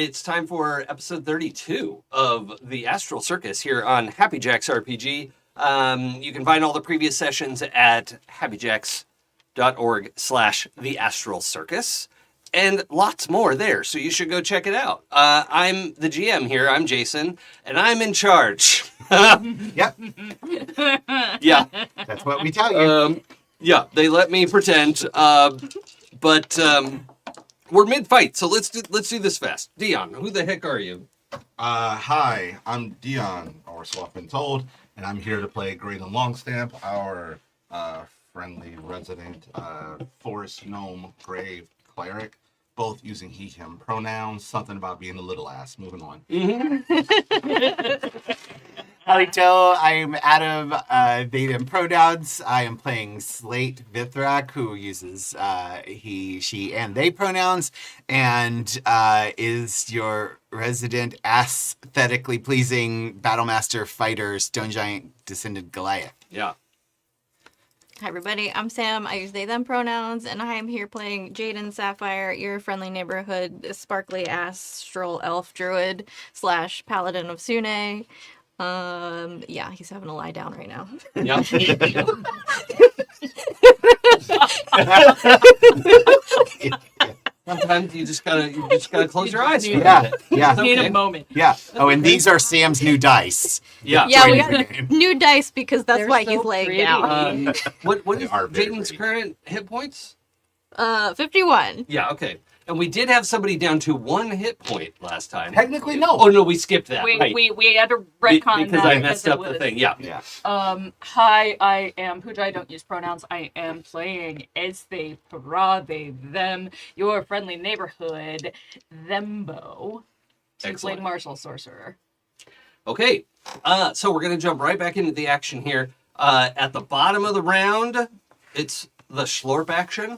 it's time for episode 32 of the Astral Circus here on Happy Jacks RPG. You can find all the previous sessions at happyjacks.org/the Astral Circus, and lots more there, so you should go check it out. I'm the GM here, I'm Jason, and I'm in charge. Yep. Yeah. That's what we tell you. Yeah, they let me pretend, but we're mid-fight, so let's do this fast. Dion, who the heck are you? Hi, I'm Dion, or so I've been told, and I'm here to play Gralen Longstamp, our friendly resident forest gnome grave cleric, both using he, him pronouns, something about being a little ass. Moving on. Howdy, Joe. I'm Adam. They, them pronouns. I am playing Slate Vithrak, who uses he, she, and they pronouns, and is your resident aesthetically pleasing Battlemaster fighter, stone giant descended Goliath. Yeah. Hi everybody, I'm Sam. I use they them pronouns, and I am here playing Jaden Sapphire, your friendly neighborhood sparkly astral elf druid / paladin of Sune. Yeah, he's having a lie down right now. Yeah. Sometimes you just gotta close your eyes. Yeah, yeah, Need a moment. yeah. Oh, and these are Sam's new dice. Yeah. Yeah, we got new dice because that's They're why so he's laying pretty. down. What They is are very Jaden's pretty. current hit points? 51. Yeah, okay. And we did have somebody down to 1 hit point last time. Technically, no. Oh no, we skipped that. We, right. we had to retcon because that I messed it up the was- thing. Yeah. Yeah. Hi, I am Pooja. I don't use pronouns. I am playing Ezthe Perah, they, them, your friendly neighborhood, Thembo, Excellent. Tiefling Martial Sorcerer. Okay. So we're gonna jump right back into the action here. At the bottom of the round, it's the Schlorp action.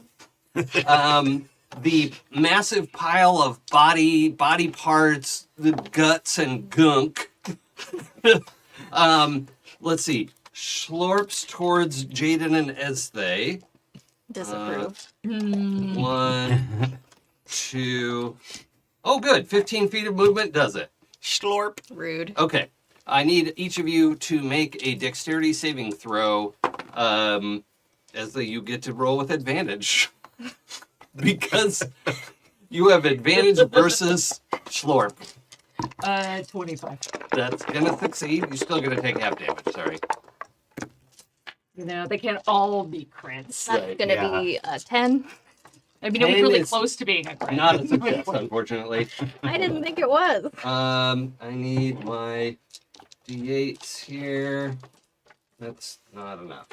The massive pile of body parts, the guts and gunk. Let's see. Schlorps towards Jaden and Ezthe. Disapprove. 1, 2. Oh, good. 15 feet of movement does it. Schlorp. Rude. Okay. I need each of you to make a dexterity saving throw. Ezthe, you get to roll with advantage. Because you have advantage versus Schlorp. 25. That's gonna succeed. You're still gonna take half damage, sorry. You know, they can't all be crits. That's Right, gonna yeah. be a 10. I mean, it was 10 really is close to being a crit. Not a success, unfortunately. I didn't think it was. I need my d8s here. That's not enough.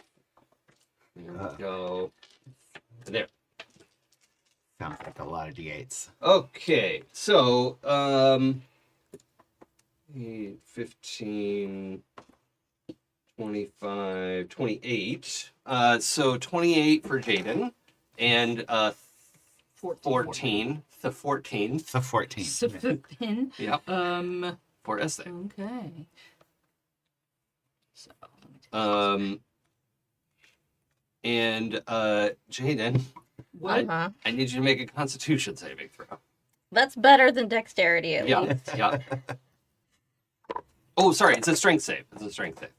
There we go. There. Sounds like a lot of D8s. Okay, so 15, 25, 28. So 28 for Jaden, and 14. The 14. The 14. Pin. Yep. For Ezthe. Okay. So, And Jaden, what? Uh-huh. I need you to make a Constitution saving throw. That's better than dexterity at Yeah, least. yeah. Oh, sorry, it's a strength save. It's a strength save.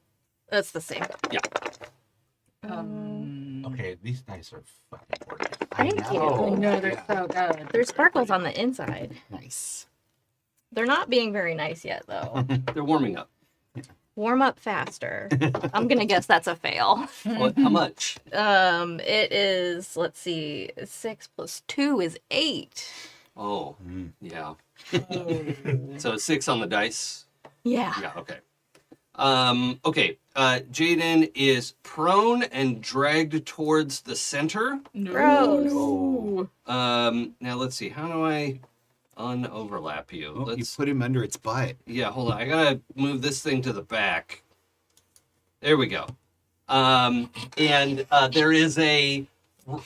That's the same. Yeah. Okay, these dice are fucking important. Thank you. Oh, no, Yeah. they're so good. There's sparkles on the inside. Nice. They're not being very nice yet, though. They're warming up. Warm up faster. I'm gonna guess that's a fail. What, how much? It is, let's see, 6 plus 2 is 8. Oh, Mm. yeah. So 6 on the dice. Yeah. Yeah, okay. Okay. Jaden is prone and dragged towards the center. Gross. Now let's see. How do I unoverlap you? Oh, you Let's. put him under its butt. Yeah, hold on. I gotta move this thing to the back. There we go. And there is a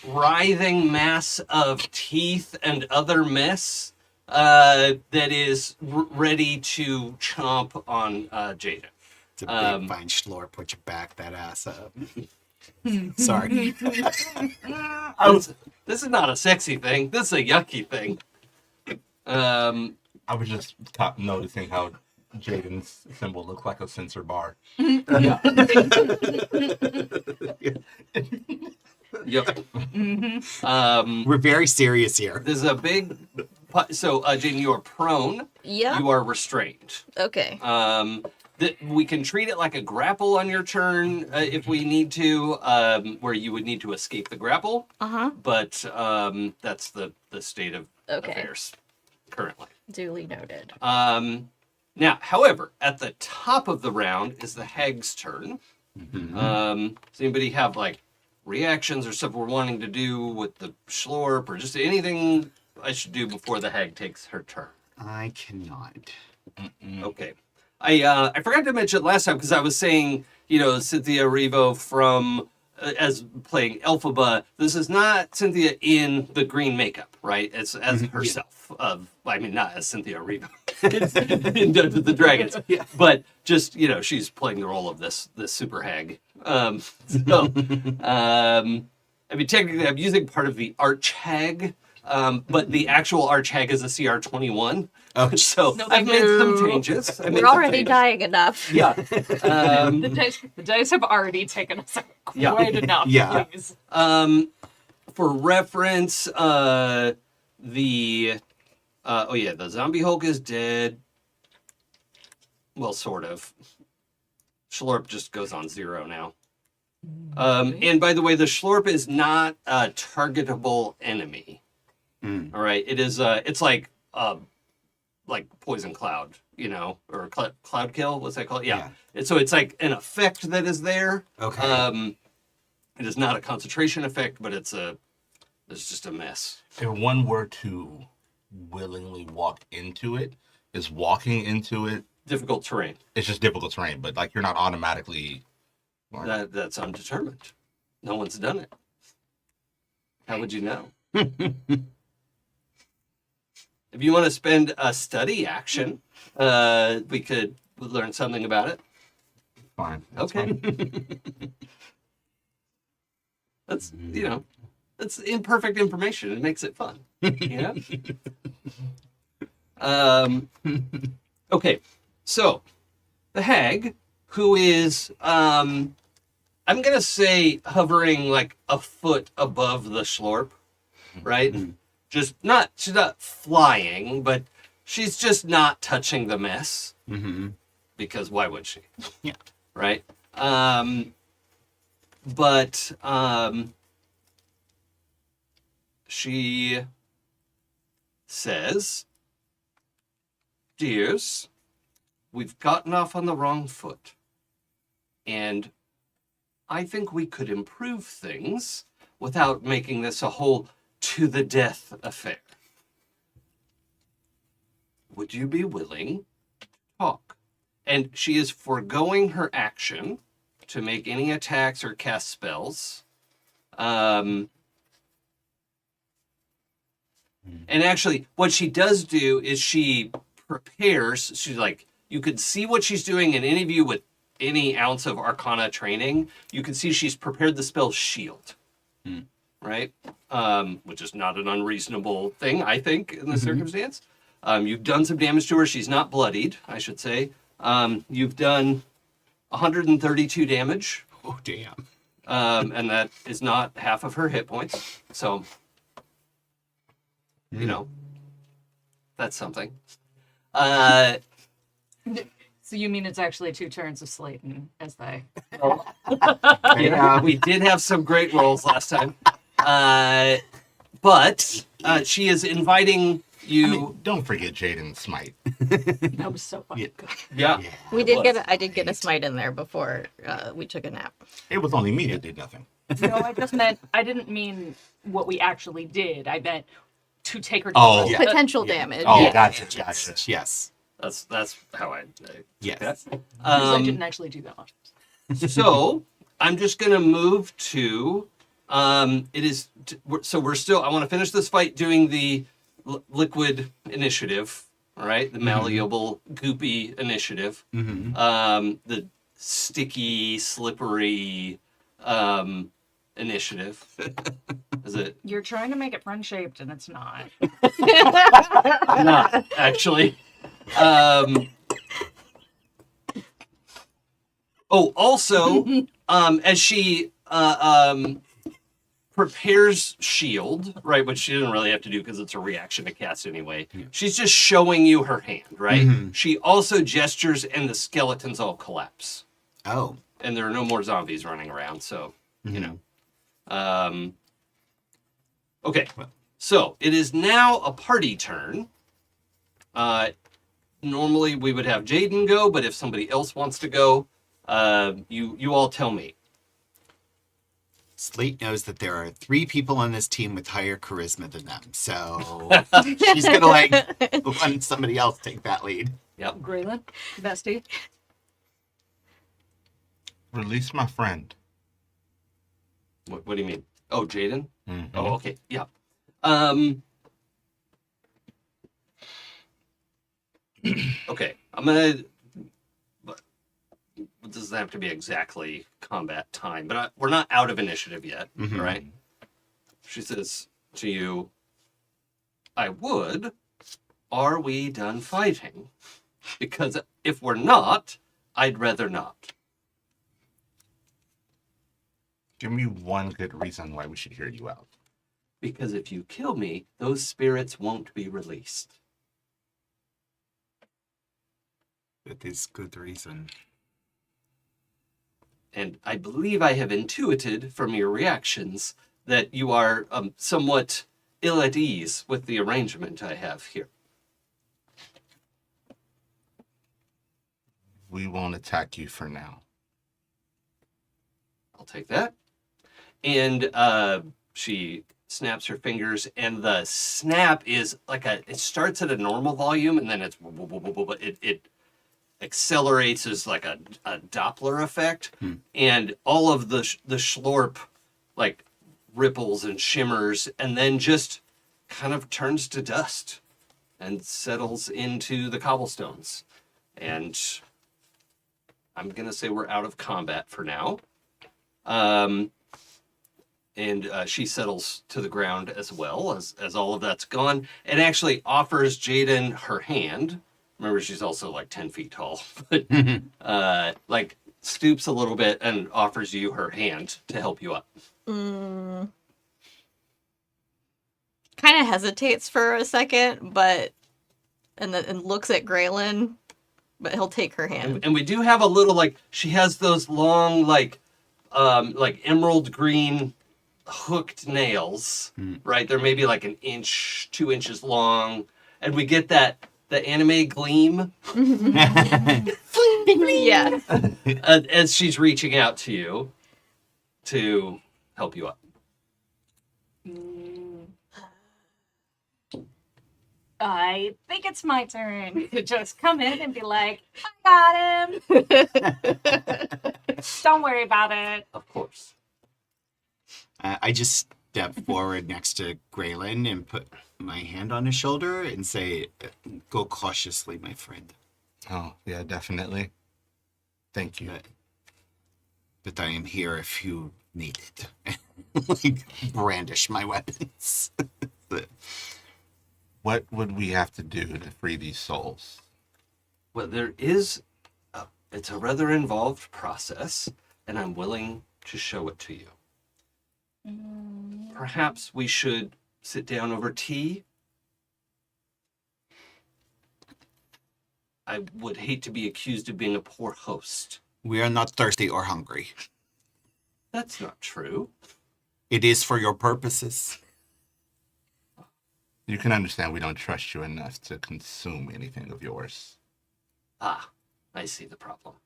writhing mass of teeth and other mess that is ready to chomp on Jaden. It's a big fine schlor. Put your back that ass up. Sorry. This is not a sexy thing. This is a yucky thing. I was just noticing how Jaden's symbol looks like a sensor bar. Yeah. Yep. We're very serious here. There's a big. So, Jaden, you are prone. Yeah. You are restrained. Okay. We can treat it like a grapple on your turn if we need to, where you would need to escape the grapple. But that's the state of affairs currently. Duly noted. Now, however, at the top of the round is the hag's turn. Does anybody have like reactions or stuff we're wanting to do with the schlorp, or just anything I should do before the hag takes her turn? I cannot. Okay. I forgot to mention last time because I was saying, Cynthia Erivo from as playing Elphaba. This is not Cynthia in the green makeup, right? It's as herself. Not as Cynthia Erivo in Dungeons and Dragons, but just she's playing the role of this super hag. Technically, I'm using part of the arch-hag. But the actual arch-hag is a CR21. Oh, so No, I've made some changes. We're already dying enough. Yeah. The dice have already taken us quite enough. Yeah. Please. For reference, the zombie Hulk is dead. Well, sort of. Schlorp just goes on 0 now. And by the way, the Schlorp is not a targetable enemy. All right, it is. It's like poison cloud, or cloud kill. What's that called? Yeah. So it's like an effect that is there. Okay. It is not a concentration effect, but it's just a mess. If one were to willingly walk into it, is walking into it Difficult terrain. It's just difficult terrain, but like you're not automatically. That's undetermined. No one's done it. How would you know? If you want to spend a study action, we could learn something about it. Fine. Okay. That's that's imperfect information. It makes it fun. Okay. So the hag, who is I'm gonna say hovering like a foot above the Schlorp, right? She's not flying, but she's just not touching the mess. Because why would she? Yeah. Right? But she says, "Dears, we've gotten off on the wrong foot. And I think we could improve things without making this a whole to the death affair. Would you be willing to talk?" And she is foregoing her action to make any attacks or cast spells. And actually, what she does do is she prepares. She's like, you could see what she's doing in any of you with any ounce of Arcana training. You can see she's prepared the spell Shield. Right? Which is not an unreasonable thing, I think, in this circumstance. You've done some damage to her. She's not bloodied, I should say. You've done 132 damage. Oh, damn. And that is not half of her hit points. So, that's something. So you mean it's actually 2 turns of Slate and Ezthe? Yeah, we did have some great rolls last time. But she is inviting you. Don't forget Jaden's smite. That was so fucking good. Yeah. I did get a smite in there before we took a nap. It was only me that did nothing. No, I didn't mean what we actually did. I meant to take her to Oh, the- yeah. Potential damage. Oh, Yeah. gotcha. Yes. That's how I. Yes. I didn't actually do that much. So I'm just gonna move to. We're still. I want to finish this fight doing the liquid initiative. All right, the malleable, goopy initiative. The sticky, slippery initiative. Is it You're trying to make it friend-shaped, and it's not. not, actually? Also, as she prepares shield, right, which she didn't really have to do because it's a reaction to cast anyway. Yeah. She's just showing you her hand, right? Mm-hmm. She also gestures and the skeletons all collapse. Oh. And there are no more zombies running around, so, you know. Okay, so it is now a party turn. Normally we would have Jaden go, but if somebody else wants to go, you all tell me. Slate knows that there are 3 people on this team with higher charisma than them, so she's gonna let somebody else take that lead. Yep. Gralen, bestie. Release my friend. What do you mean? Oh, Jaden? Mm-hmm. Oh, okay. Yeah. Okay. I'm gonna. It doesn't have to be exactly combat time, but we're not out of initiative yet, right? She says to you, I would. Are we done fighting? Because if we're not, I'd rather not. Give me one good reason why we should hear you out. Because if you kill me, those spirits won't be released. That is good reason. And I believe I have intuited from your reactions that you are somewhat ill at ease with the arrangement I have here. We won't attack you for now. I'll take that. And she snaps her fingers, and the snap is like it starts at a normal volume, and then it accelerates as like a Doppler effect, and all of the schlorp like ripples and shimmers, and then just kind of turns to dust and settles into the cobblestones. And I'm gonna say we're out of combat for now. And she settles to the ground as well as all of that's gone, and actually offers Jaden her hand. Remember, she's also like 10 feet tall, but like stoops a little bit and offers you her hand to help you up. Kind of hesitates for a second, but and looks at Gralen, but he'll take her hand. And we do have a little like she has those long like emerald green hooked nails, right? They're maybe like 1 inch, 2 inches long, and we get the anime gleam. Yeah. As she's reaching out to you to help you up. I think it's my turn to just come in and be like, I got him. Don't worry about it. Of course. I just step forward next to Gralen and put my hand on his shoulder and say, go cautiously, my friend. Oh, yeah, definitely. Thank you. But I am here if you need it. Like, brandish my weapons. What would we have to do to free these souls? Well, there is, it's a rather involved process, and I'm willing to show it to you. Perhaps we should sit down over tea. I would hate to be accused of being a poor host. We are not thirsty or hungry. That's not true. It is for your purposes. You can understand we don't trust you enough to consume anything of yours. Ah, I see the problem.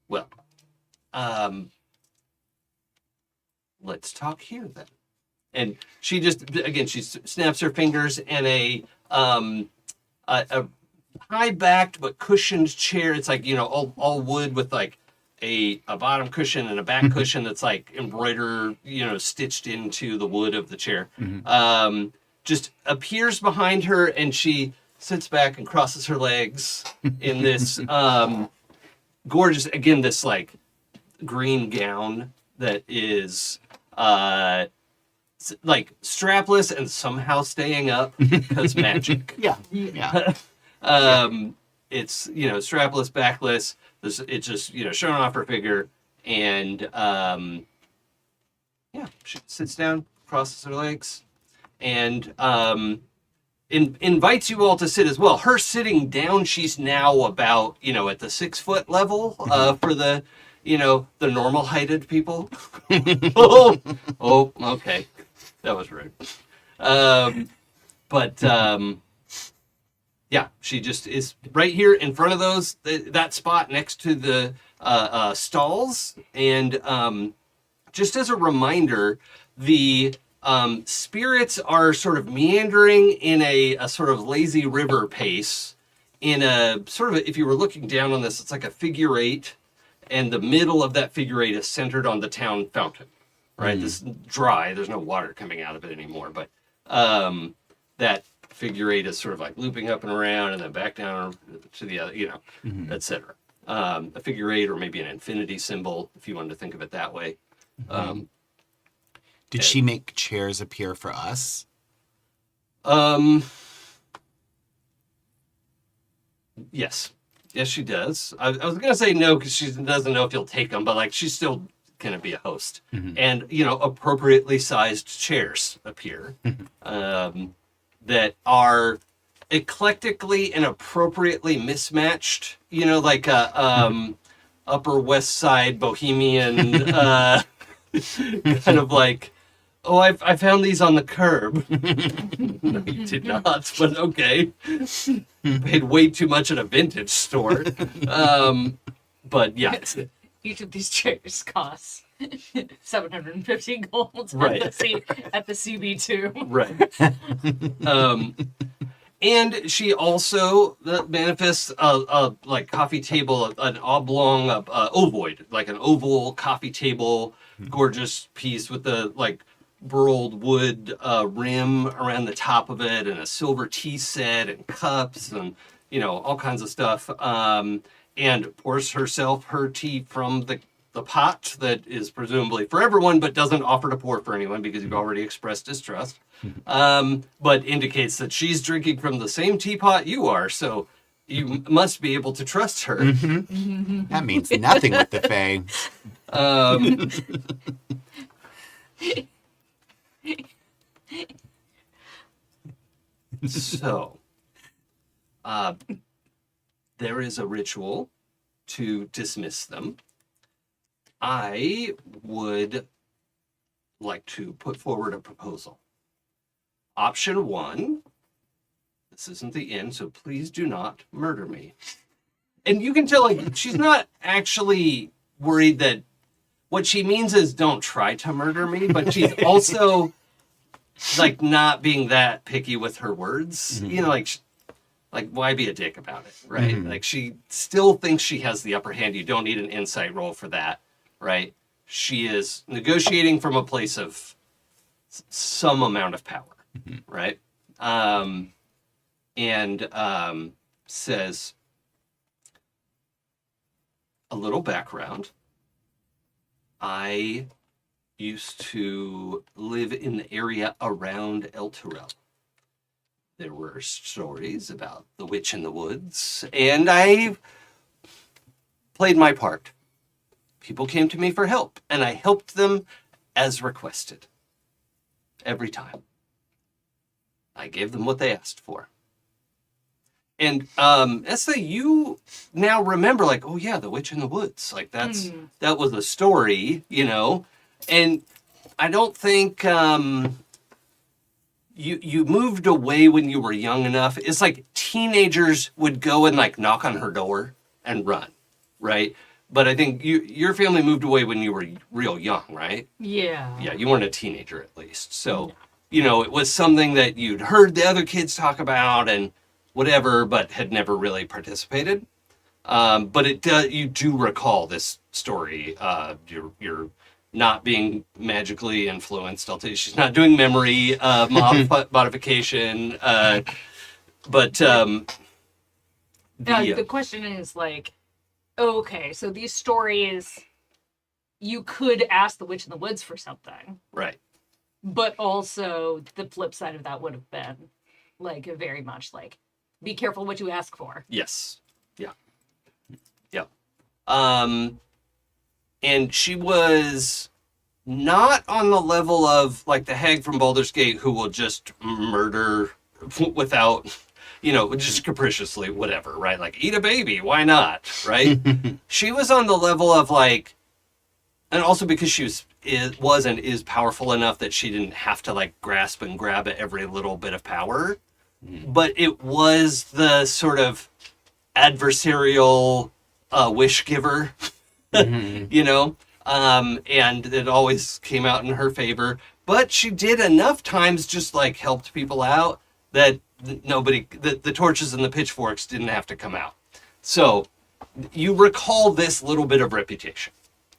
Well, let's talk here then. And she just, again, she snaps her fingers, and a high-backed but cushioned chair. It's like, all wood with like a bottom cushion and a back cushion that's like embroidered, stitched into the wood of the chair. Just appears behind her, and she sits back and crosses her legs in this gorgeous, again, this like green gown that is like strapless and somehow staying up because magic. Yeah. It's strapless, backless. It's just showing off her figure, and she sits down, crosses her legs, and invites you all to sit as well. Her sitting down, she's now about at the 6 foot level for the the normal heighted people. oh, okay, that was rude. Yeah, she just is right here in front of that spot next to the stalls. And just as a reminder, the spirits are sort of meandering in a sort of lazy river pace. In a sort of, if you were looking down on this, it's like a figure 8, and the middle of that figure 8 is centered on the town fountain, right? This is dry, there's no water coming out of it anymore, but that figure 8 is sort of like looping up and around and then back down to the other, etc. A figure 8 or maybe an infinity symbol, if you wanted to think of it that way. Did she make chairs appear for us? Yes, she does. I was gonna say no because she doesn't know if you'll take them, but like she's still gonna be a host, and appropriately sized chairs appear. That are eclectically and appropriately mismatched, like a Upper West Side bohemian kind of like, oh, I found these on the curb. No, you did not, but okay. Paid way too much at a vintage store. But yeah. Each of these chairs costs 750 gold Right. at the CB2. Right. And she also manifests a like coffee table, an oblong, ovoid, like an oval coffee table, gorgeous piece with the like burled wood rim around the top of it, and a silver tea set and cups and all kinds of stuff. And pours herself her tea from the pot that is presumably for everyone, but doesn't offer to pour for anyone because you've already expressed distrust. But indicates that she's drinking from the same teapot you are, so you must be able to trust her. That means nothing with the Fae. So, there is a ritual to dismiss them. I would like to put forward a proposal. Option 1, this isn't the end, so please do not murder me. And you can tell, like, she's not actually worried that what she means is don't try to murder me, but she's also like not being that picky with her words. Like why be a dick about it, right? Like she still thinks she has the upper hand. You don't need an insight roll for that, right? She is negotiating from a place of some amount of power, right? And says, a little background. I used to live in the area around El Turel. There were stories about the witch in the woods, and I played my part. People came to me for help, and I helped them as requested. Every time. I gave them what they asked for. And Ezthe, you now remember, like, oh yeah, the witch in the woods. Like that was a story, And I don't think you moved away when you were young enough. It's like teenagers would go and like knock on her door and run, right? But I think your family moved away when you were real young, right? Yeah. Yeah, you weren't a teenager at least. So, it was something that you'd heard the other kids talk about and whatever, but had never really participated. But you do recall this story. You're not being magically influenced. I'll tell you, she's not doing memory modification. But the question is like, okay, so these stories you could ask the Witch in the Woods for something, Right. but also the flip side of that would have been like very much like, be careful what you ask for. Yes. Yeah. Yep. And she was not on the level of like the hag from Baldur's Gate who will just murder without, just capriciously, whatever, right? Like eat a baby, why not, right? She was on the level of like, and also because she was and is powerful enough that she didn't have to like grasp and grab at every little bit of power, but it was the sort of adversarial wish giver, and it always came out in her favor. But she did enough times just like helped people out that the torches and the pitchforks didn't have to come out. So you recall this little bit of reputation,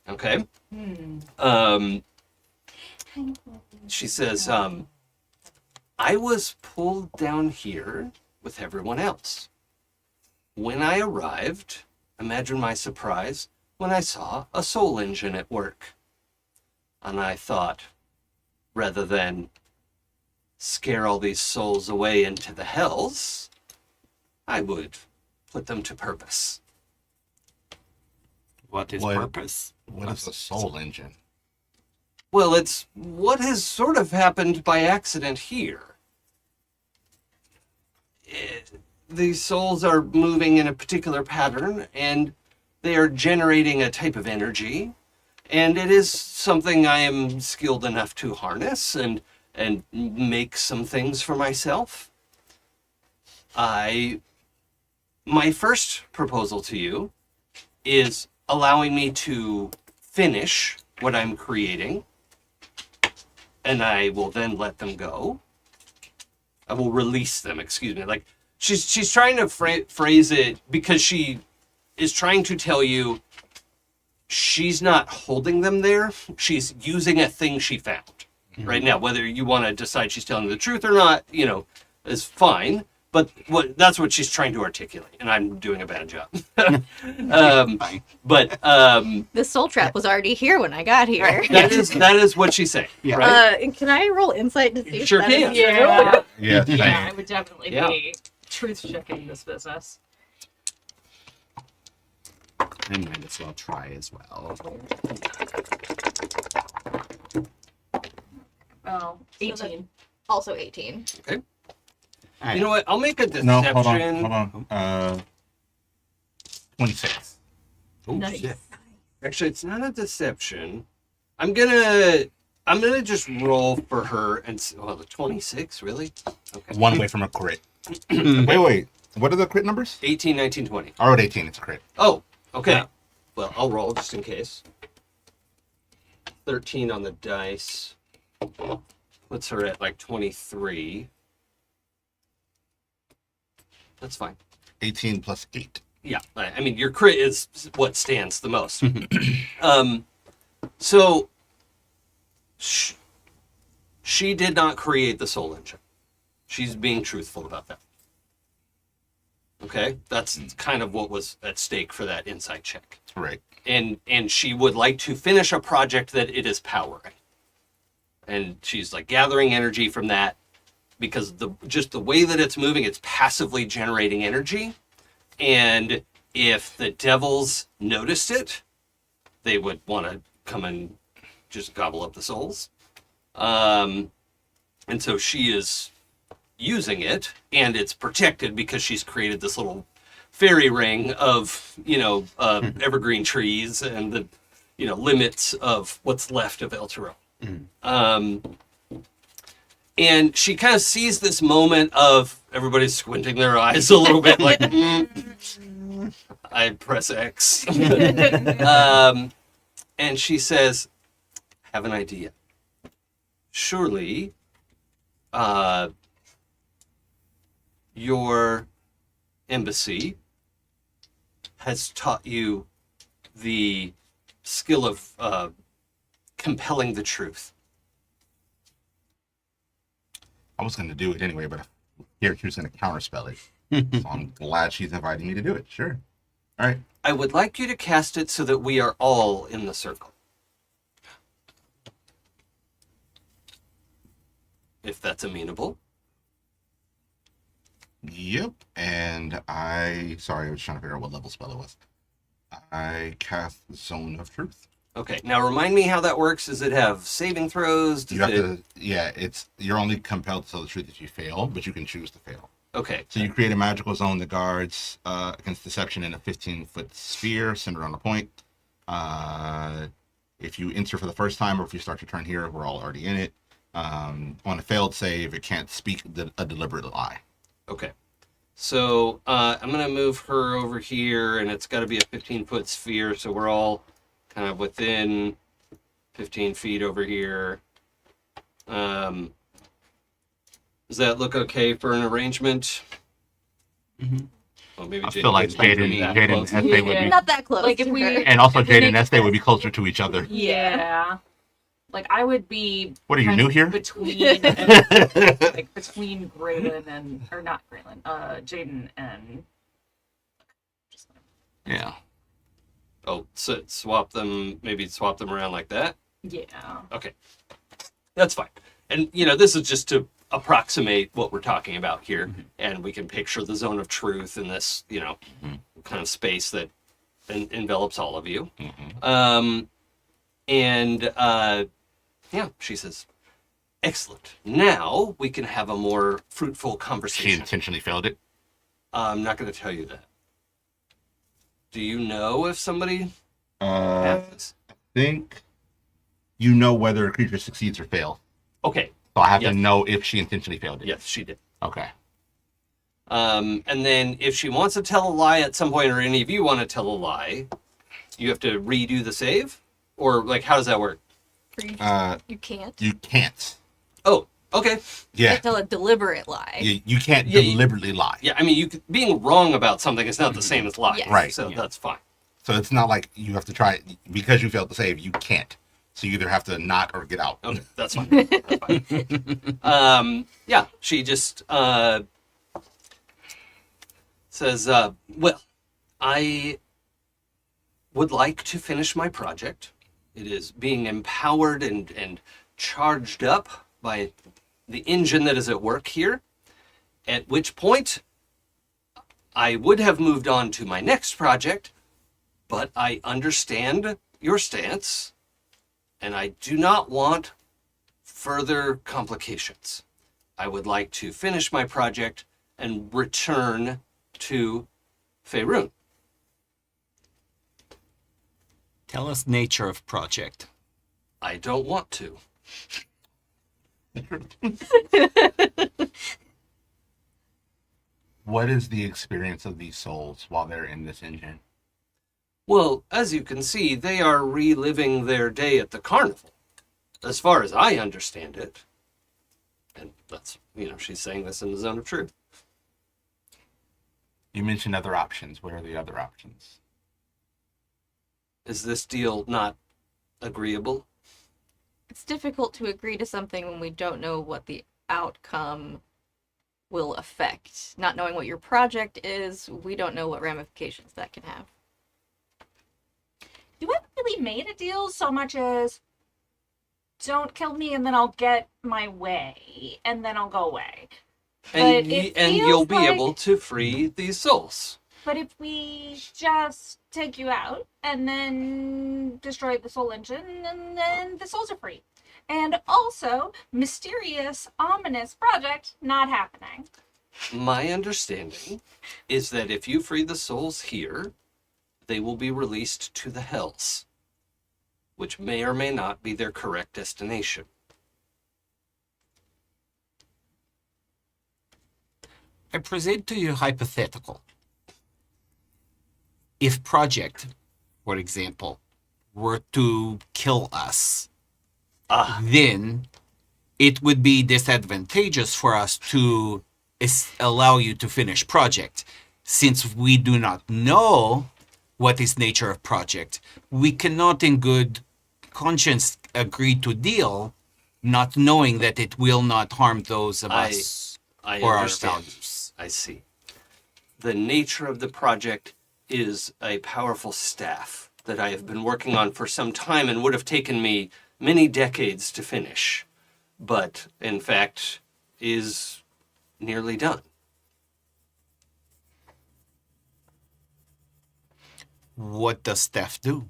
okay? She says, I was pulled down here with everyone else. When I arrived, imagine my surprise when I saw a soul engine at work. And I thought, rather than scare all these souls away into the hells, I would put them to purpose. What is What- purpose? What is a soul engine? Well, it's what has sort of happened by accident here. These souls are moving in a particular pattern, and they are generating a type of energy, and it is something I am skilled enough to harness and make some things for myself. My first proposal to you is allowing me to finish what I'm creating, and I will then let them go. I will release them, excuse me. Like, she's trying to phrase it because she is trying to tell you she's not holding them there. She's using a thing she found right now. Whether you want to decide she's telling the truth or not, is fine. But that's what she's trying to articulate, and I'm doing a bad job. Fine. But The soul trap was already here when I got here. that is what she's saying, Yeah. right? Can I roll insight to see if Sure that is can. true? Yeah, Yeah, yeah, I would definitely Yeah. be truth checking this business. I might as well try as well. Oh, 18. Also 18. You know what? I'll make a deception. No, hold on. 26. Oh, Nice. shit. Actually, it's not a deception. I'm gonna just roll for her and the 26, really? Okay. One away from a crit. Wait. What are the crit numbers? 18, 19, 20. I wrote 18. It's a crit. Oh, okay. Yeah. Well, I'll roll just in case. 13 on the dice. Puts her at like 23. That's fine. 18 plus 8. Yeah, I mean, your crit is what stands the most. So, she did not create the soul engine. She's being truthful about that. Okay? That's kind of what was at stake for that insight check. Right. And she would like to finish a project that it is powering. And she's like gathering energy from that because just the way that it's moving, it's passively generating energy. And if the devils noticed it, they would want to come and just gobble up the souls. And so she is using it, and it's protected because she's created this little fairy ring of, evergreen trees and the, limits of what's left of El Toro. And she kind of sees this moment of everybody's squinting their eyes a little bit like, I press X. And she says, have an idea. Surely, your embassy has taught you the skill of compelling the truth. I was going to do it anyway, but here she was going to counterspell it. So I'm glad she's inviting me to do it. Sure. All right. I would like you to cast it so that we are all in the circle. if that's amenable. Yep. And sorry, I was trying to figure out what level spell it was. I cast Zone of Truth. Okay, now remind me how that works. Does it have saving throws? Does You have it... to, you're only compelled to tell the truth if you fail, but you can choose to fail. Okay. So you create a magical zone that guards against deception in a 15-foot sphere centered on a point. If you enter for the first time, or if you start your turn here, we're all already in it. On a failed save, it can't speak a deliberate lie. Okay. So I'm going to move her over here, and it's got to be a 15-foot sphere, so we're all kind of within 15 feet over here. Does that look okay for an arrangement? Mhm. Well, maybe I Jaden feel like gets back to Jaden me that and close. Ezthe would be, Not that close. Like, if to we- her. and also If we Jaden and make Ezthe would be closer to each other. Yeah. Like, I would be. What are you, kind new of here? Between Gralen and, or not Gralen, Jaden and. Yeah. Oh, so maybe swap them around like that? Yeah. Okay. That's fine. And, this is just to approximate what we're talking about here. Mm-hmm. And we can picture the zone of truth in this, kind of space that envelops all of you. Mm-hmm. She says, excellent. Now we can have a more fruitful She conversation. intentionally failed it. I'm not going to tell you that. Do you know if somebody I has? think you know whether a creature succeeds or fails. Okay. So I have Yes. to know if she intentionally failed it. Yes, she did. Okay. And then if she wants to tell a lie at some point, or any of you want to tell a lie, you have to redo the save? Or, how does that work? You can't. You can't. Oh, okay. You Yeah. can't tell a deliberate lie. You can't Yeah, deliberately lie. Yeah, I mean, being wrong about something is not the same as lying. Yes. Right. So that's fine. So it's not like you have to try because you failed the save. You can't. So you either have to not or get out. Okay, that's fine. That's fine. She just says, well, I would like to finish my project. It is being empowered and charged up by the engine that is at work here, at which point I would have moved on to my next project, but I understand your stance, and I do not want further complications. I would like to finish my project and return to Faerun. Tell us nature of project. I don't want to. What is the experience of these souls while they're in this engine? Well, as you can see, they are reliving their day at the carnival, as far as I understand it. And that's, she's saying this in the zone of truth. You mentioned other options. What are the other options? Is this deal not agreeable? It's difficult to agree to something when we don't know what the outcome will affect. Not knowing what your project is, we don't know what ramifications that can have. You haven't really made a deal so much as don't kill me and then I'll get my way and then I'll go away. And, But it and feels you'll be like- able to free these souls. But if we just take you out and then destroy the soul engine, and then the souls are free. And also, mysterious, ominous project not happening. My understanding is that if you free the souls here, they will be released to the Hells, which may or may not be their correct destination. I present to you a hypothetical. If project, for example, were to kill us, then it would be disadvantageous for us to allow you to finish project. Since we do not know what is nature of project, we cannot in good conscience agree to deal, not knowing that it will not harm those of us I or our understand. values. I see. The nature of the project is a powerful staff that I have been working on for some time and would have taken me many decades to finish. but in fact is nearly done. What does staff do?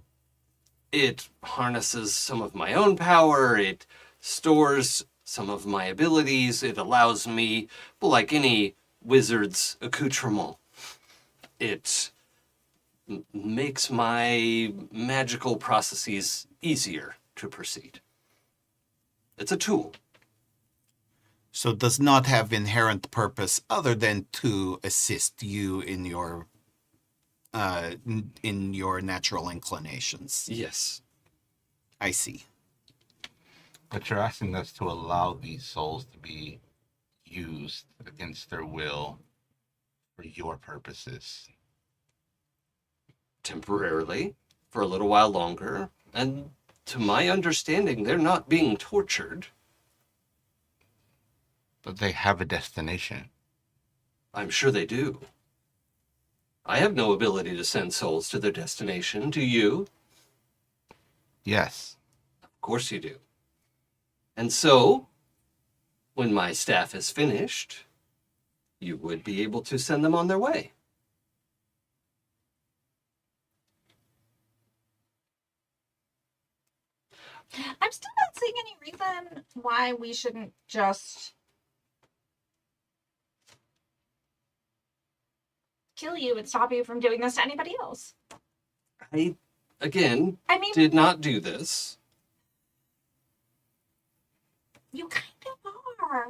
It harnesses some of my own power. It stores some of my abilities. It allows me, well, like any wizard's accoutrement, it makes my magical processes easier to proceed. It's a tool. So it does not have inherent purpose other than to assist you in your natural inclinations. Yes. I see. But you're asking us to allow these souls to be used against their will for your purposes. Temporarily, for a little while longer, and to my understanding, they're not being tortured. But they have a destination. I'm sure they do. I have no ability to send souls to their destination. Do you? Yes. Of course you do. And so, when my staff is finished, you would be able to send them on their way. I'm still not seeing any reason why we shouldn't just kill you and stop you from doing this to anybody else. I, again, I mean, did not do this. you kind of are.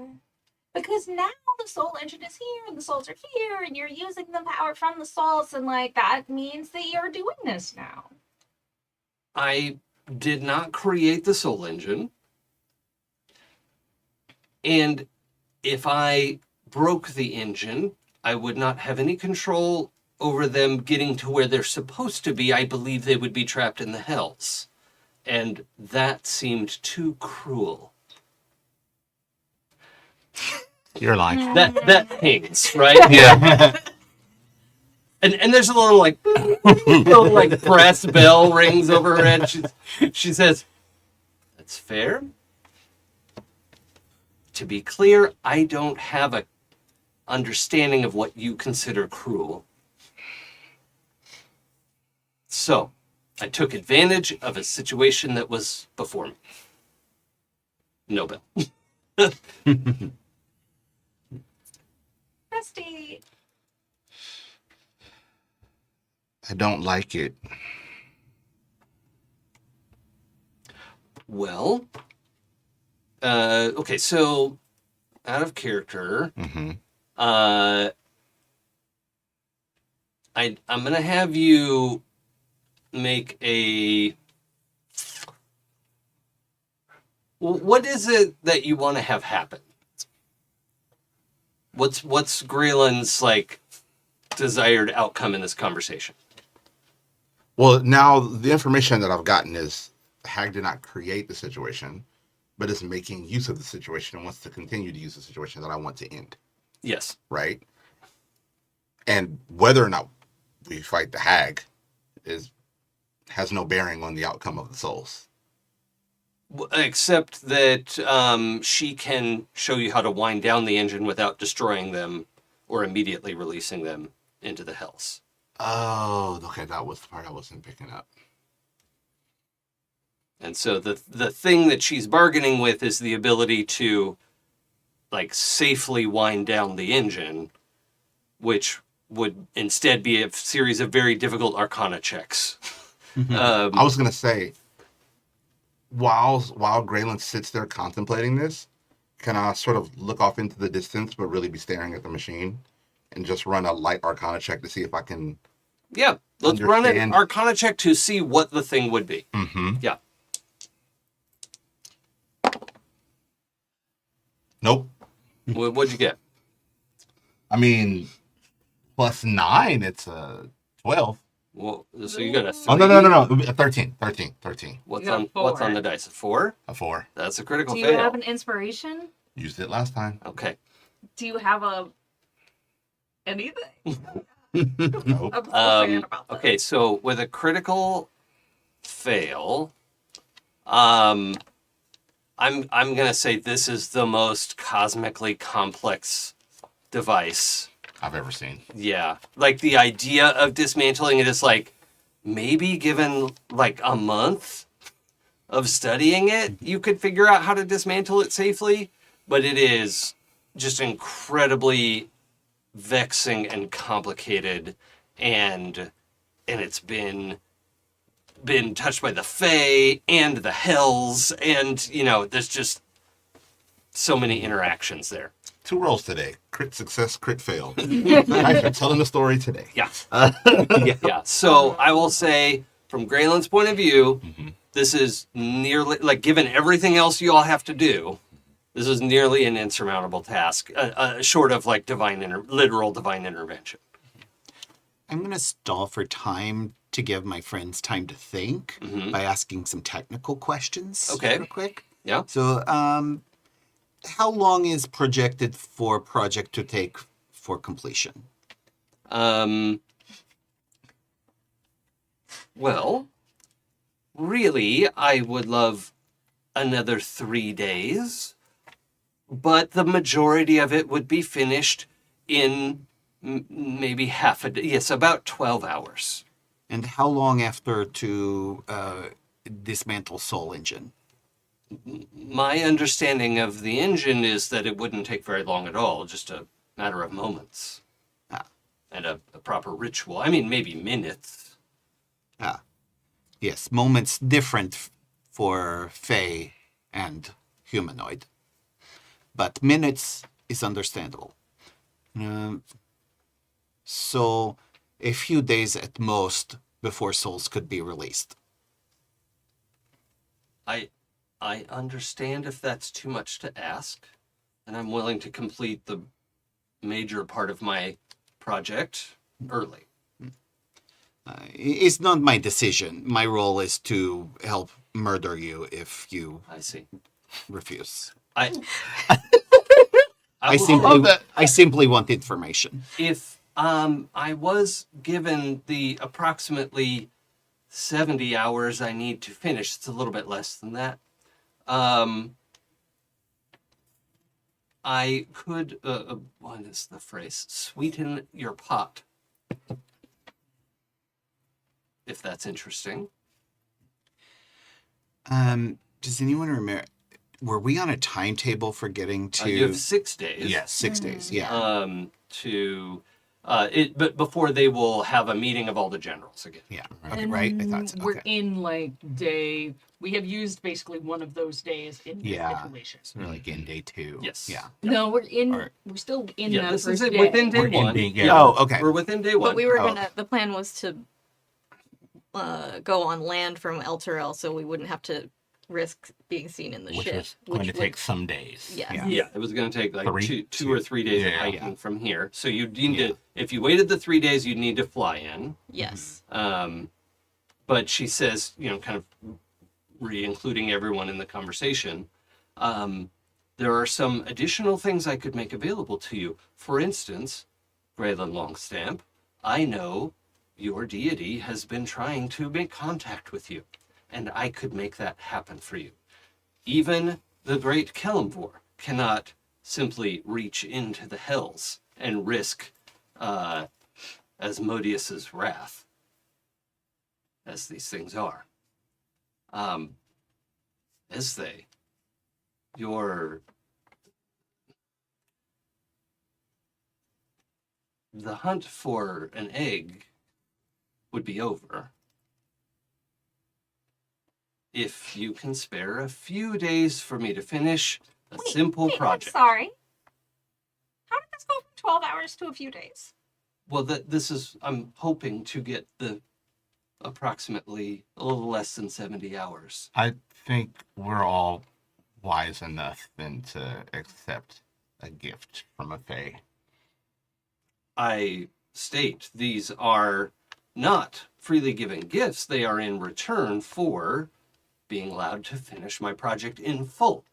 Because now the soul engine is here and the souls are here and you're using the power from the souls and like that means that you're doing this now. I did not create the soul engine. And if I broke the engine, I would not have any control over them getting to where they're supposed to be. I believe they would be trapped in the hells. And that seemed too cruel. You're lying. That hangs, right? Yeah. And there's a little like brass bell rings over her head. She says, "That's fair. To be clear, I don't have a understanding of what you consider cruel. So, I took advantage of a situation that was before me. No bell." Rusty. I don't like it. Well, okay, so out of character, Mm-hmm. I'm gonna have you make a. What is it that you want to have happen? What's Gralen's like desired outcome in this conversation? Well, now the information that I've gotten is the hag did not create the situation, but is making use of the situation and wants to continue to use the situation that I want to end. Yes. Right? And whether or not we fight the hag has no bearing on the outcome of the souls. Except that she can show you how to wind down the engine without destroying them or immediately releasing them into the hells. Oh, okay, that was the part I wasn't picking up. And so the thing that she's bargaining with is the ability to like safely wind down the engine, which would instead be a series of very difficult arcana checks. I was going to say, while Gralen sits there contemplating this, can I sort of look off into the distance but really be staring at the machine and just run a light arcana check to see if I can... Yeah, let's run an understand. arcana check to see what the thing would be. Mm-hmm. Yeah. Nope. What'd you get? I mean, +9, it's a 12. Well, so you got a 3. Oh, no. 13. What's You got what's on 4. the dice? A 4? A 4. That's a critical Do you fail. have an inspiration? Used it last time. Okay. Do you have a anything? Nope. I'm so sad about that. Okay, so with a critical fail, I'm gonna say this is the most cosmically complex device. I've ever seen. Yeah. Like the idea of dismantling it is like maybe given like a month of studying it, you could figure out how to dismantle it safely. But it is just incredibly vexing and complicated, and it's been touched by the Fae and the Hells, and there's just so many interactions there. 2 rolls today. Crit success, crit fail. Guys are telling the story today. Yeah. Yeah. So I will say, from Gralen's point of view, this is nearly, like, given everything else you all have to do, this is nearly an insurmountable task, short of like literal divine intervention. I'm going to stall for time to give my friends time to think by asking some technical questions. Okay. Real quick. Yeah. So, how long is projected for project to take for completion? Well, really, I would love another 3 days, but the majority of it would be finished in maybe half a day. Yes, about 12 hours. And how long after to dismantle Soul Engine? My understanding of the engine is that it wouldn't take very long at all, just a matter of moments. And a proper ritual. I mean, maybe minutes. Yes, moments different for Fae and humanoid. But minutes is understandable. So, a few days at most before souls could be released. I understand if that's too much to ask, and I'm willing to complete the major part of my project early. It's not my decision. My role is to help murder you if you I see. refuse. I I simply want information. If I was given the approximately 70 hours I need to finish, it's a little bit less than that. I could, what is the phrase? Sweeten your pot. If that's interesting. Does anyone remember? Were we on a timetable for getting to? You have 6 days. Yes, 6 days. Yeah. But before they will have a meeting of all the generals again. Yeah. Okay. And Right. I thought so. we're Okay. in like day. We have used basically one of those days in this Yeah. situation. So we're like in day 2. Yes. Yeah. No, we're in. Alright. We're still in Yeah, that this first is day. within day We're in one. day- Yeah. Oh, okay. We're within day one. But we were Oh. the plan was to go on land from Elturel so we wouldn't have to risk being seen in the Which ship. is going to take some days. Yes. Yeah. Yeah, it was going to take like 3, two or 3 days of yeah. hiking from here. So you need to, if you waited the 3 days, you'd need to fly in. Yes. But she says, kind of re-including everyone in the conversation, there are some additional things I could make available to you. For instance, Gralen Longstamp, I know your deity has been trying to make contact with you, and I could make that happen for you. Even the great Kelemvor cannot simply reach into the hells and risk Asmodeus's wrath, as these things are. Ezthe, the hunt for an egg would be over if you can spare a few days for me to finish a simple project. I'm sorry. How did this go from 12 hours to a few days? Well, I'm hoping to get the approximately a little less than 70 hours. I think we're all wise enough then to accept a gift from a Fae. I state these are not freely given gifts. They are in return for being allowed to finish my project in full.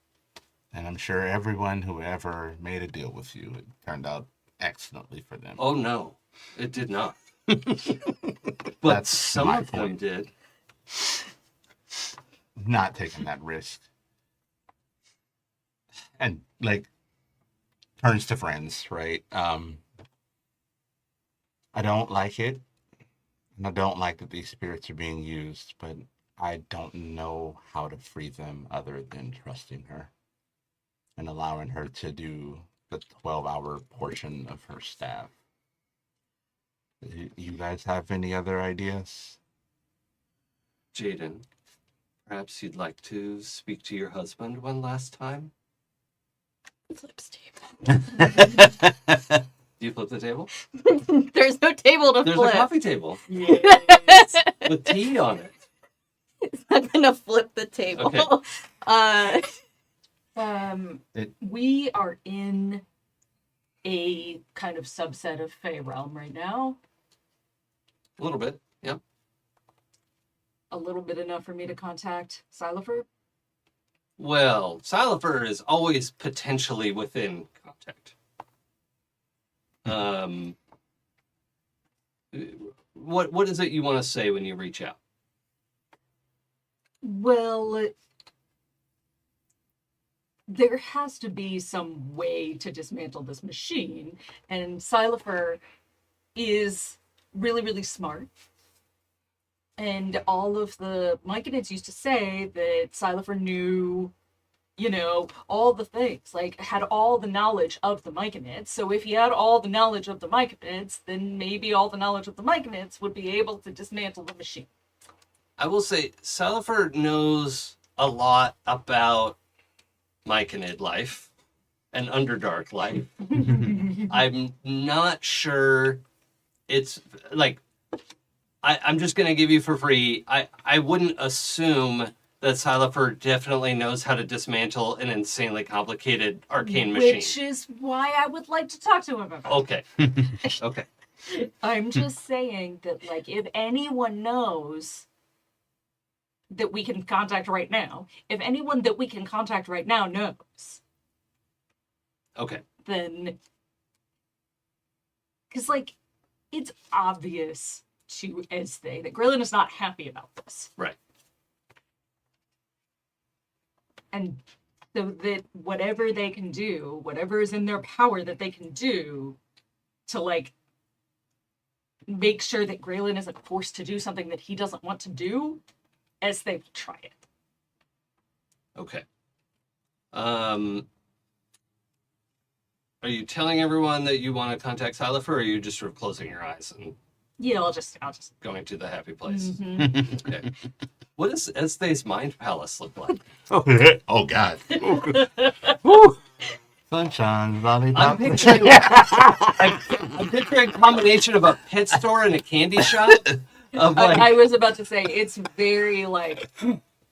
And I'm sure everyone who ever made a deal with you, it turned out excellently for them. Oh, no, it did not. But That's some my of them point. did. Not taking that risk. and like turns to friends, right? I don't like it, and I don't like that these spirits are being used, but I don't know how to free them other than trusting her and allowing her to do the 12-hour portion of her staff. You guys have any other ideas? Jaden, perhaps you'd like to speak to your husband one last time? Flips table. Do you flip the table? There's no table to There's flip. a coffee table Yes. with tea on it. It's not gonna flip the table. Okay. We are in a kind of subset of Fey realm right now. A little bit, yeah. A little bit enough for me to contact Xylophor. Well, Xylophor is always potentially within contact. What is it you want to say when you reach out? Well, there has to be some way to dismantle this machine, and Xylophor is really, really smart. And all of the Myconids used to say that Xylophor knew, all the things, like had all the knowledge of the Myconids. So if he had all the knowledge of the Myconids, then maybe all the knowledge of the Myconids would be able to dismantle the machine. I will say Xylophor knows a lot about Myconid life and Underdark life. I'm not sure it's like I'm just gonna give you for free. I wouldn't assume that Xylophor definitely knows how to dismantle an insanely complicated arcane machine. Which is why I would like to talk to him about it. Okay. Okay. I'm just saying that, like, if anyone knows that we can contact right now, if anyone that we can contact right now knows, Okay. then... Because, like, it's obvious to Ezthe that Gralen is not happy about this. Right. And so that whatever they can do, whatever is in their power that they can do to, like, make sure that Gralen isn't forced to do something that he doesn't want to do, as they try it. Okay. Are you telling everyone that you want to contact Xylophor, or are you just sort of closing your eyes and Yeah, I'll just. going to the happy place? Mhm. Okay. What does Ezthe's mind palace look like? Oh God. Woo. Sunshine, lollipop. I'm picturing a combination of a pet store and a candy shop. Of like, I was about to say it's very like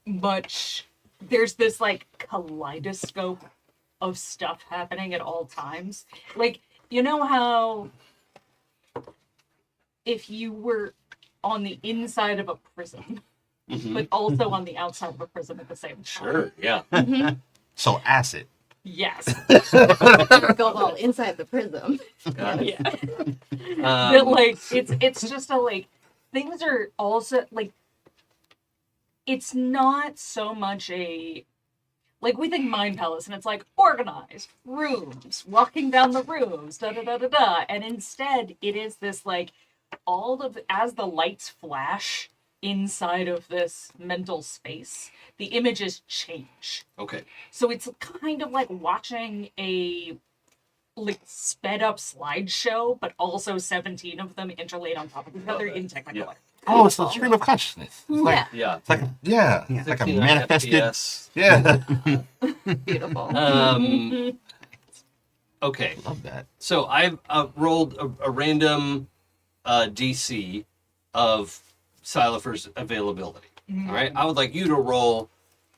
much. There's this like kaleidoscope of stuff happening at all times. Like, you know how if you were on the inside of a prism, Mhm. but also on the outside of a prism at the same time. Sure, yeah. So acid. Yes. Go all inside the prism. Got it. Yeah. But like it's just a like things are also like it's not so much a like we think Mind Palace and it's like organized rooms, walking down the rooms, da da da da da, and instead it is this like all of as the lights flash inside of this mental space, the images change. Okay. So it's kind of like watching a like sped up slideshow, but also 17 of them interlaid on top of each other in Technicolor. Yeah. Oh, it's the stream of consciousness. It's like, Yeah. it's like, yeah, it's like a 69 manifested. FPS. Yeah. Beautiful. Okay. Love that. So I've rolled a random DC of Xylophor's availability. All right. I would like you to roll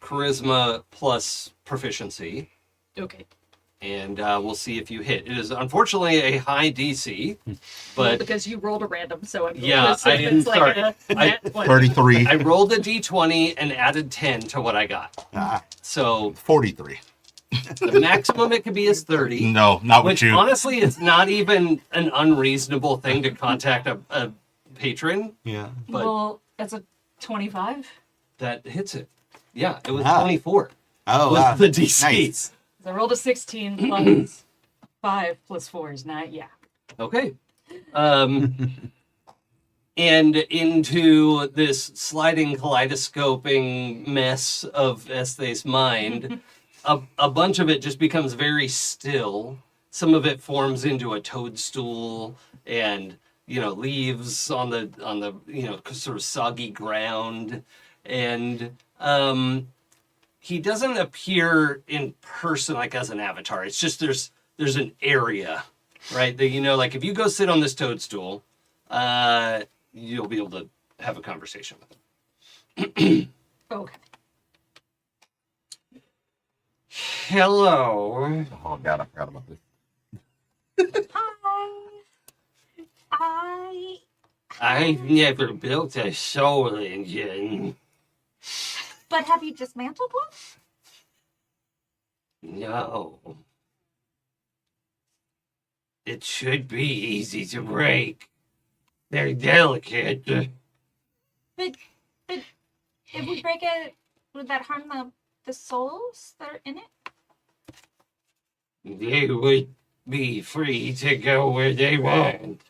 charisma plus proficiency, Okay. and we'll see if you hit. It is unfortunately a high DC, Well, but because you rolled a random, so I'm Yeah, gonna assume I didn't it's like start. a nat 20. 33. I rolled a D20 and added 10 to what I got. Ah, So 43. the maximum it could be is 30. No, not with Which you. honestly is not even an unreasonable thing to contact a patron, Yeah. but Well, that's a 25. that hits it. Yeah, it was Ah. 24. Oh, Was wow. the DC. Nice. I rolled a 16 plus 5 plus 4 is 9. Yeah. Okay. And into this sliding kaleidoscoping mess of Esthe's mind, a bunch of it just becomes very still. Some of it forms into a toadstool and, leaves on the sort of soggy ground. And he doesn't appear in person like as an avatar. It's just there's an area, right? That, like if you go sit on this toadstool, you'll be able to have a conversation with him. Okay. Hello. Oh God, I forgot about this. Hi. I've never built a soul engine. But have you dismantled one? No. It should be easy to break. They're delicate. But if we break it, would that harm the souls that are in it? They would be free to go where they want.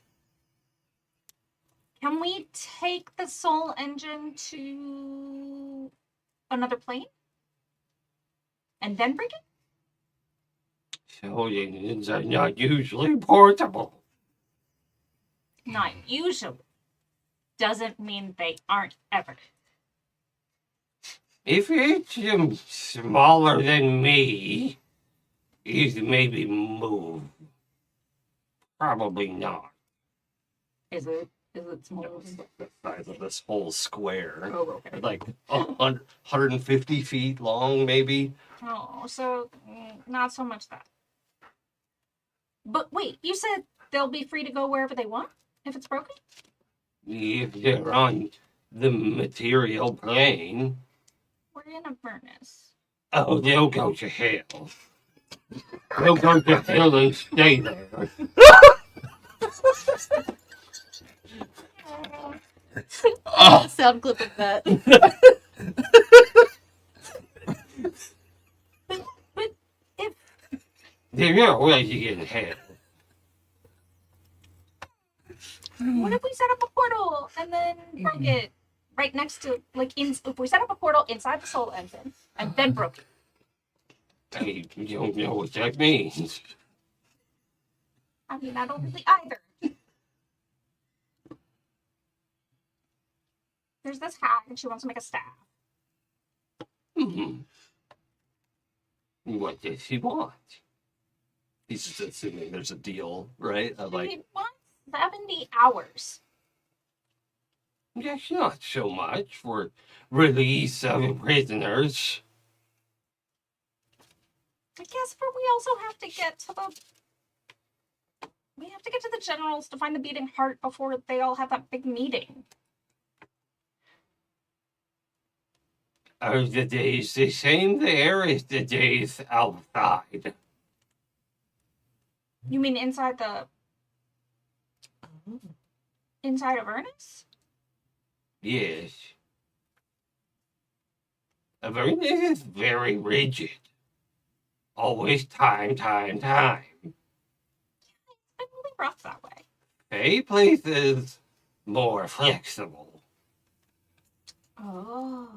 Can we take the soul engine to another plane? And then break it? Soul engines are not usually portable. Not usually. Doesn't mean they aren't ever. If it's smaller than me, you can maybe move. Probably not. Is it small? It's like the size of this whole square. Oh, okay. Like 150 feet long, maybe. Oh, so not so much that. But wait, you said they'll be free to go wherever they want if it's broken? If they're on the material plane, We're in a furnace. oh, they'll go to hell. They'll go to hell and stay there. Sound clip of that. But if They're already in hell. what if we set up a portal and then broke it right next to if we set up a portal inside the soul engine and then broke it? I don't know what that means. I mean, I don't really either. There's this hag and she wants to make a staff. Hmm. What does he want? He's just assuming there's a deal, right? Of like, She wants 70 hours. that's not so much for release of prisoners. I guess we also have to get to the generals to find the beating heart before they all have that big meeting. Are the days the same there as the days outside? You mean inside of Ernest? Yes. Avernus is very rigid. Always time. It's been really rough that way. A place is more flexible. Oh.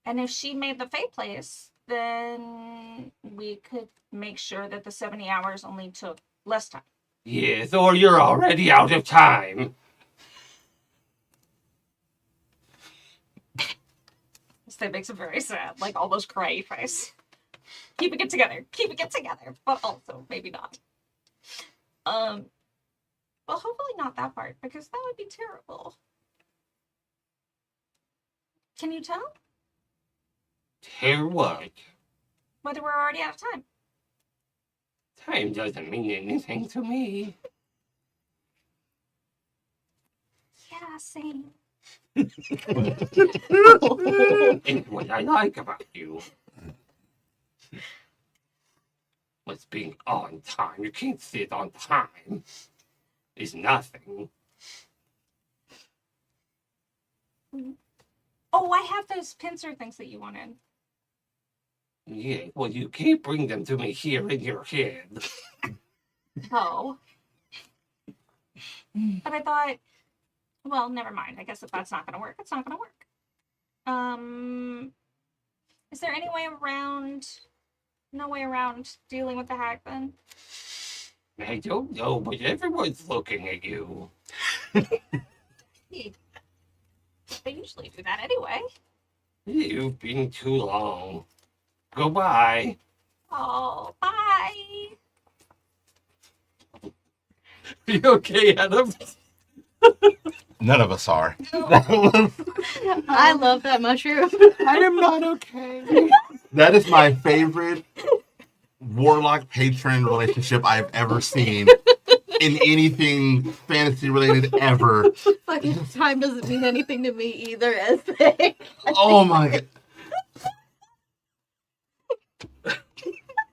And if she made the Fey place, then we could make sure that the 70 hours only took less time. Yes, or you're already out of time. That makes it very sad, like almost cry face. Keeping it together, but also maybe not. Well, hopefully not that part, because that would be terrible. Can you tell Tell what? whether we're already out of time? Time doesn't mean anything to me. Yeah, same. It's what I like about you. What's being on time? You can't sit on time. It's nothing. Oh, I have those pincer things that you wanted. Yeah, well, you can't bring them to me here in your head. No. But I thought, well, never mind. I guess if that's not going to work, it's not going to work. Is there any way around? No way around dealing with the hack then? I don't know, but everyone's looking at you. They usually do that anyway. You've been too long. Goodbye. Oh, bye. You okay, Adam? None of us are. I love that mushroom. I am not okay. That is my favorite warlock patron relationship I've ever seen in anything fantasy related ever. Fucking time doesn't mean anything to me either, Ezthe. Oh my god.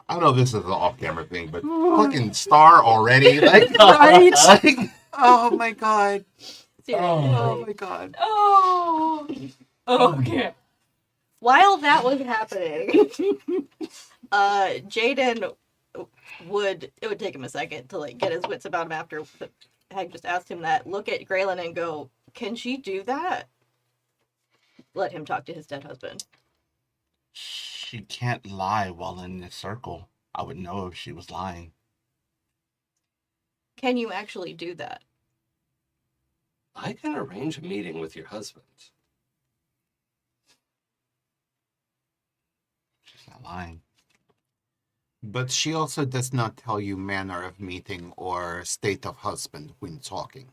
I know this is an off-camera thing, but fucking star already. Like, Right? like, Oh my god. Seriously. Oh my god. Oh, okay. While that was happening, Jaden it would take him a second to like get his wits about him after the hag just asked him that. Look at Gralen and go, can she do that? Let him talk to his dead husband. she can't lie while in this circle. I would know if she was lying. Can you actually do that? I can arrange a meeting with your husband. She's not lying. But she also does not tell you manner of meeting or state of husband when talking.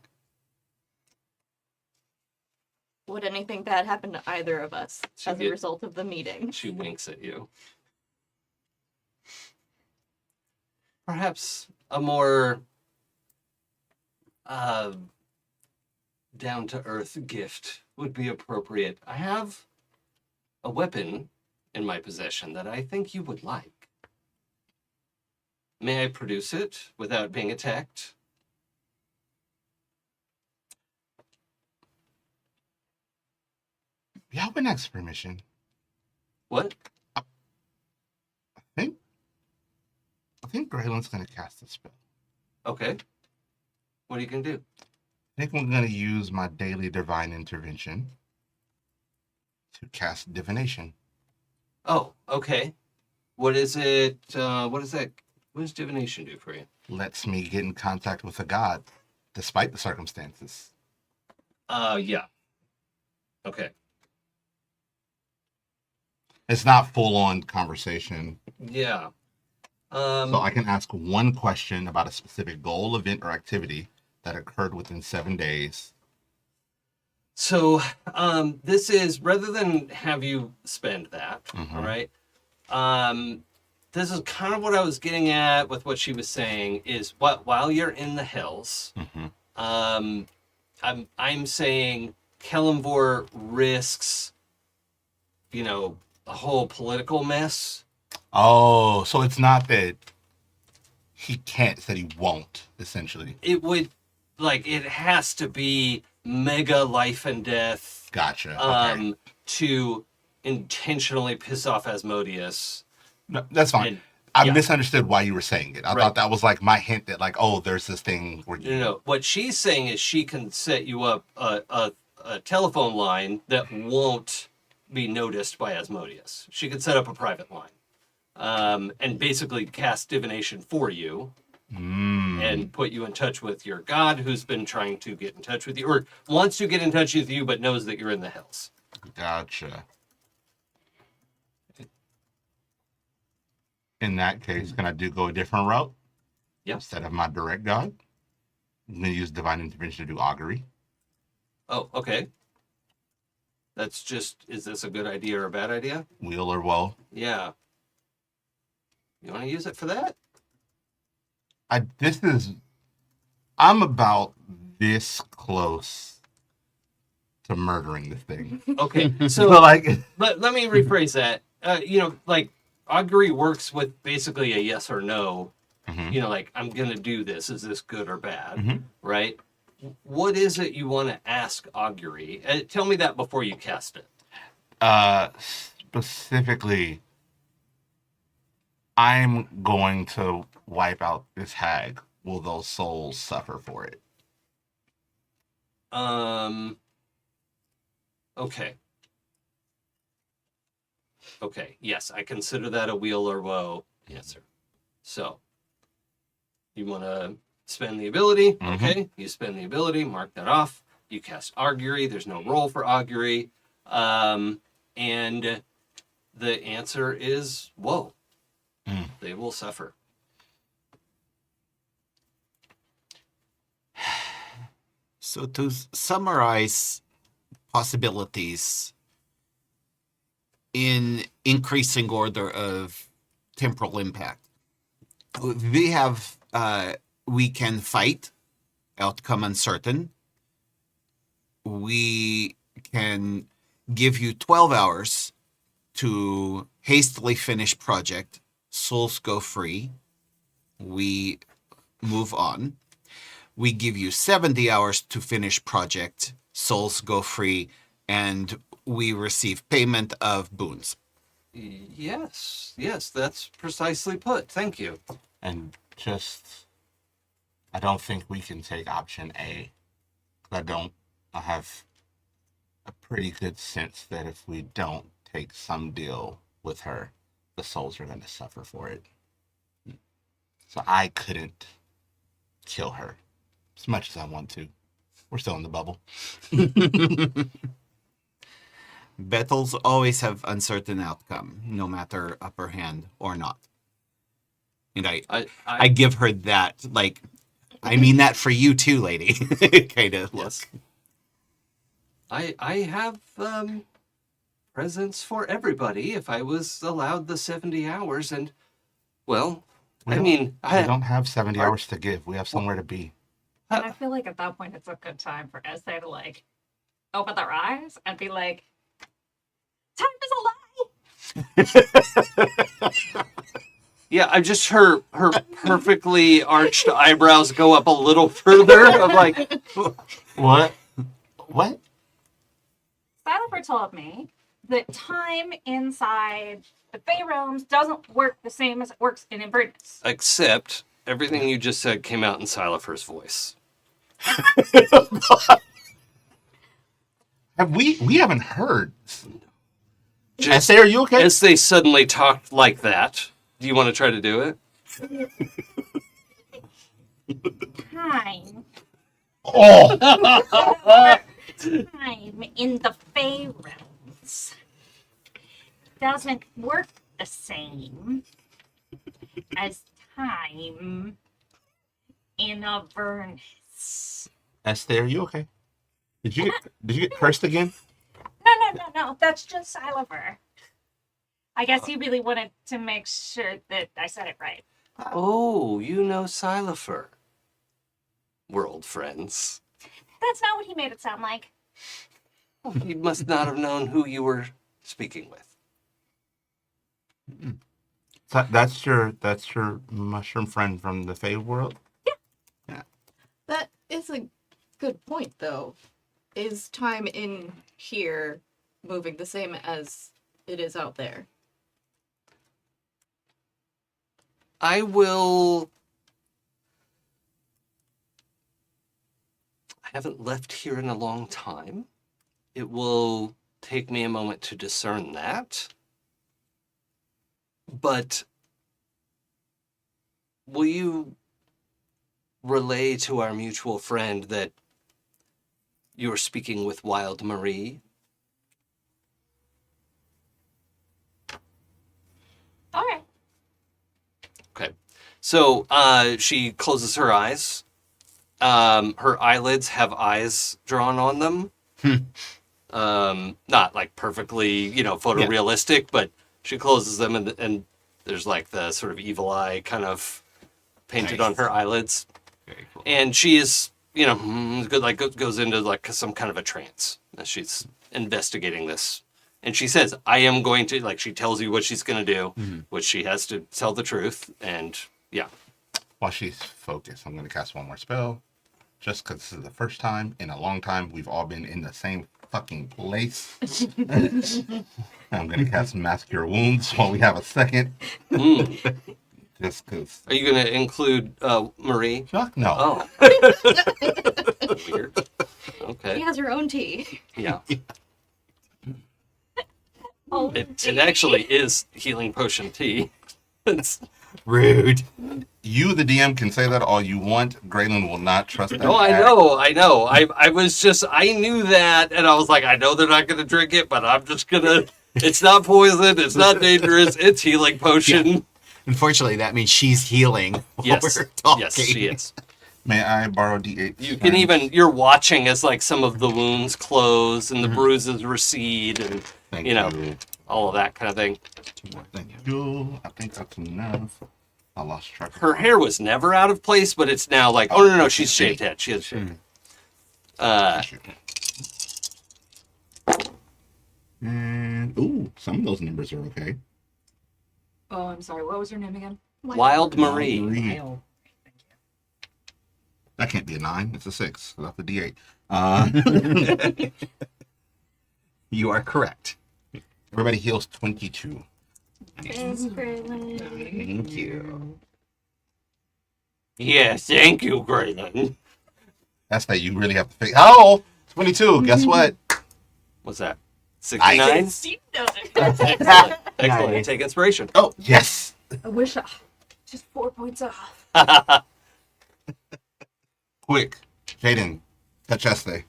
Would anything bad happen to either of us She as a did- result of the meeting? She winks at you. Perhaps a more down-to-earth gift would be appropriate. I have a weapon in my possession that I think you would like. May I produce it without being attacked? Yeah, I wouldn't ask permission. What? I think Gralen's gonna cast a spell. Okay. What are you going to do? I think I'm gonna use my daily divine intervention to cast divination. Oh, okay. What is it? What is that? What does divination do for you? Lets me get in contact with a god, despite the circumstances. Yeah. Okay. It's not full-on conversation. Yeah. So I can ask one question about a specific goal, event, or activity that occurred within 7 days. So this is, rather than have you spend that, Mhm. all right? This is kind of what I was getting at with what she was saying is while you're in the hills, I'm saying Kellamvor risks, a whole political mess. Oh, so it's not that he can't, it's that he won't, essentially. It would, it has to be mega life and death. Gotcha. Okay. To intentionally piss off Asmodeus. No, that's fine. And, I yeah. misunderstood why you were saying it. I Right. thought that was like my hint that there's this thing where you... No. What she's saying is she can set you up a telephone line that won't be noticed by Asmodeus. She could set up a private line. And basically cast divination for you and put you in touch with your god who's been trying to get in touch with you or wants to get in touch with you but knows that you're in the hills. Gotcha. In that case, can I go a different route? Yeah. Instead of my direct god, I'm going to use divine intervention to do augury. Oh, okay. That's just, is this a good idea or a bad idea? Wheel or woe. Yeah. You want to use it for that? I'm about this close to murdering this thing. Okay, so So let me rephrase that. Augury works with basically a yes or no. Mhm. I'm going to do this. Is this good or bad? Mhm. Right? What is it you want to ask Augury? Tell me that before you cast it. Specifically, I'm going to wipe out this hag. Will those souls suffer for it? Okay. Okay, yes, I consider that a weal or woe. Yes, sir. So, you want to spend the ability? Mhm. Okay, you spend the ability, mark that off. You cast augury. There's no roll for augury. And the answer is woe. They will suffer. So to summarize possibilities in increasing order of temporal impact, we have we can fight, outcome uncertain. We can give you 12 hours to hastily finish project. Souls go free. We move on. We give you 70 hours to finish project. Souls go free, and we receive payment of boons. Yes, that's precisely put. Thank you. And I don't think we can take option A. I have a pretty good sense that if we don't take some deal with her, the souls are going to suffer for it. So I couldn't kill her as much as I want to. We're still in the bubble. Battles always have uncertain outcome, no matter upper hand or not. And I give her that, like, I mean that for you too, lady. kind of look. Yes. I have presents for everybody if I was allowed the 70 hours. And, well, We don't have 70 hours to give. We have somewhere to be. And I feel like at that point it's a good time for Ezthe to like open their eyes and be like, time is a lie. Yeah, I just her perfectly arched eyebrows go up a little further. Of like, What? Cypher told me that time inside the Fey realms doesn't work the same as it works in Inverness. except everything you just said came out in Cypher's voice. We haven't heard. Just Ezthe, are you okay? as they suddenly talked like that. Do you want to try to do it? Time. Oh! Time in the Fey realms doesn't work the same as time in Avernus. Ezthe, are you okay? Did you get cursed again? No. That's just Cypher. I guess he really wanted to make sure that I said it right. Oh, you know Cypher. We're old friends. That's not what he made it sound like. You must not have known who you were speaking with. So that's your mushroom friend from the Fey world? That is a good point, though. Is time in here moving the same as it is out there? I haven't left here in a long time. It will take me a moment to discern that. But will you relay to our mutual friend that you're speaking with Wild Marie? Okay. Okay. So she closes her eyes. Her eyelids have eyes drawn on them. Not like perfectly, photorealistic, but she closes them and there's like the sort of evil eye kind of painted on her eyelids. Very cool. And she is, goes into like some kind of a trance as she's investigating this. And she says, I am going to, like, she tells you what she's going to do, which she has to tell the truth. And yeah. While she's focused, I'm going to cast one more spell. Just because this is the first time in a long time we've all been in the same fucking place. I'm gonna cast Mask Your Wounds while we have a second. Mm. Just because. Are you going to include Marie? Fuck no. Oh. Weird. She Okay. has her own tea. Yeah. Oh, It actually is healing potion tea. It's, Rude. You, the DM, can say that all you want. Gralen will not trust that. no, I act. know. I was just, I knew that, and I was like, I know they're not going to drink it, but I'm just going to, it's not poison, it's not dangerous, it's healing potion. Unfortunately, that means she's healing while Yes. we're talking. Yes, she is. May I borrow D8? You can even, you're watching as like some of the wounds close and the bruises recede and Thank you know. you. all of that kind of thing. Thank you. I think that's enough. I lost track. Her hair was never out of place, but it's now like, oh no, she's shaved head. She has shaved head. And ooh, some of those numbers are okay. Oh, I'm sorry. What was her name again? Wild Marie. Kyle. Thank you. That can't be a 9. It's a 6. Without the D8. You are correct. Everybody heals 22. Thanks, Gralen. Thank you. Yes, thank you, Gralen. That's that you really have to fix. Oh, 22. Guess what? What's that? 69? Excellent. Nice. Take inspiration. Oh, yes. I wish just 4 points off. Quick. Jaden, touch Ezthe.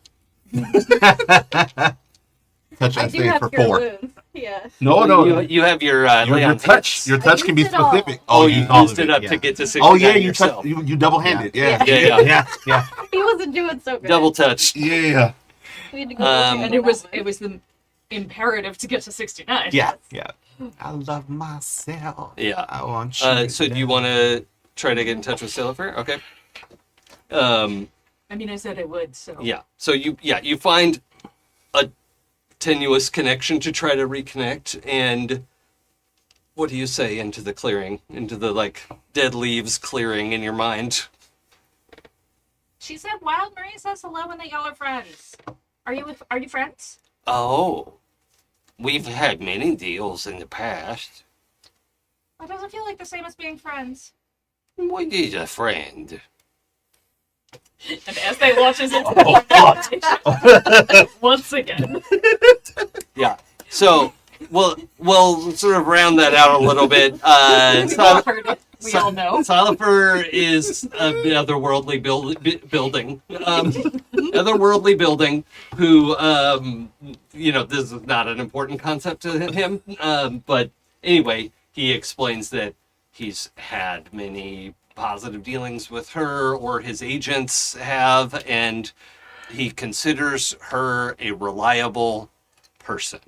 Touch I do Ezthe have for cure 4. wounds. Yeah. You have your Your lay on touch. Your touch can be used it all. specific. Oh, you all used of it up yeah. to get to 69 Oh yeah, you yourself. touch. You double-handed. Yeah. Yeah. He wasn't doing so good. Double touch. Yeah. We had to go And it was the imperative to get to 69. Yeah. I love myself. Yeah. I want you. So do you want to try to get in touch with Silver? Okay. I mean, I said I would, so. Yeah. So you find a tenuous connection to try to reconnect, and what do you say into the clearing, into the like dead leaves clearing in your mind? she said Wild Marie says hello and that y'all are friends. Are you friends? Oh, we've had many deals in the past. That doesn't feel like the same as being friends. What is a friend? And as they watches it once again. Yeah. So we'll sort of round that out a little bit. We all heard it. We all know. Silver is an otherworldly building. Otherworldly building who, this is not an important concept to him. But anyway, he explains that he's had many positive dealings with her, or his agents have, and he considers her a reliable person.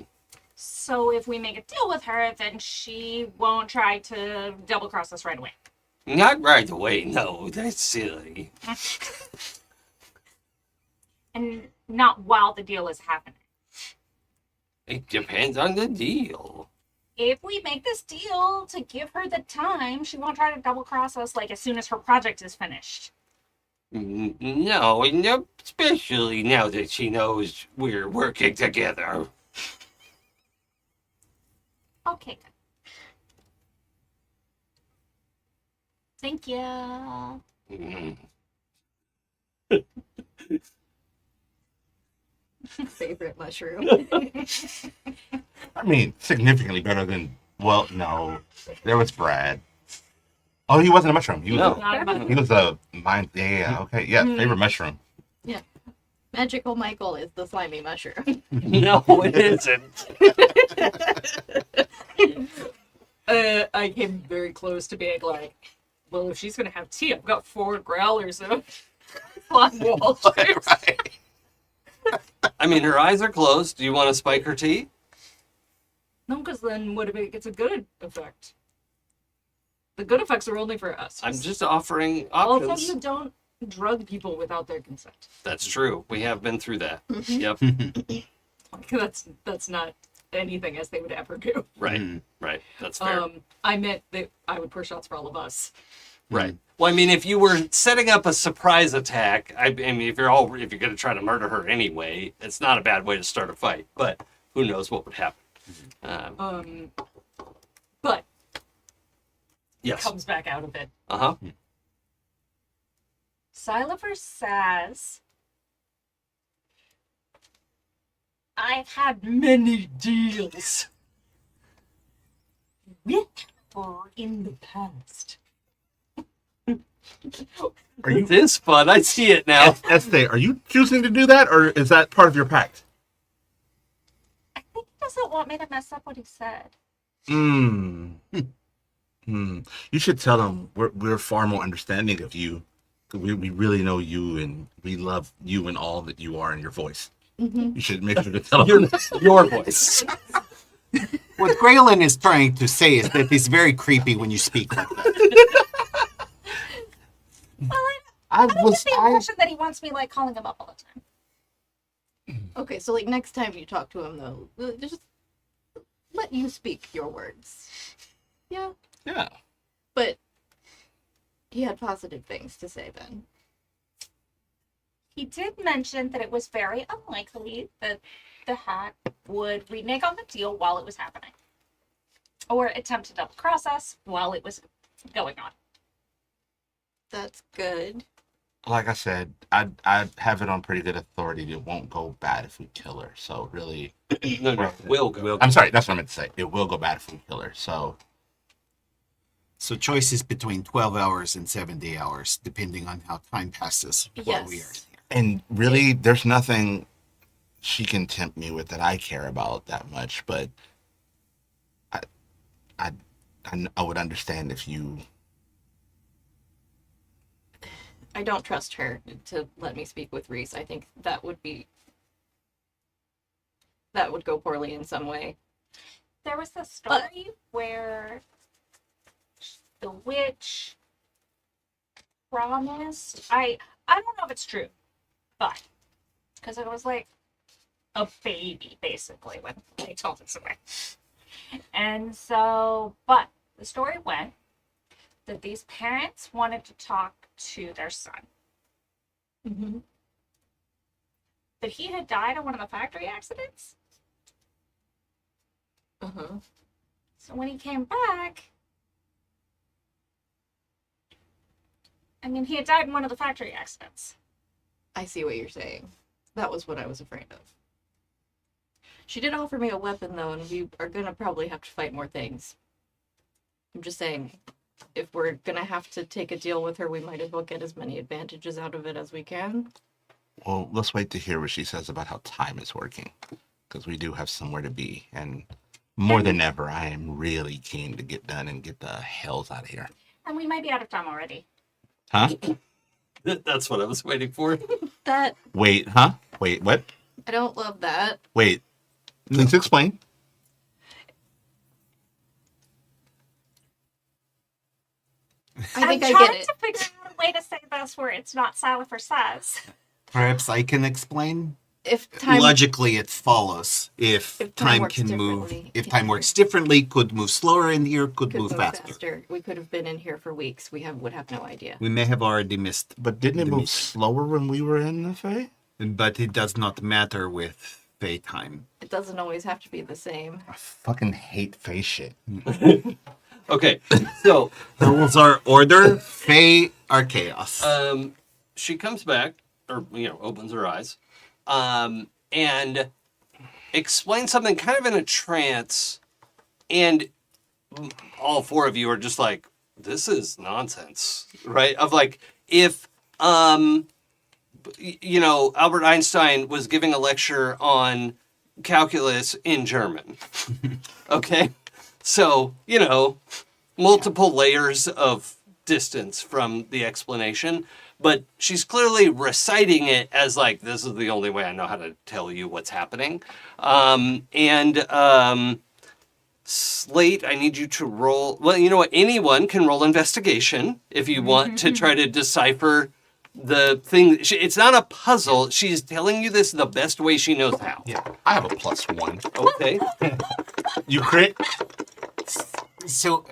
So if we make a deal with her, then she won't try to double cross us right away. Not right away, no, that's silly. And not while the deal is happening. It depends on the deal. If we make this deal to give her the time, she won't try to double cross us like as soon as her project is finished. No, especially now that she knows we're working together. Okay. Thank you. Mm. Favorite mushroom. I mean, significantly better than. Well, no. There was Brad. Oh, he wasn't a mushroom. He was. No. Not about He was a mind. Yeah. Okay. Yeah. Favorite mushroom. Magical Michael is the slimy mushroom. No, it isn't. I came very close to being like, well, if she's going to have tea, I've got 4 growlers of flying vultures. I mean, her eyes are closed. Do you want to spike her tea? No, because then what if it gets a good effect? The good effects are only for us. I'm just offering Also, options. you don't drug people without their consent. That's true. We have been through that. Yep. That's not anything as they would ever do. Right. Right. That's fair. I meant that I would pour shots for all of us. Right. Well, I mean, if you were setting up a surprise attack, I mean, if you're going to try to murder her anyway, it's not a bad way to start a fight. But who knows what would happen? But Yes. comes back out of it. Uh huh. Xylover says, I've had Many deals with her in the past. Are you, It is fun. I see it now. Ezthe, are you choosing to do that, or is that part of your pact? I think he doesn't want me to mess up what he said. You should tell him we're far more understanding of you. We really know you, and we love you and all that you are in your voice. You should make sure to tell him. Your voice. What Gralen is trying to say is that it's very creepy when you speak like that. Well, I I don't get the impression that he wants me, like, calling him up all the time. Okay, so like next time you talk to him though, just let you speak your words. Yeah. Yeah. But he had positive things to say then. He did mention that it was very unlikely that the hack would renege on the deal while it was happening. Or attempt to double cross us while it was going on. That's good. Like I said, I have it on pretty good authority. It won't go bad if we kill her. So really, No, will go. I'm sorry. That's what I meant to say. It will go bad if we kill her. So choices between 12 hours and 70 hours, depending on how time passes while we are Yes. here. and really, there's nothing she can tempt me with that I care about that much. But I would understand if you. I don't trust her to let me speak with Reese. I think that would go poorly in some way. There was this story where the witch promised. I don't know if it's true, but because it was like a baby basically when they told us away. And so, but the story went that these parents wanted to talk to their son. Mm-hmm. That he had died in one of the factory accidents. Uh-huh. So when he came back, I mean, he had died in one of the factory accidents. I see what you're saying. That was what I was afraid of. She did offer me a weapon, though, and we are going to probably have to fight more things. I'm just saying, if we're going to have to take a deal with her, we might as well get as many advantages out of it as we can. Well, let's wait to hear what she says about how time is working, because we do have somewhere to be, and more than ever, I am really keen to get done and get the hells out of here. And we might be out of time already. Huh? That's what I was waiting for. That, Wait, huh? Wait, what? I don't love that. Wait. Please explain. I think I'm I trying get it. to figure out a way to say this where it's not Salifer says. Perhaps I can explain. If time... Logically, it follows. If If time time works can move, differently if in time here. works differently, could move slower in here, could could move faster. We could have been in here for weeks. We would have no idea. We may have already missed, But didn't it The move meeting. slower when we were in the Fae? but it does not matter with Fae time. It doesn't always have to be the same. I fucking hate Fae shit. Okay, so Rules are order, Fae are chaos. she comes back, or opens her eyes, and explains something kind of in a trance, and all four of you are just like, "This is nonsense," right? Of like, if Albert Einstein was giving a lecture on calculus in German, okay, so multiple layers of distance from the explanation, but she's clearly reciting it as like, this is the only way I know how to tell you what's happening. Slate, I need you to roll. Well, you know what? Anyone can roll investigation if you want to try to decipher the thing. It's not a puzzle. She's telling you this the best way she knows how. Yeah, I have a +1. Okay. You crit? So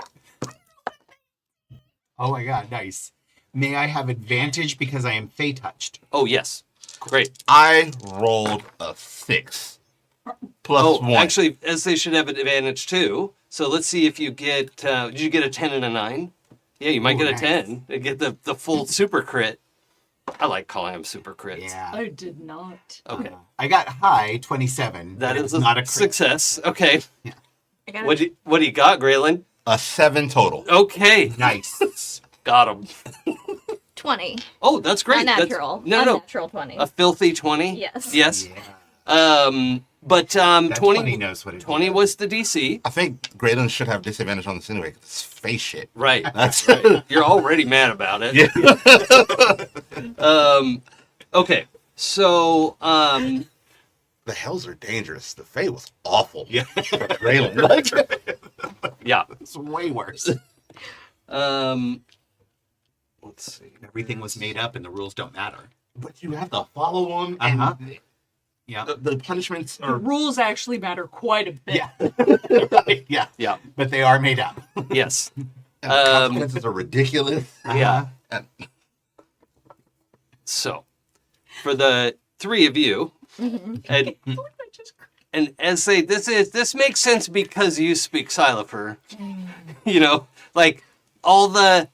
Oh my god, nice. May I have advantage because I am Fey touched? Oh, yes. Great. I rolled a 6 plus 1. Actually, Ezthe should have an advantage too. So let's see if you get. Did you get a 10 and a 9? Yeah, you might get a nice. 10 and get the full super crit. I like calling them super crits. Yeah. I did not. Okay. I got high 27. That but is it's not a crit. success. Okay. I got What do you got, Gralen? A 7 total. Okay. Nice. Got him. 20. Oh, that's great. Unnatural. No. Unnatural 20. A filthy 20? Yes. Yes. Yeah. But That 20 knows what it 20 is. was the DC. I think Gralen should have disadvantage on this anyway, 'cause it's face shit. Right. That's Right. You're already mad about it. Yeah. Okay. So, The hells are dangerous. The Fae was awful. Yeah. Gralen. Like, yeah. It's way worse. Let's see. Everything was made up and the rules don't matter. but you have to follow them, and Uh-huh. Yeah. the punishments The are. rules actually matter quite a bit. Yeah. Yeah. Yeah. But they are made up. Yes. The consequences are ridiculous. Yeah. And So, for the three of you, and as they this makes sense because you speak Silipher. You know, like all the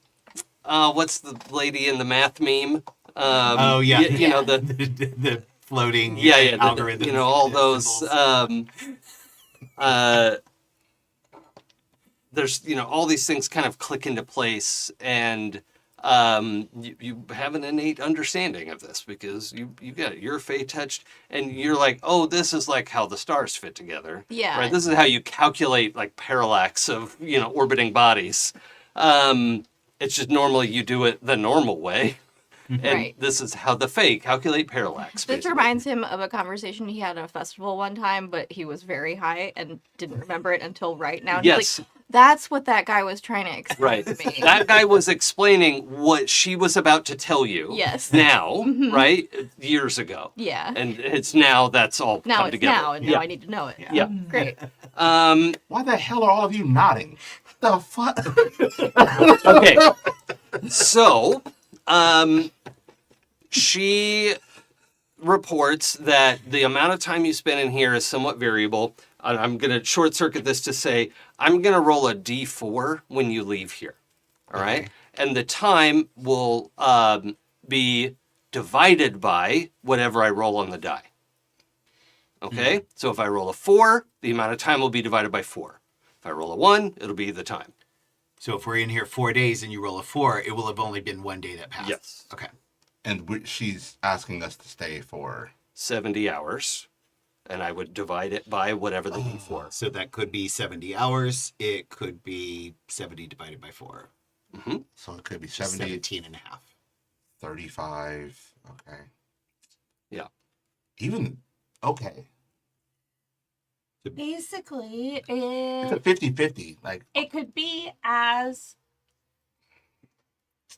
what's the lady in the math meme? Oh yeah. You know the the floating yeah algorithms. you know all and those symbols. there's all these things kind of click into place, and you have an innate understanding of this because you got it. You're Fey touched, and you're like, oh, this is like how the stars fit together. Yeah. Right. This is how you calculate like parallax of orbiting bodies. It's just normally you do it the normal way. And Right. this is how the Fae calculate parallax. This basically. reminds him of a conversation he had at a festival one time, but he was very high and didn't remember it until right now. And he's Yes. like, that's what that guy was trying to explain Right. to me. That guy was explaining what she was about to tell you. Yes. Now, right? Years ago. Yeah. And it's now that's all Now come it's together. now, and yeah. now I need to know it. Yeah. Great. why the hell are all of you nodding? The fuck? Okay. So, she reports that the amount of time you spend in here is somewhat variable. I'm going to short circuit this to say I'm going to roll a d4 when you leave here. All right. Okay. And the time will be divided by whatever I roll on the die. Okay. So if I roll a 4, the amount of time will be divided by 4. If I roll a 1, it'll be the time. So if we're in here 4 days and you roll a 4, it will have only been 1 day that passed. Yes. Okay. And she's asking us to stay for. 70 hours. And I would divide it by whatever the d4. So that could be 70 hours. It could be 70 divided by 4. So it could be So 70, 17 and a half. 35. Okay. Yeah. Even. Okay. Basically, It's a 50-50. Like, it could be as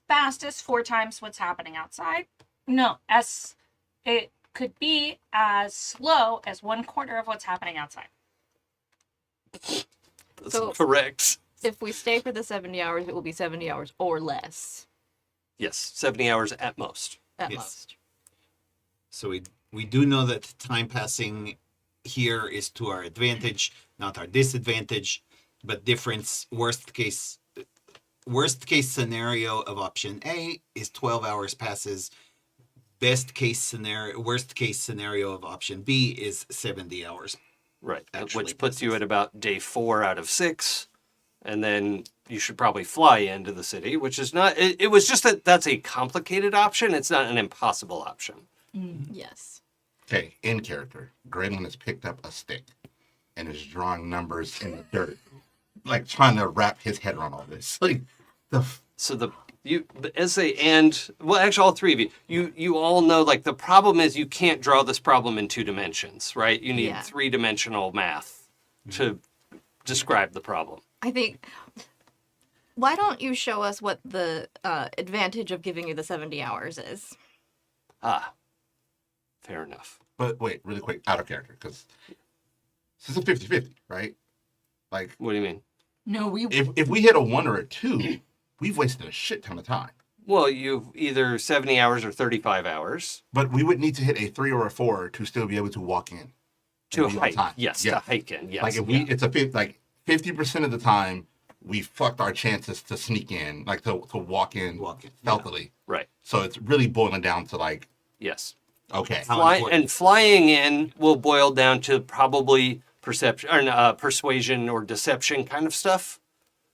fast as 4 times what's happening outside. No, it could be as slow as 1/4 of what's happening outside. That's So- correct. If we stay for the 70 hours, it will be 70 hours or less Yes, 70 hours at most. at Yes. most. So we do know that time passing here is to our advantage, not our disadvantage. But difference worst case scenario of option A is 12 hours passes. Worst case scenario of option B is 70 hours. Right. Actually Which puts you passes. at about day 4 out of 6. And then you should probably fly into the city, which is not, it was just that's a complicated option. It's not an impossible option. Yes. okay, in character, Gralen has picked up a stick and is drawing numbers in the dirt, like trying to wrap his head around all this. Like, So actually all three of you all know, like, the problem is you can't draw this problem in 2 dimensions, right? You need Yeah. 3-dimensional math to describe the problem. I think. Why don't you show us what the advantage of giving you the 70 hours is? Ah, fair enough. but wait, really quick, out of character, because this is a 50-50, right? Like, No, we if we hit a 1 or a 2, we've wasted a shit ton of time. Well, you've either 70 hours or 35 hours But we would need to hit a 3 or a 4 to still be able to walk in. to and be on hike. time. Yes, Yeah. to hike in. Yes. Like if we, it's a 50% of the time we fucked our chances to sneak in, like to walk in stealthily. Right. So it's really boiling down to like, Yes. okay, Flying in will boil down to probably perception or persuasion or deception kind of stuff.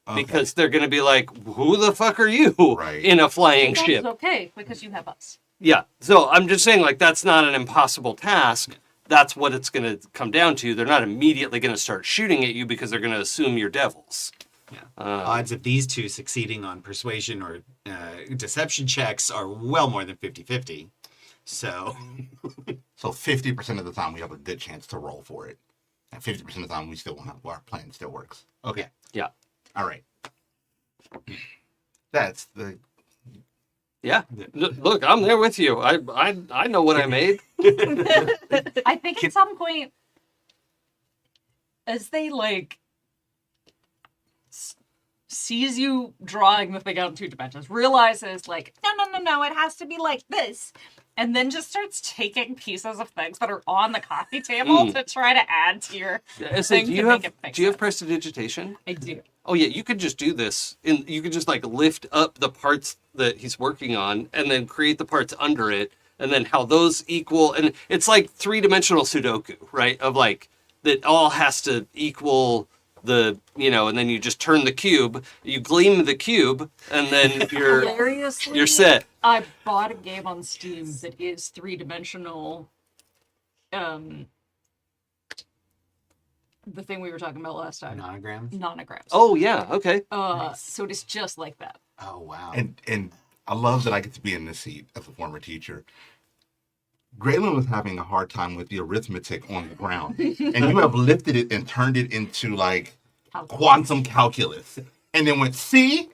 okay. Because they're going to be like, who the fuck are you Right. in a flying That's ship? okay because you have us. Yeah. So I'm just saying, like, that's not an impossible task. That's what it's going to come down to. They're not immediately going to start shooting at you because they're going to assume you're devils. Yeah. Uh, Odds of these two succeeding on persuasion or deception checks are well more than 50-50. So, So 50% of the time we have a good chance to roll for it. And 50% of the time we still won't have, our plan still works. Okay. Yeah. All right. That's the, Yeah. Look, I'm there with you. I know what I made. I think at some point, as they like sees you drawing the thing out in 2 dimensions, realizes like, no, it has to be like this, and then just starts taking pieces of things that are on the coffee table to try to add to your thing Do to you make have it make do you have sense. prestidigitation? I do. Oh yeah, you could just do this. You could just like lift up the parts that he's working on, and then create the parts under it, and then how those equal. And it's like 3-dimensional Sudoku, right? Of like that all has to equal the, and then you just turn the cube, you gleam the cube, and then Hilariously, you're set. I bought a game on Steam that is 3-dimensional. The thing we were talking about last time. monograms. Nonograms. Oh yeah, okay. So it is just like that. Oh, wow. and I love that I get to be in this seat as a former teacher. Gralen was having a hard time with the arithmetic on the ground, and you have lifted it and turned it into like quantum calculus, and then went, see?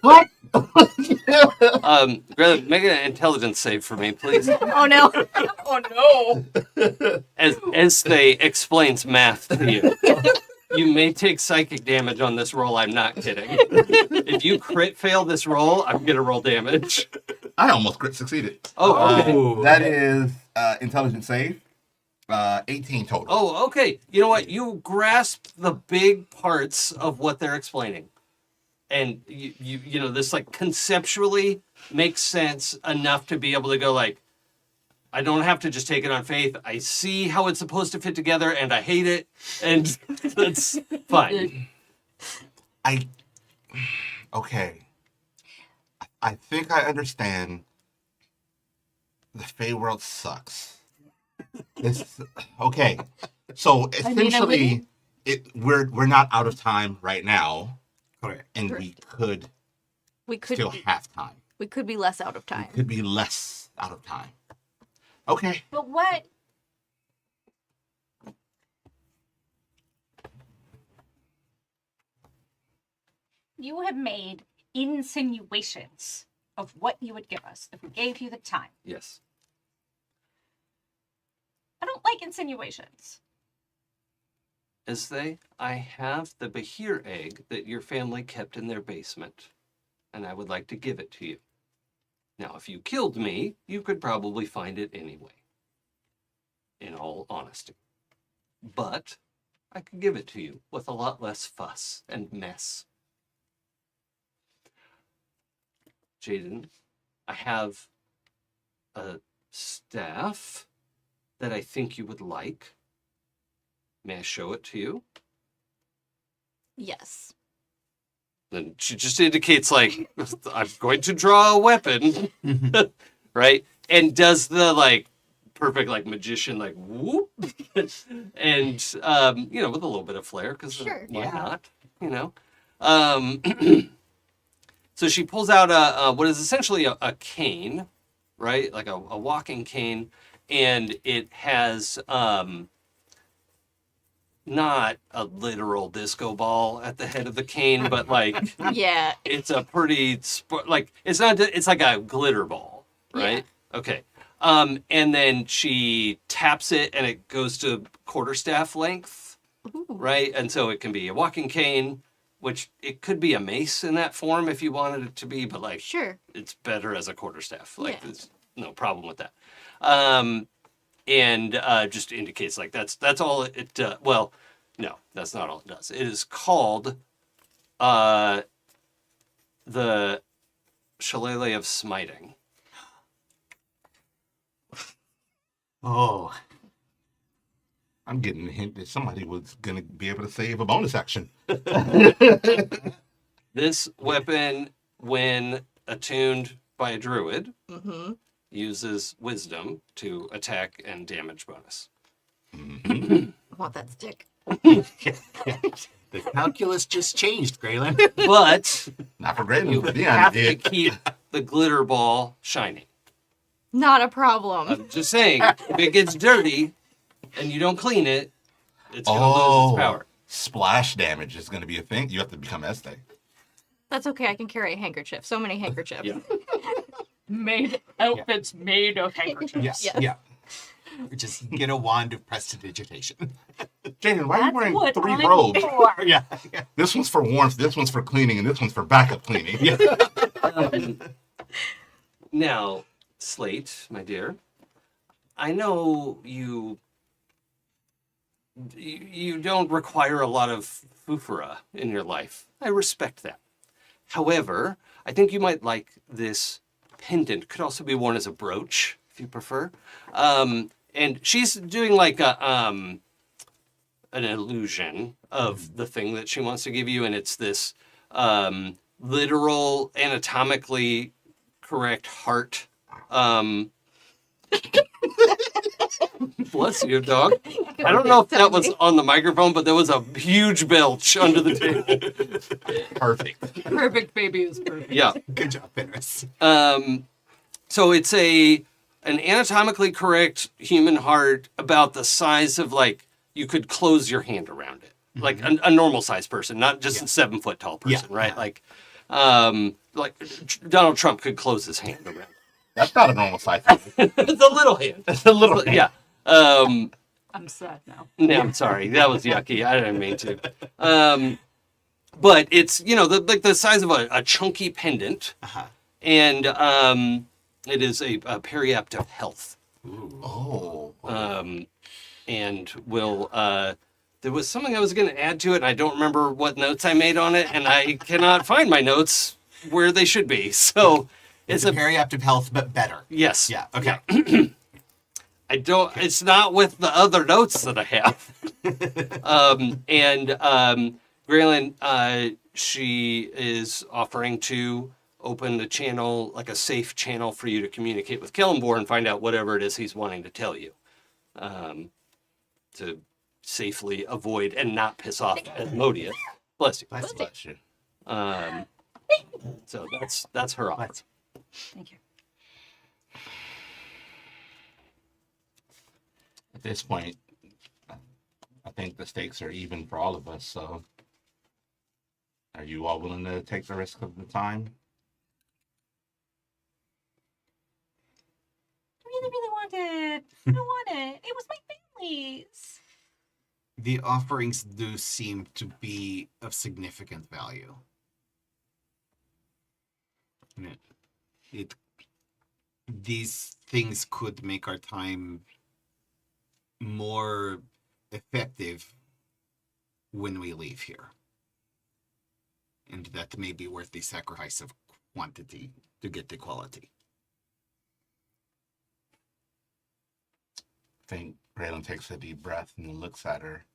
What? Gralen, make an intelligence save for me, please. Oh no. Oh no! As they explains math to you. You may take psychic damage on this roll. I'm not kidding. If you crit fail this roll, I'm gonna roll damage. I almost crit succeeded. Oh, okay. That is intelligence save, 18 total. Oh, okay. You know what? You grasp the big parts of what they're explaining, and you know this like conceptually makes sense enough to be able to go like, I don't have to just take it on faith. I see how it's supposed to fit together, and I hate it, and that's fine. Okay. I think I understand. The Fey world sucks. Okay. So essentially, we're not out of time right now, Correct. and Correct. We could still be, have time. we could be less out of time. Could be less out of time. Okay. But what? You have made insinuations of what you would give us if we gave you the time. Yes. I don't like insinuations. Ezthe, I have the Bahir egg that your family kept in their basement, and I would like to give it to you. Now, if you killed me, you could probably find it anyway, in all honesty. But I could give it to you with a lot less fuss and mess. Jaden, I have a staff that I think you would like. May I show it to you? Yes. Then she just indicates like, I'm going to draw a weapon, right? And does the like perfect like magician like whoop, and with a little bit of flair because Sure. why Yeah. not? So she pulls out a what is essentially a cane, right? Like a walking cane, and it has not a literal disco ball at the head of the cane, but like Yeah. it's a pretty it's not, it's like a glitter ball, right? Okay. And then she taps it and it goes to quarterstaff length, Ooh. right? And so it can be a walking cane, which it could be a mace in that form if you wanted it to be, but like Sure. it's better as a quarterstaff. Like Yeah. there's no problem with that. And just indicates like that's all it. Well, no, that's not all it does. It is called the Shillelagh of Smiting. Oh, I'm getting a hint that somebody was going to be able to save a bonus action. This weapon, when attuned by a druid, Mm-hmm. uses wisdom to attack and damage bonus. I want that stick. the calculus just changed, Gralen. But Not for Gralen, you for Dion. have it to did. keep the glitter ball shining. Not a problem. I'm just saying, if it gets dirty and you don't clean it, it's going to lose its power. Splash damage is going to be a thing. You have to become Ezthe. That's okay. I can carry a handkerchief. So many handkerchiefs. Yeah. Made outfits made of handkerchiefs. Yes. Yes. Yeah. Just get a wand of prestidigitation. Jaden, why are you That's wearing what 3 I'm robes? for. yeah. This one's for warmth, this one's for cleaning, and this one's for backup cleaning. Yeah. Now, Slate, my dear, I know you don't require a lot of fufura in your life. I respect that. However, I think you might like this pendant. Could also be worn as a brooch, if you prefer. And she's doing like an illusion of the thing that she wants to give you, and it's this literal, anatomically correct heart. Bless you, dog. I don't know if that was on the microphone, but there was a huge belch under the table. Perfect. Perfect baby is perfect. Yeah. Good job, Paris. So it's an anatomically correct human heart about the size of like you could close your hand around it, like a normal sized person, not just a 7 foot tall person, right? Like Donald Trump could close his hand around. That's not a normal size. It's a little hand. It's a little hand. Yeah. I'm sad now. No, I'm sorry. That was yucky. I didn't mean to. But it's, like the size of a chunky pendant. Uh-huh. And it is a periapt of health. Oh. And will, there was something I was going to add to it, and I don't remember what notes I made on it, and I cannot find my notes where they should be. So It's a periapt of health, but better. yes. Yeah. Okay. It's not with the other notes that I have. Gralen, she is offering to open a channel, like a safe channel for you to communicate with Kellenborn and find out whatever it is he's wanting to tell you. To safely avoid and not piss off Asmodeus. Bless you. Bless you. So that's her offer. Thank you. At this point, I think the stakes are even for all of us, so are you all willing to take the risk of the time? I really, really want it. I want it. It was my family's. The offerings do seem to be of significant value. These things could make our time more effective when we leave here. And that may be worth the sacrifice of quantity to get the quality. I think Gralen takes a deep breath and looks at her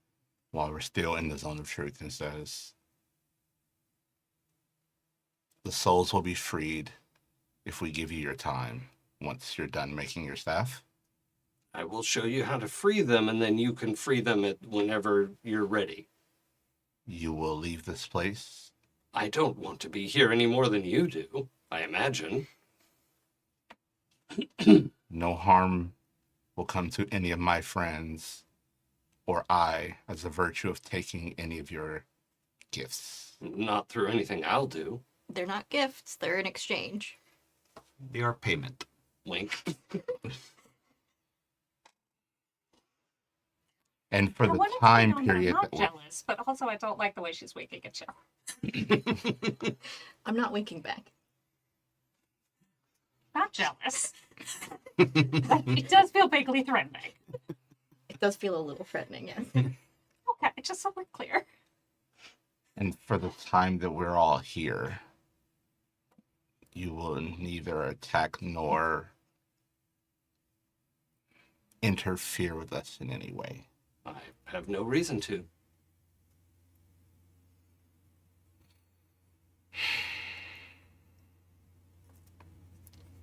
while we're still in the zone of truth and says, "The souls will be freed if we give you your time once you're done making your staff." I will show you how to free them, and then you can free them whenever you're ready. You will leave this place. I don't want to be here any more than you do, I imagine. No harm will come to any of my friends or I as a virtue of taking any of your gifts. Not through anything I'll do. They're not gifts. They're an exchange. They are payment. Wink. And for I the wanted to time know I'm period not that jealous. is, but also I don't like the way she's winking at you. I'm not winking back. Not jealous. But it does feel vaguely threatening. It does feel a little threatening, yes. Okay, just so we're clear. And for the time that we're all here, you will neither attack nor interfere with us in any way. I have no reason to.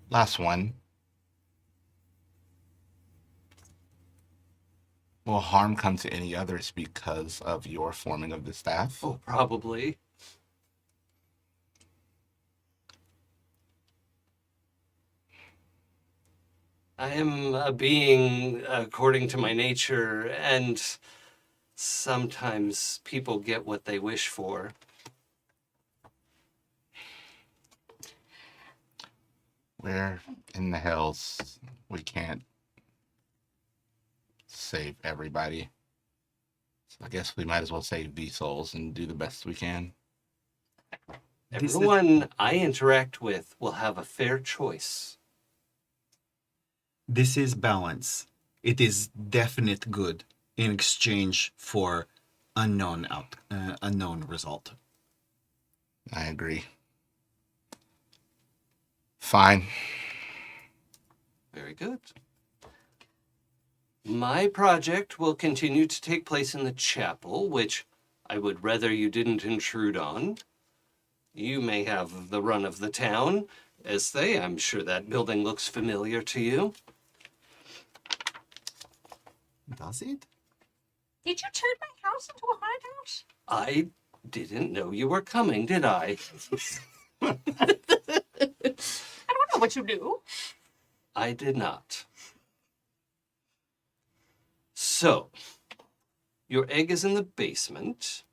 Last one. Will harm come to any others because of your forming of the staff? Oh, probably. I am a being according to my nature, and sometimes people get what they wish for. Where in the hells we can't save everybody. So I guess we might as well save these souls and do the best we can. Everyone I interact with will have a fair choice. This is balance. It is definite good in exchange for unknown result. I agree. Fine. Very good. My project will continue to take place in the chapel, which I would rather you didn't intrude on. You may have the run of the town. Ezthe, I'm sure that building looks familiar to you. Does it? Did you turn my house into a hideout? I didn't know you were coming, did I? I don't know what you do. I did not. So, your egg is in the basement,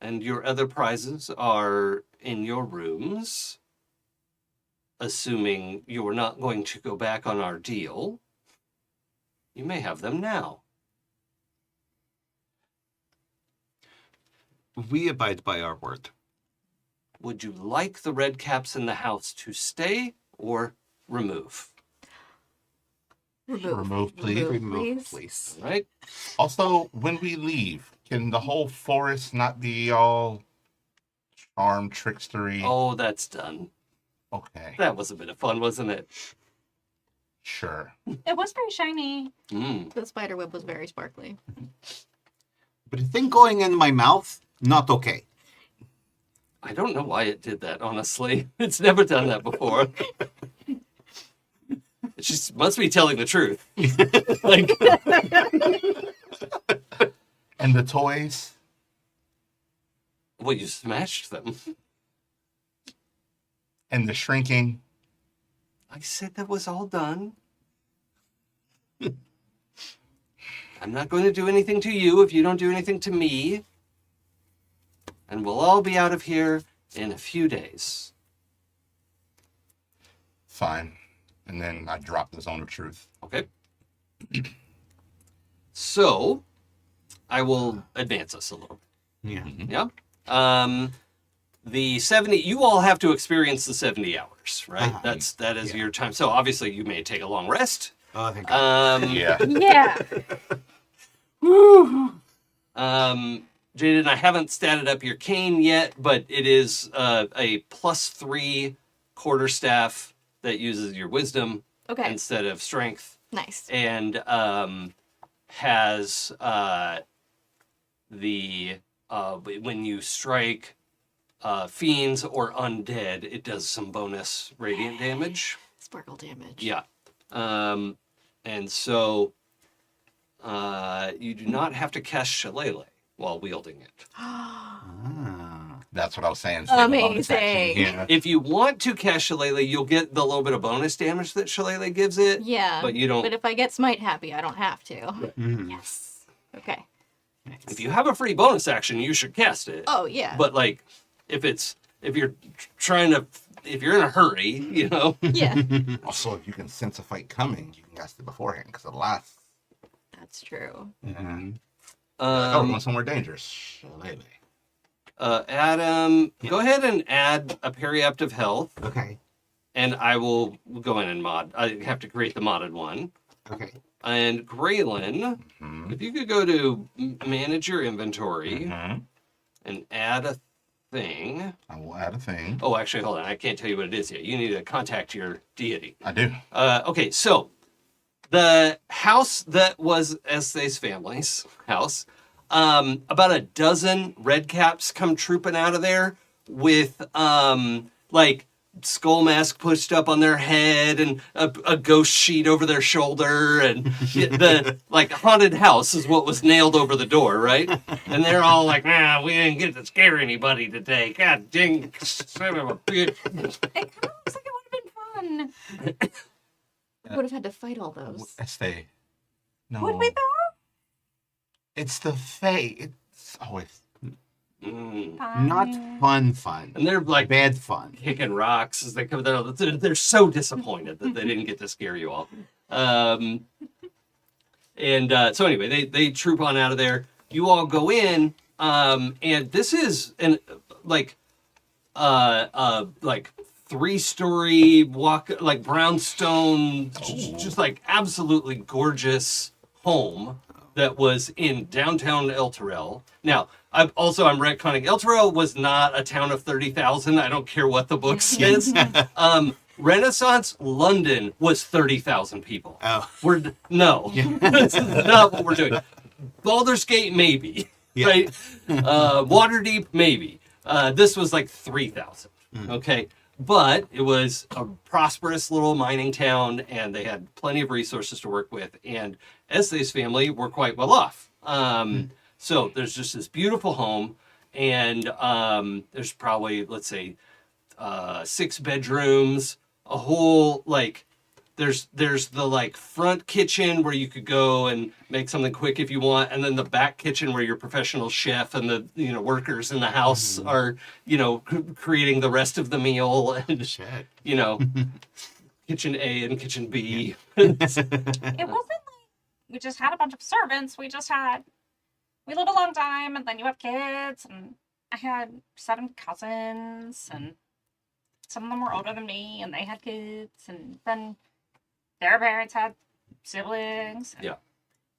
and your other prizes are in your rooms, assuming you're not going to go back on our deal. You may have them now. We abide by our word. Would you like the red caps in the house to stay or remove? Remove, please. Remove, please. All right? Also, when we leave, can the whole forest not be all charm, trickstery? Oh, that's done. Okay, That was a bit of fun, wasn't it? sure. It was very shiny. The spider web was very sparkly. But the thing going in my mouth, not okay. I don't know why it did that, honestly. It's never done that before. It just must be telling the truth. Like, And the toys? well, you smashed them. And the shrinking? I said that was all done. I'm not going to do anything to you if you don't do anything to me. And we'll all be out of here in a few days. Fine. And then I drop the zone of truth. Okay? So, I will advance us a little bit. Yeah. Yeah? The 70, you all have to experience the 70 hours, right? Uh-huh. That is your time. So obviously you may take a long rest. Oh, thank Yeah. Yeah. Jaden, I haven't statted up your cane yet, but it is a +3 quarterstaff that uses your wisdom Okay. instead of strength, Nice. and has when you strike fiends or undead, it does some bonus radiant damage. Sparkle damage. Yeah. And so you do not have to cast Shillelagh while wielding it. That's what I was saying. Save a bonus action. Amazing. Yeah. If you want to cast Shillelagh, you'll get the little bit of bonus damage that Shillelagh gives it. Yeah. But you don't. But if I get smite happy, I don't have to. Mhm. Yes. Okay. If you have a free bonus action, you should cast it. Oh yeah. But like, if you're in a hurry, you know. Yeah. Also, if you can sense a fight coming, you can cast it beforehand because it lasts. That's true. Mm-hmm. I thought we went somewhere dangerous. Lately. Adam, go ahead and add a periaptive health, Okay. and I will go in and mod. I have to create the modded one. Okay. And Gralen, Mhm. if you could go to manage your inventory Mhm. and add a thing. I will add a thing. Oh, actually, hold on. I can't tell you what it is yet. You need to contact your deity. I do. Okay, so the house that was Ezthe's family's house, about a dozen red caps come trooping out of there with like skull mask pushed up on their head and a ghost sheet over their shoulder, and the like haunted house is what was nailed over the door, right? And they're all like, "Nah, we didn't get to scare anybody today. God dang, son of a bitch." It kind of looks like it would have been fun. Would have had to fight all those. Esthe. No. Would we though? It's the Fae. It's always Mm. Not fun. And they're like Bad fun. kicking rocks as they come down. They're so disappointed that they didn't get to scare you all. So anyway, they troop on out of there. You all go in, and this is like 3-story like brownstone, just like absolutely gorgeous home that was in downtown El Terrell. Now, I'm retconning. El Terrell was not a town of 30,000. I don't care what the book says. Renaissance London was 30,000 people. Oh. No, this is not what we're doing. Baldur's Gate, maybe. Yeah. Right? Waterdeep, maybe. This was like 3,000. Okay. But it was a prosperous little mining town, and they had plenty of resources to work with. And Ezthe's family were quite well off. So there's just this beautiful home, and there's probably, let's say, 6 bedrooms, a whole like. There's the like front kitchen where you could go and make something quick if you want, and then the back kitchen where your professional chef and the workers in the house are creating the rest of the meal, and Shit. kitchen A and kitchen B. It wasn't like we just had a bunch of servants. We lived a long time, and then you have kids, and I had 7 cousins, and some of them were older than me, and they had kids, and then their parents had siblings. Yeah.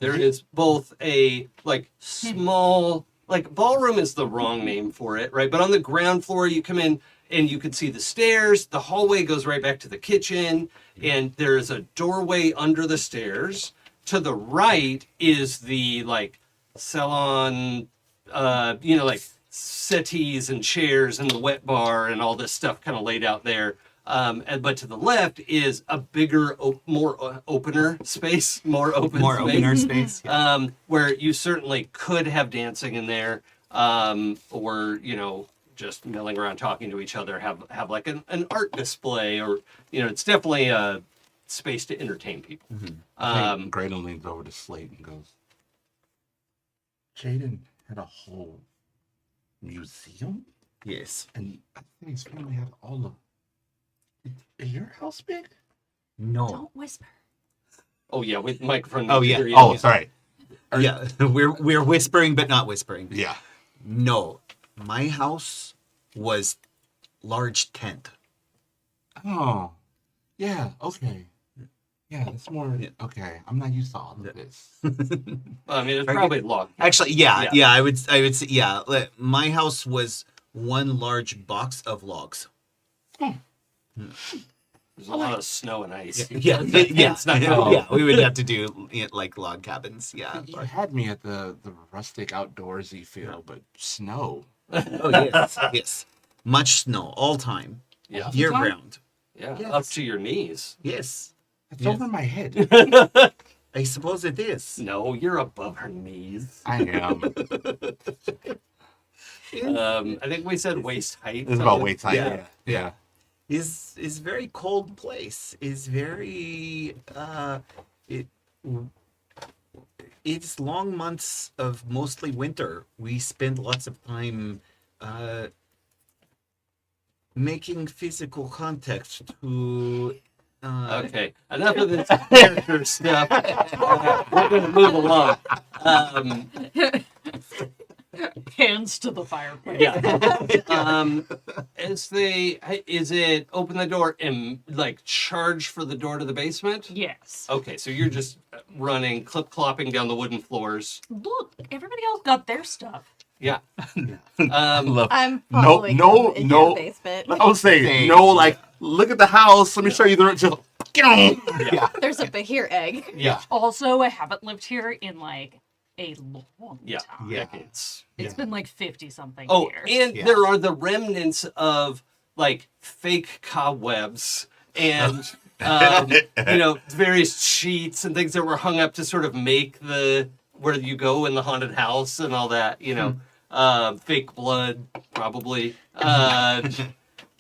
There is both a like small, like ballroom is the wrong name for it, right? But on the ground floor, you come in and you can see the stairs. The hallway goes right back to the kitchen, and there is a doorway under the stairs. To the right is the like salon, like settees and chairs and the wet bar and all this stuff kind of laid out there. But to the left is a bigger, more opener space, more opener space, where you certainly could have dancing in there, or just milling around talking to each other, have like an art display, or it's definitely a space to entertain people. Gralen leans over to Slate and goes, Jaden had a whole museum, Yes. and I think his family had all of. Is your house big? No. Don't whisper. Oh yeah, with microphone. Oh, yeah. Oh, sorry. Yeah, we're whispering but not whispering. Yeah. No, my house was large tent. Oh, yeah. Okay. Yeah, that's more. Okay, I'm not used to all of this. I mean, it's probably log. Actually, yeah, I would say, yeah. My house was one large box of logs. There's a lot of snow and ice. Yeah, It's not cold. yeah. We would have to do like log cabins. Yeah. You had me at the rustic outdoorsy feel, but snow. Oh yes, yes. Much snow all time, Yeah. year round. Yeah. Yes. Up to your knees. Yes, It's Yes. over my head. I suppose it is. No, you're above her knees. I am. I think we said waist height. It's about waist height. Yeah. Yeah. Is very cold place. Is very it's long months of mostly winter. We spend lots of time making physical contact to Okay, enough of this character stuff. We're going to move along. dance to the fireplace. Yeah. Is it open the door and like charge for the door to the basement? Yes. Okay, so you're just running, clip-clopping down the wooden floors. Look, everybody else got their stuff. Yeah. Look, I'm No, following no, him into no. the basement. I would say Same. no. Like, look at the house. Let me show you the. Just, Yeah. There's a Bahir egg. Yeah. Also, I haven't lived here in like a long Yeah. time. Yeah. Decades. It's been like 50 something Oh, years. and Yeah. there are the remnants of like fake cobwebs and various sheets and things that were hung up to sort of make the where you go in the haunted house and all that. Fake blood probably.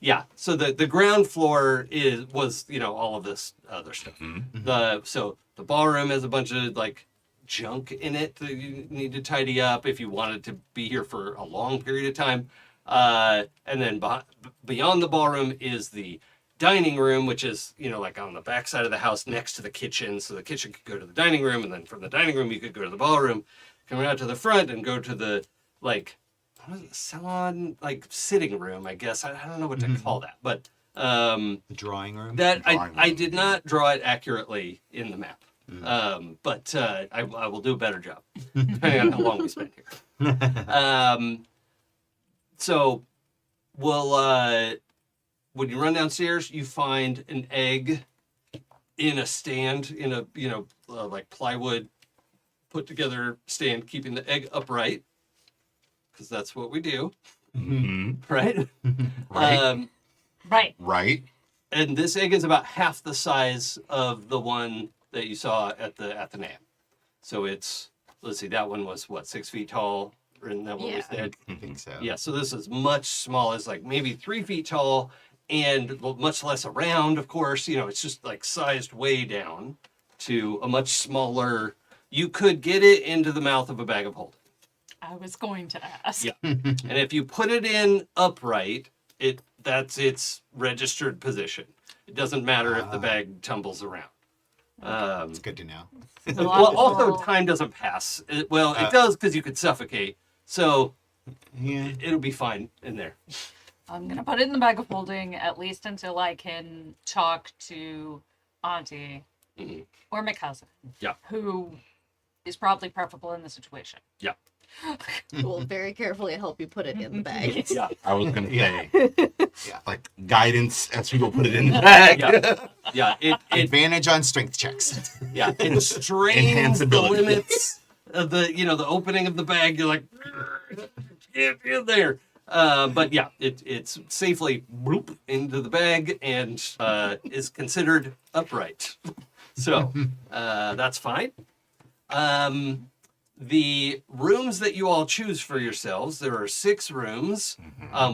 Yeah. So the ground floor was all of this other stuff. So the ballroom has a bunch of like junk in it that you need to tidy up if you wanted to be here for a long period of time. And then beyond the ballroom is the dining room, which is, like on the back side of the house next to the kitchen. So the kitchen could go to the dining room, and then from the dining room, you could go to the ballroom, come out to the front and go to the, like, what is it, salon, like sitting room, I guess. I don't know what to call that, but The drawing room. that Drawing I room, did not draw it accurately in the map. But I will do a better job, depending on how long we spend here. So when you run downstairs, you find an egg in a stand, in a, like plywood put together stand, keeping the egg upright, because that's what we do, right? Right. Right. Right. And this egg is about half the size of the one that you saw at the Athenaeum. So it's, let's see, that one was what, 6 feet tall? And that one was Yeah. dead. I think so. Yeah, so this is much smaller. It's like maybe 3 feet tall and much less around, of course. It's just like sized way down to a much smaller. You could get it into the mouth of a bag of holding. I was going to ask. Yeah. And if you put it in upright, that's its registered position. It doesn't matter if the bag tumbles around. It's good to know. Well, also time doesn't pass. It does because you could suffocate. So Yeah. it'll be fine in there. I'm going to put it in the bag of holding at least until I can talk to Auntie or my cousin. Yeah. Who is probably preferable in the situation. Yeah. We'll very carefully help you put it in the bag. Yeah. I was gonna say, Yeah. like guidance as we go put it in the bag. Yeah. It Advantage on strength checks. Yeah, it strains the Enhanceability. limits of the the opening of the bag. You're like, get in there. But yeah, it's safely bloop into the bag and is considered upright. So that's fine. The rooms that you all choose for yourselves, there are 6 rooms.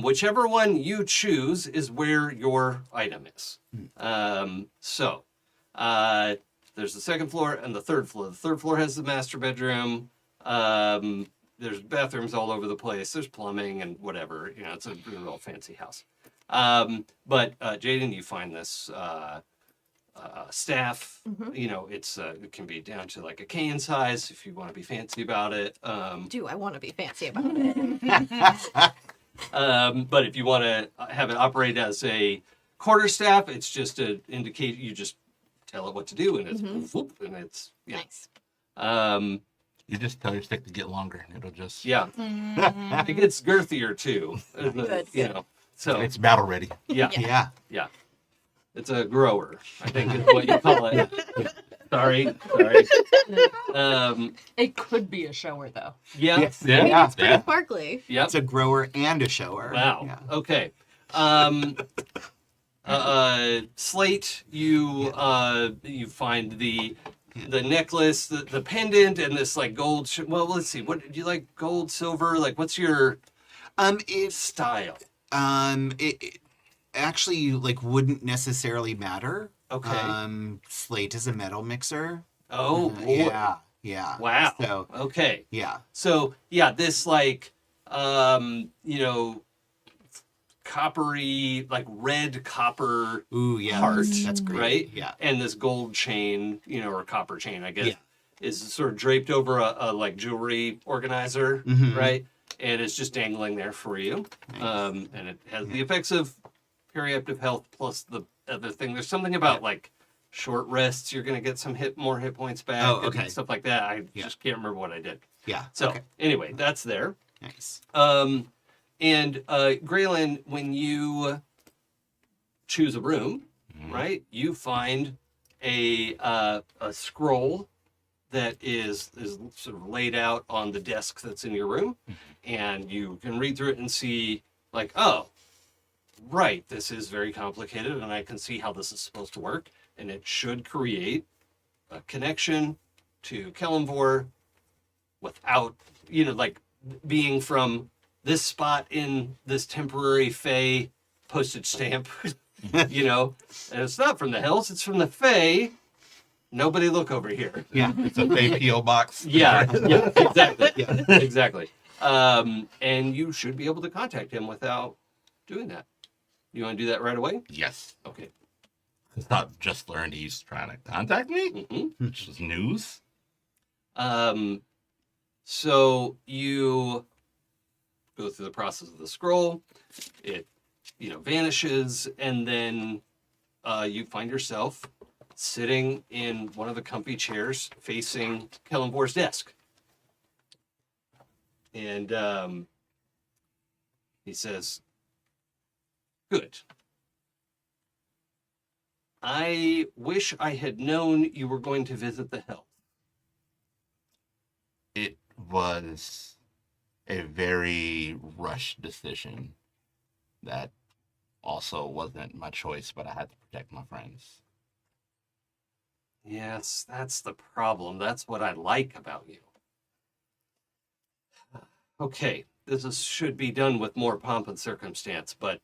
Whichever one you choose is where your item is. There's the second floor and the third floor. The third floor has the master bedroom. There's bathrooms all over the place. There's plumbing and whatever. It's a real fancy house. But Jaden, you find this staff. It can be down to like a cane size if you want to be fancy about it. Do I want to be fancy about it? But if you want to have it operate as a quarterstaff, it's just to indicate you just tell it what to do, and it's whoop, and it's Nice. You just tell your stick to get longer, and it'll just. Yeah. It gets girthier too. Good. So It's battle ready. yeah, Yeah. it's a grower, I think is what you call it. Sorry. It could be a shower though. Yeah. Yes. Yeah. It's pretty sparkly. Yep. It's a grower and a shower. Wow. Yeah. Okay. Slate, you find the necklace, the pendant, and this like gold. Well, let's see. What do you like? Gold, silver? Like, what's your It's style? it actually like wouldn't necessarily matter. Okay. Slate is a metal mixer. Oh, boy. Yeah. Yeah. Wow. So Okay. yeah. So yeah, this like coppery, like red copper Ooh, yeah. heart, That's great. right? Yeah. And this gold chain, or copper chain, I guess, Yeah. is sort of draped over a like jewelry organizer, Mhm. right? and it's just dangling there for you. Nice. And it has the effects of periactive health plus the other thing. There's something about like short rests. You're gonna get some more hit points back. Oh, okay. And stuff like that. I Yeah. just can't remember what I did. Yeah. So okay. anyway, that's there. Nice. And Gralen, when you choose a room, right, you find a scroll that is sort of laid out on the desk that's in your room, and you can read through it and see, like, oh, right, this is very complicated, and I can see how this is supposed to work, and it should create a connection to Kelemvor without, like being from this spot in this temporary Fey postage stamp, and it's not from the Hells, it's from the Fey. Nobody look over here. Yeah. It's a fake P.O. box. Yeah, exactly. Exactly. And you should be able to contact him without doing that. You want to do that right away? Yes. Okay. I thought just learned he's trying to contact me, Mm-hmm. which is news. So you go through the process of the scroll. It, vanishes, and then you find yourself sitting in one of the comfy chairs facing Kelemvor's desk. And he says, "Good. I wish I had known you were going to visit the Hells." It was a very rushed decision that also wasn't my choice, but I had to protect my friends. Yes, that's the problem. That's what I like about you. Okay, should be done with more pomp and circumstance, but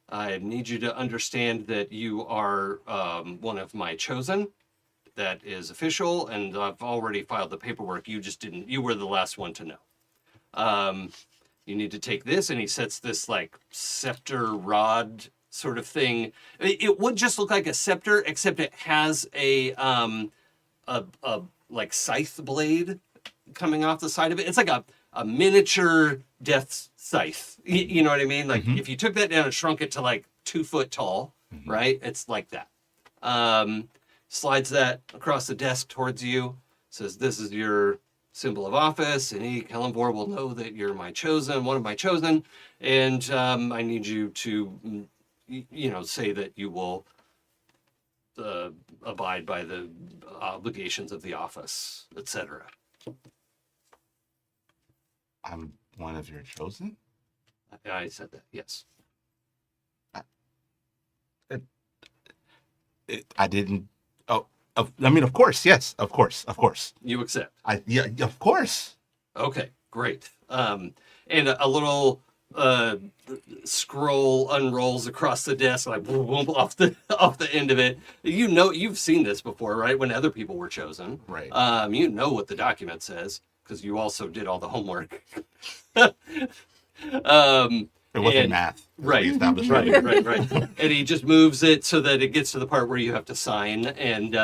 I need you to understand that you are one of my chosen. That is official, and I've already filed the paperwork. You just didn't. You were the last one to know. You need to take this, and he sets this like scepter rod sort of thing. It would just look like a scepter, except it has a like scythe blade coming off the side of it. It's like a miniature death scythe. You know what I mean? Like if you took that down and shrunk it to like 2 foot tall, right? It's like that. Slides that across the desk towards you, says, "This is your symbol of office, and Kelemvor will know that you're my chosen, one of my chosen, and I need you to, say that you will abide by the obligations of the office, etc." I'm one of your chosen? I said that, yes. I didn't. Oh, of course, yes, of course. You accept. Yeah, of course. Okay, great. And a little scroll unrolls across the desk, like boom, boom, off the end of it. You've seen this before, right? When other people were chosen, Right. You know what the document says because you also did all the homework. It wasn't math. Right, We established right, earlier. right. And he just moves it so that it gets to the part where you have to sign, and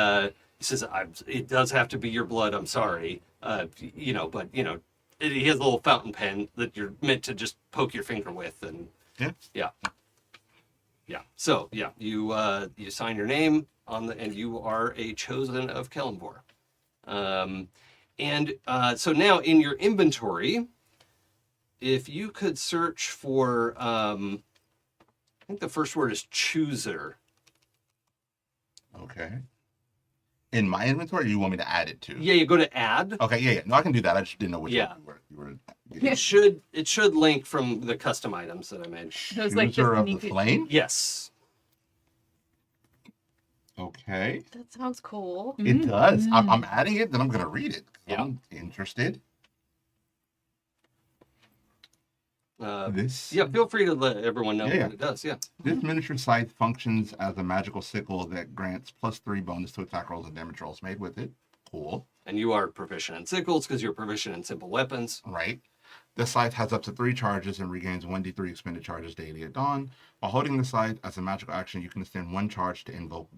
he says, "It does have to be your blood. I'm sorry, but he has a little fountain pen that you're meant to just poke your finger with, and yeah. So yeah, you sign your name and you are a chosen of Kelemvor. So now in your inventory, if you could search for, I think the first word is chooser. Okay. In my inventory, you want me to add it to? Yeah, you go to add. Okay, yeah. No, I can do that. I just didn't know which Yeah. one you were It should link from the custom items that I made. It was like User just of the sneak it- flame? Yes. Okay. That sounds cool. It does. I'm adding it, then I'm going to read it. Yeah. I'm interested. This Yeah, feel free to let everyone know Yeah. what it does. Yeah. This miniature scythe functions as a magical sickle that grants +3 bonus to attack rolls and damage rolls made with it. Cool. And you are proficient in sickles because you're proficient in simple weapons. Right. The scythe has up to 3 charges and regains 1d3 expended charges daily at dawn. While holding the scythe as a magical action, you can extend 1 charge to invoke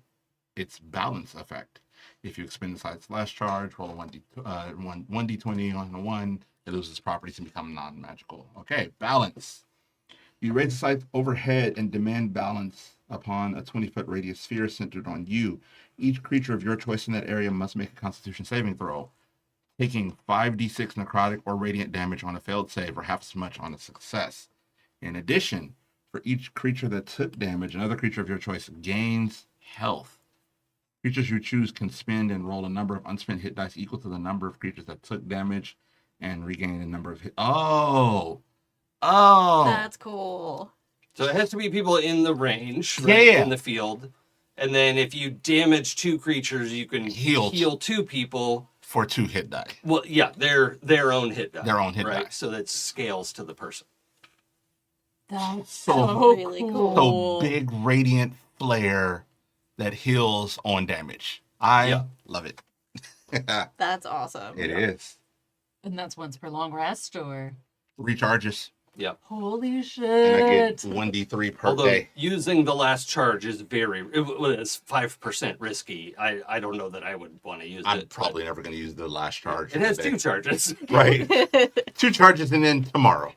its balance effect. If you expend the site's last charge, roll a 1d20 on a 1, it loses properties and become non-magical. Okay, balance. You raise the site overhead and demand balance upon a 20-foot radius sphere centered on you. Each creature of your choice in that area must make a Constitution saving throw, taking 5d6 necrotic or radiant damage on a failed save or half as much on a success. In addition, for each creature that took damage, another creature of your choice gains health. Creatures you choose can spend and roll a number of unspent hit dice equal to the number of creatures that took damage and regain a number of hit. Oh! That's cool. So it has to be people in the range, Yeah, right, yeah. in the field. And then if you damage 2 creatures, you can Heal. heal 2 people. For 2 hit die. Well, yeah, their own hit die. Their own hit right? die. So that scales to the person. That's So- so Really cool. So big radiant flare that heals on damage. I Yeah. love it. That's awesome. It is. And that's once per long rest, or Recharges. Yep. holy And I shit! get 1d3 per Although day. using the last charge is it's 5% risky. I don't know that I would want to use I'm it. probably never going to use the last charge. It has of the 2 day. charges. Right. 2 charges and then tomorrow.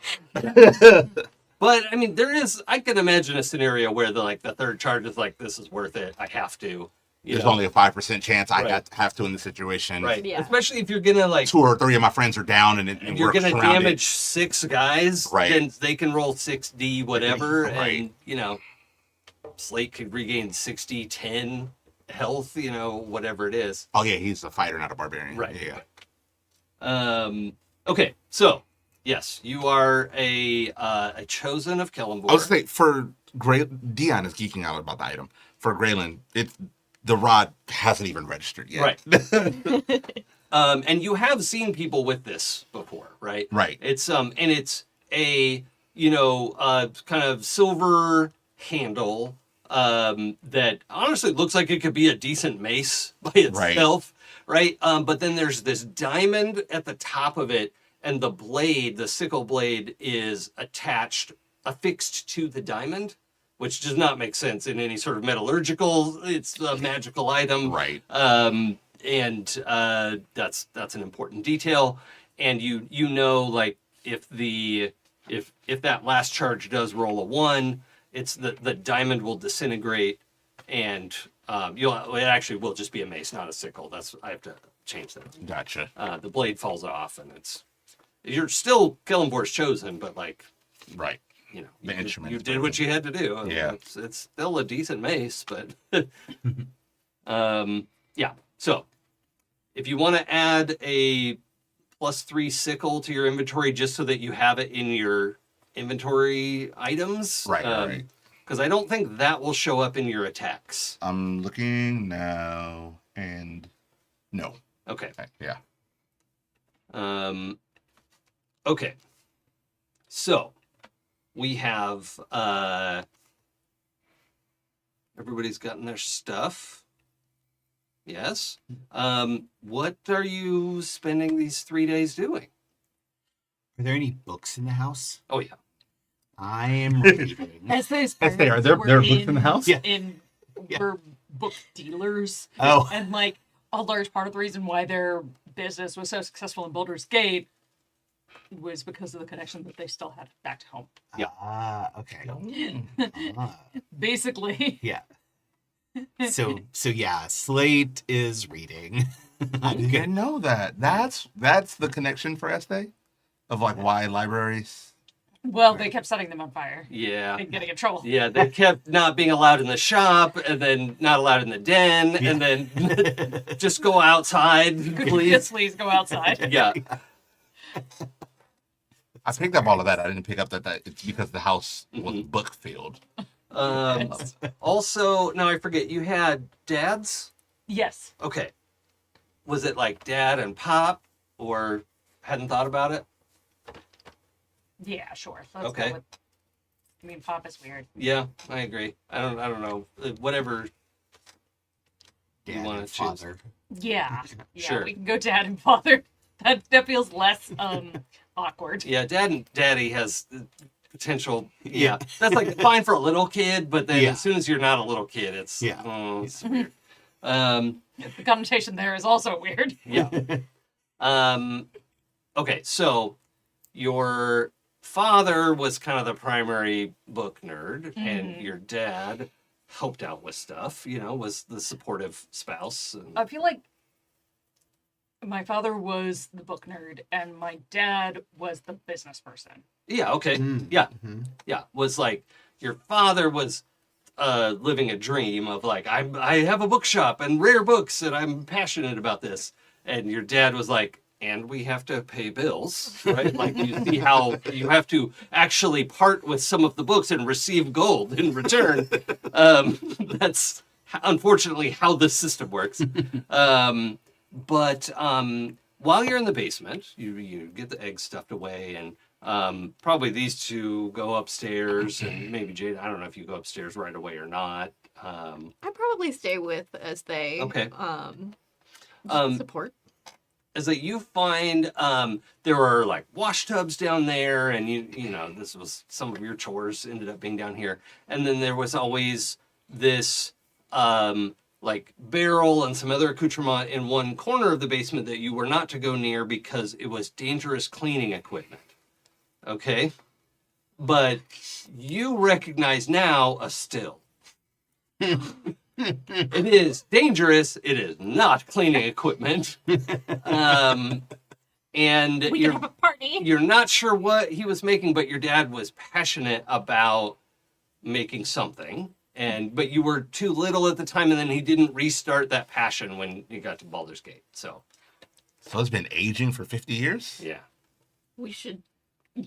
But I mean, I can imagine a scenario where the 3rd charge is like, this is worth it. I have to. You There's know? only a 5% chance I Right. have to in the situation. Right. Yeah. Especially if you're gonna 2 or 3 of my friends are down and you're we're gonna surrounded. damage 6 guys, Right. then they can roll 6d whatever, Right. and Slate could regain 60, 10 health, whatever it is. Oh yeah, he's a fighter, not a barbarian. Right. Yeah. Okay, so yes, you are a chosen of Kellenborg. I was gonna say for Dion is geeking out about the item. For Gralen, the rod hasn't even registered yet. Right. And you have seen people with this before, right? Right. It's and it's a kind of silver handle that honestly looks like it could be a decent mace by itself, right? But then there's this diamond at the top of it, and the blade, the sickle blade, is affixed to the diamond, which does not make sense in any sort of metallurgical. It's a magical item, Right. and that's an important detail. And like if that last charge does roll a 1, it's the diamond will disintegrate, and it actually will just be a mace, not a sickle. I have to change that. Gotcha. The blade falls off, and you're still Kellenborg's chosen, but Right. The instrument you is did what you had to do. Yeah. It's still a decent mace, but yeah. So if you want to add a +3 sickle to your inventory just so that you have it in your inventory items, Right. because I don't think that will show up in your attacks. I'm looking now, and no. Okay. Yeah. Okay. So we have everybody's gotten their stuff. Yes. What are you spending these 3 days doing? Are there any books in the house? Oh yeah. I am reading. As they Are there books in the house? Yeah. We're book dealers. Oh. And a large part of the reason why their business was so successful in Baldur's Gate was because of the connection that they still had back to home. Yeah. Okay. Basically. Yeah. So yeah, Slate is reading. I didn't know that. That's the connection for Ezthe of why libraries. Well, they kept setting them on fire Yeah. and getting in trouble. Yeah, they kept not being allowed in the shop, and then not allowed in the den, and then just go outside, please. Yes, please go outside. Yeah. I picked up all of that. I didn't pick up that it's because the house was book filled. Also, now I forget, you had dads? Yes. Okay. Was it like dad and pop, or hadn't thought about it? Yeah, sure. Let's Okay. go with... Pop is weird. Yeah, I agree. I don't know. Whatever you Dad want and to choose. father. Yeah. Yeah, Sure. we can go dad and father. That feels less awkward. Yeah, dad and daddy has potential. Yeah. Yeah. That's fine for a little kid, but then Yeah. as soon as you're not a little kid, it's Yeah. it's weird. The connotation there is also weird. Yeah. Okay, so your father was kind of the primary book nerd, and your dad helped out with stuff, was the supportive spouse. And... I feel like my father was the book nerd and my dad was the business person. Yeah, okay. Yeah. Yeah. Was like your father was living a dream of like, I have a bookshop and rare books and I'm passionate about this. And your dad was like, and we have to pay bills, right? Like you see how you have to actually part with some of the books and receive gold in return. That's unfortunately how the system works. But while you're in the basement, you get the eggs stuffed away, and probably these two go upstairs, and maybe Jaden. I don't know if you go upstairs right away or not. I probably stay with Ezthe. Okay. Support. Is that you find there are like wash tubs down there, and you know this was some of your chores ended up being down here, and then there was always this like barrel and some other accoutrement in one corner of the basement that you were not to go near because it was dangerous cleaning equipment. Okay, but you recognize now a still. It is dangerous. It is not cleaning equipment. And We can have a party. you're not sure what he was making, but your dad was passionate about making something. But you were too little at the time, and then he didn't restart that passion when you got to Baldur's Gate. So it's been aging for 50 years? yeah. We should.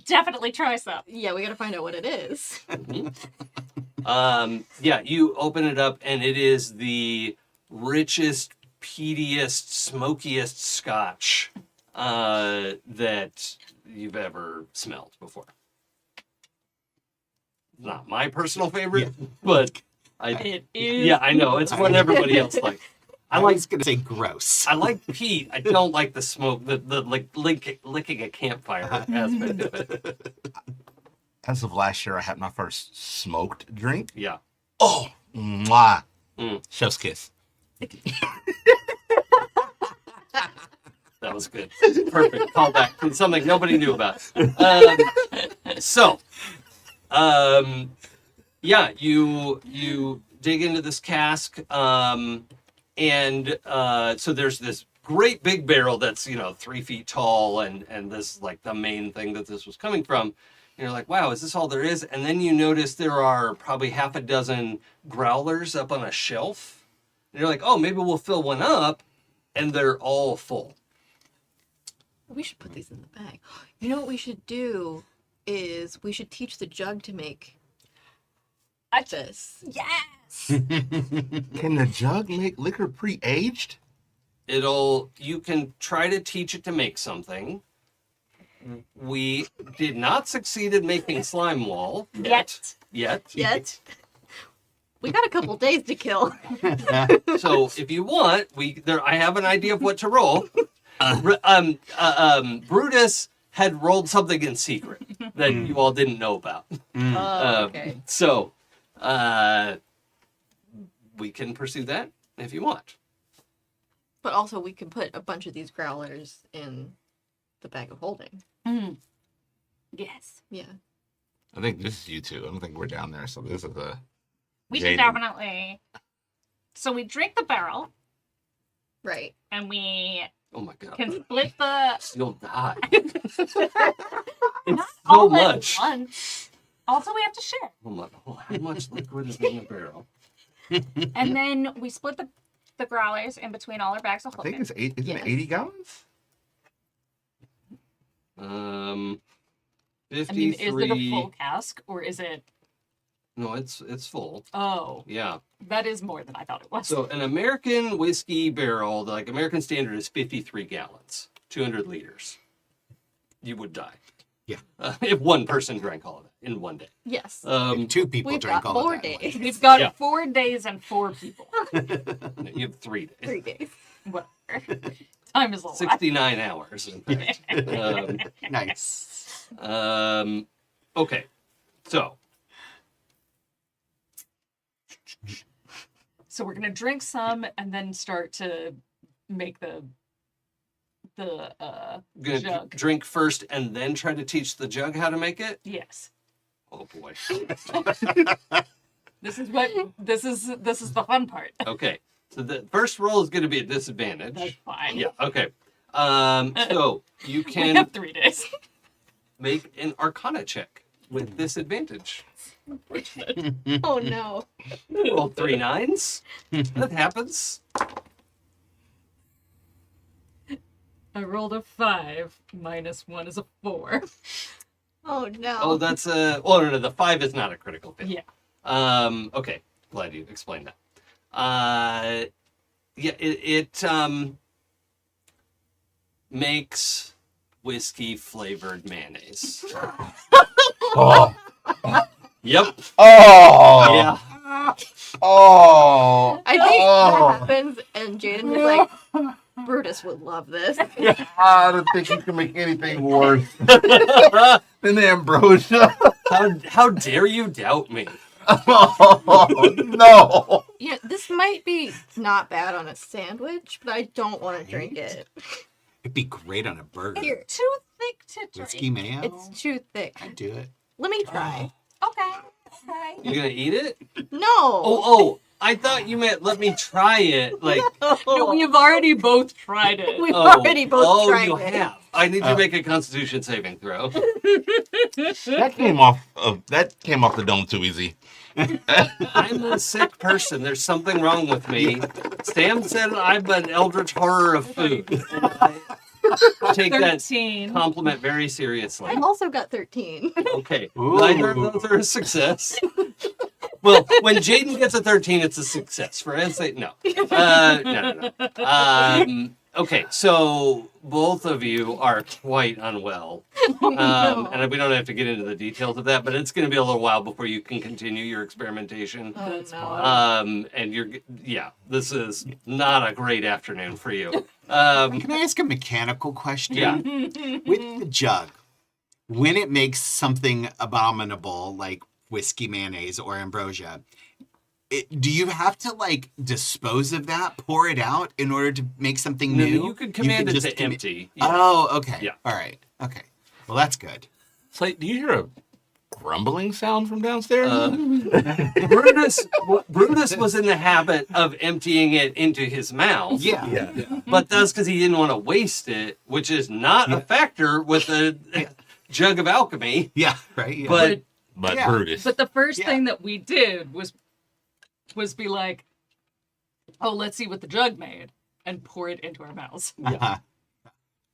Definitely try some. Yeah, we gotta find out what it is. Yeah, you open it up, and it is the richest, peatiest, smokiest scotch that you've ever smelled before. Not my personal favorite, but It is. yeah, I know it's what everybody else likes. I was gonna say gross. I like peat. I don't like the smoke, the like licking a campfire aspect of it. As of last year, I had my first smoked drink. Yeah. Oh, mwah. Mm. Chef's kiss. That was good. Perfect. Callback to something nobody knew about. Yeah, you dig into this cask, and so there's this great big barrel that's 3 feet tall, and this is like the main thing that this was coming from. And you're like, wow, is this all there is? And then you notice there are probably half a dozen growlers up on a shelf. And you're like, oh, maybe we'll fill one up, and they're all full. We should put these in the bag. You know what we should do is we should teach the jug to make this. Yes. Can the jug make liquor pre-aged? You can try to teach it to make something. We did not succeed in making slime wall yet. Yet. We got a couple days to kill. So if you want, I have an idea of what to roll. Brutus had rolled something in secret that you all didn't know about. Okay. So we can pursue that if you want. But also we can put a bunch of these growlers in the bag of holding. Yes. Yeah. I think this is you two. I don't think we're down there. So this is the. We Jaden. should definitely. So we drink the barrel, Right. and we Oh my god. can split the. You'll die. Not It's so all much. at once. Also, we have to share. How much liquid is in the barrel? And then we split the growlers in between all our bags of I holding. think it's eight. Isn't Yes. it 80 gallons? 53. I mean, is it a full cask or is it? No, it's full. Oh, Yeah. that is more than I thought it was. So an American whiskey barrel, like American standard, is 53 gallons, 200 liters. You would die. Yeah. If one person drank all of it in one day. Yes. If two people We've drink got all 4 of that. days. We've got Yeah. 4 days and 4 people. You have 3 days. 3 days. Whatever. Time is a lot. 69 hours, in fact. Nice. Okay. So, So we're gonna drink some and then start to make the Gonna jug. drink first and then try to teach the jug how to make it? Yes. Oh boy. This is the fun part. Okay. So the first roll is gonna be a That's disadvantage. fine. Yeah, okay. So you We can have 3 days. make an Arcana check with disadvantage. Oh no. Roll 3 9s. That happens. I rolled a 5. -1 is a 4. Oh no. Oh, that's a. Well, no, the 5 is not a critical fail. Yeah. Okay. Glad you explained that. Yeah, it makes whiskey flavored mayonnaise. Oh. Yep. Oh. Yeah. Oh. I think Oh. that happens, and Jaden is like, Brutus would love this. I don't think you can make anything worse than ambrosia. How dare you doubt me? Oh, no. Yeah, this might be not bad on a sandwich, but I don't want to drink it. It'd be great on a burger. Here, Too thick to drink. Whiskey mayo. it's too thick. I'd do it. Let me try. Okay. Okay. You gonna eat it? No. Oh! I thought you meant let me try it. Like, No, we've already both tried it. We've oh, already both oh, tried you it. have. I need to make a Constitution saving throw. That came off the dome too easy. I'm a sick person. There's something wrong with me. Sam said I'm an eldritch horror of food. I take that 13. compliment very seriously. I also got 13. Okay, Ooh. neither of those are a success. Well, when Jaden gets a 13, it's a success. For Ezthe, no. No. Okay, so both of you are quite unwell. And we don't have to get into the details of that, but it's going to be a little while before you can continue your experimentation. Oh, That's no. fine. And this is not a great afternoon for you. Can I ask a mechanical question? Yeah. With the jug, when it makes something abominable like whiskey mayonnaise or ambrosia, do you have to like dispose of that, pour it out in order to make something No, new? you could command it just to empty. Yeah. Oh, okay. Yeah. All right. Okay. Well, that's good. Slate, do you hear a grumbling sound from downstairs? Brutus was in the habit of emptying it into his mouth. Yeah. But that's because he didn't want to waste it, which is not a factor with a jug of alchemy. Yeah. Right. Yeah. But but yeah. Brutus. But the first Yeah. thing that we did was be like, oh, let's see what the jug made, and pour it into our mouths. Uh-huh.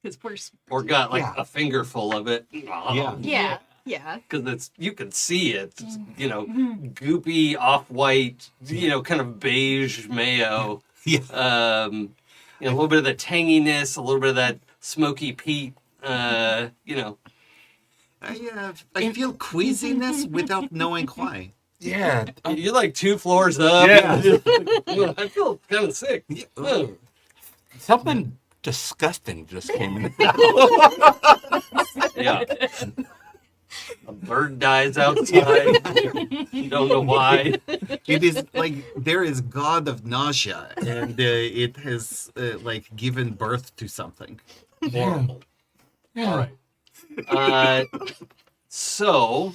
Because we're or got like Yeah. a fingerful of it. Yeah. Yeah. Because you can see it, goopy, off-white, kind of beige mayo. Yeah. A little bit of the tanginess, a little bit of that smoky peat. I feel queasiness without knowing why. Yeah. You're like 2 floors up. Yeah. I feel kind of sick. Ugh. Something disgusting just came in. Yeah. A bird dies outside. You don't know why. It is like there is god of nausea, and it has given birth to something horrible. All right. So,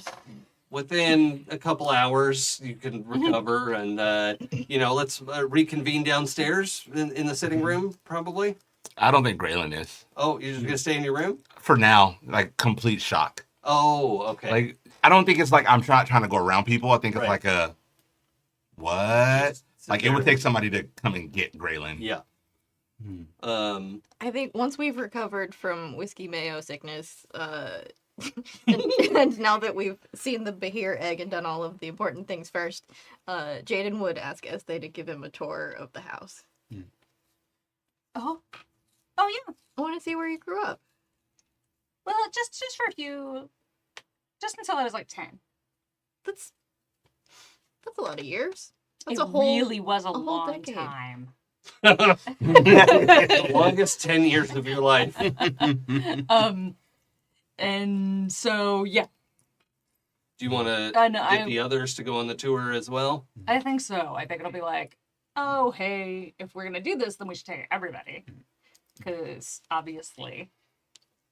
within a couple hours, you can recover, and let's reconvene downstairs in the sitting room, probably. I don't think Gralen is. Oh, you're just gonna stay in your room? For now, like complete shock. Oh, okay. Like I don't think it's like I'm trying to go around people. I think it's Right. like a what? Sit Like it would there. take somebody to come and get Gralen. Yeah. I think once we've recovered from whiskey mayo sickness, and now that we've seen the Bahir egg and done all of the important things first, Jaden would ask Ezthe to give him a tour of the house. Oh yeah. I want to see where you grew up. Well, just for a few, just until I was like 10. That's a lot of years. That's it a whole. really was a whole long decade. time. The longest 10 years of your life. And so yeah, Do you want to I know, get the others to go on the tour as well? I think so. I think it'll be like, oh, hey, if we're gonna do this, then we should take everybody, because obviously,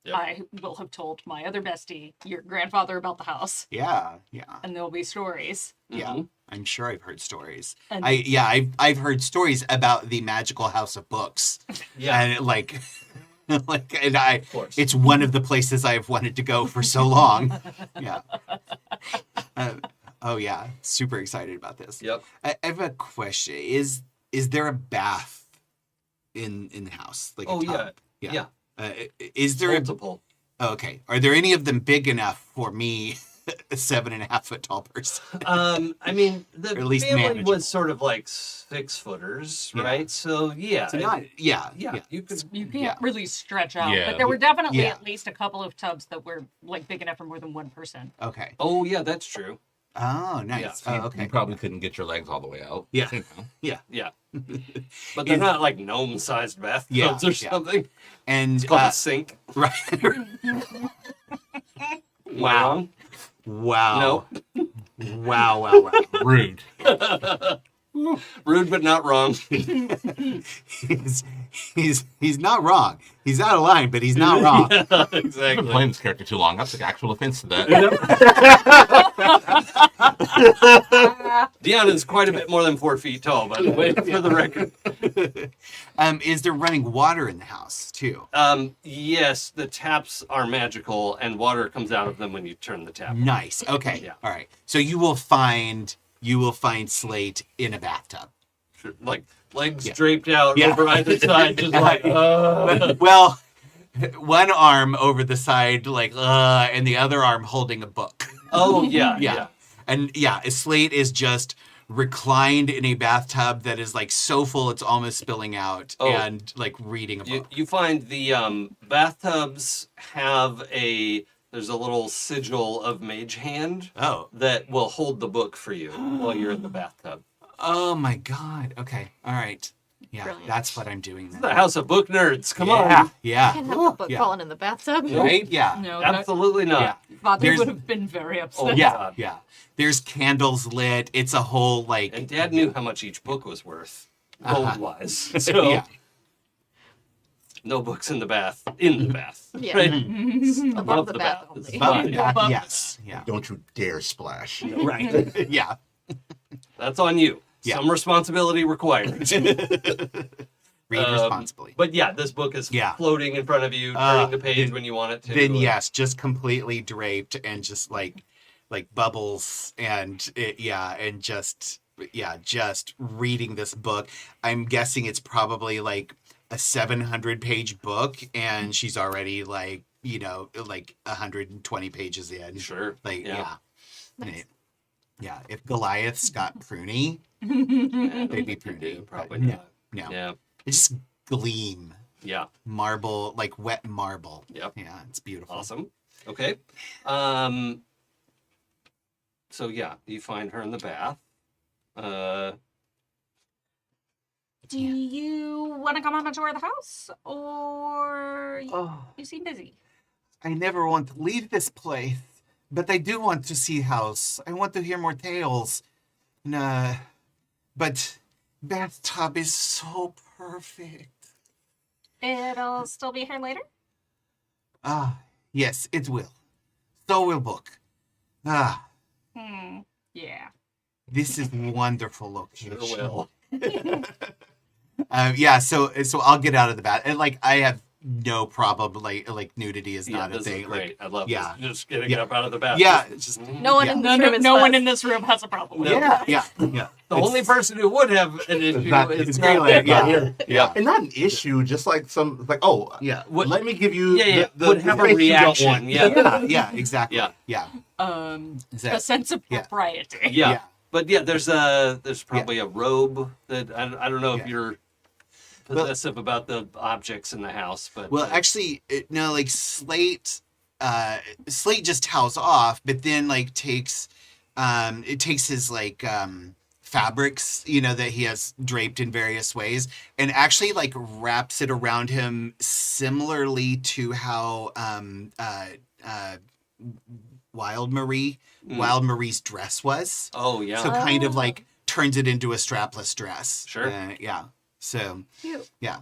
Yep. I will have told my other bestie, your grandfather, about the house, Yeah. and there'll be stories. Yeah. Mhm. I'm sure I've heard stories. And I've heard stories about the magical house of books. Yeah, And like of course. it's one of the places I've wanted to go for so long. Yeah. Oh yeah, super excited about this. Yep. I have a question. Is there a bath in the house? Like Oh, a tub? yeah. Is there Multiple. okay. Are there any of them big enough for me, a 7.5 foot tall person? I mean, the Or at least family manageable. was sort of like 6-footers, Yeah. right? So yeah, So not, yeah. you could. you can't Yeah. really stretch out, Yeah. but there were definitely Yeah. at least a couple of tubs that were like big enough for more than one person. Okay. Oh yeah, that's true. Oh, nice. Yeah. Oh, okay. You probably couldn't get your legs all the way out. Yeah. You know. Yeah, but they're not like gnome-sized bathtubs Yeah, or yeah. something. And It's called a sink. right. Wow. Wow. No. Wow. Rude. Rude, but not wrong. He's not wrong. He's out of line, but he's not wrong. Yeah, I've been exactly. playing this character too long. I took actual offense to that. Dion is quite a bit more than 4 feet tall, by the way, for the record. Is there running water in the house too? Yes, the taps are magical, and water comes out of them when you turn the tap. Nice. Okay. Yeah. All right. So you will find Slate in a bathtub. Sure. Like legs Yeah. draped out Yeah. over either side, just like. Well, one arm over the side, like, and the other arm holding a book. Oh yeah, Yeah. yeah. And yeah, Slate is just reclined in a bathtub that is like so full it's almost spilling out, Oh. and like reading a book. You find the bathtubs have there's a little sigil of mage hand Oh. that will hold the book for you while you're in the bathtub. Oh my god. Okay. All right. Yeah, Brilliant. that's what I'm doing The then. house of book nerds. Come yeah. on. Yeah. Can't have the book Yeah. falling in the bathtub. Right? Yeah. No, Absolutely not. Yeah. Father There's- would have been very upset. Oh, Yeah. God. Yeah. There's candles lit. It's a whole like And Dad knew how much each book was worth, Uh-huh. gold-wise. So yeah. no books in the bath. In the bath. Yeah. Right? Above the bath is only. fine. But Above- yes. Yeah. Don't you dare splash. Right. Yeah. That's on you. Yeah. Some responsibility required. Read responsibly. But yeah, this book is Yeah. floating in front of you, turning the page when you want it to. Then yes, just completely draped and just like bubbles and just reading this book. I'm guessing it's probably like a 700-page book, and she's already like 120 pages in. Sure. Like Yeah. yeah. Yeah, if Goliaths got pruny, they'd be pruny. Probably but not. No. Yeah. It just gleam. Yeah. Marble, like wet marble. Yep. Yeah, it's beautiful. Awesome. Okay. So yeah, you find her in the bath. Do you want to come on a tour of the house, or you seem busy? I never want to leave this place, but I do want to see house. I want to hear more tales. But bathtub is so perfect. It'll still be here later. Ah, yes, it will. So will book. Ah, Yeah. this is wonderful location. Sure will. Yeah, so I'll get out of the bath, and like I have no problem. Like nudity is Yeah, not a this thing. is great. Like, I love yeah. this. Just getting Yeah. up out of the bath. yeah, it's just No one Yeah. in No, this no, room is no one fussed. in this room has a problem with it. yeah. The only person who would have an issue It's is Gralen, not yeah. here. Yeah. And not an issue, just like Yeah. let me give you Yeah. the Would have a face you don't reaction. want. Yeah. Yeah, exactly. Yeah. Yeah. A Is that, sense of Yeah. propriety. Yeah. Yeah. But yeah, there's probably a robe that I don't know if Yeah. you're possessive about the objects in the house, but well, actually, no. Like Slate just towels off, but then like takes his like fabrics, that he has draped in various ways, and actually like wraps it around him similarly to how Wild Marie's dress was. oh yeah, So kind of like turns it into a strapless dress. Sure. Yeah. So, Cute. yeah.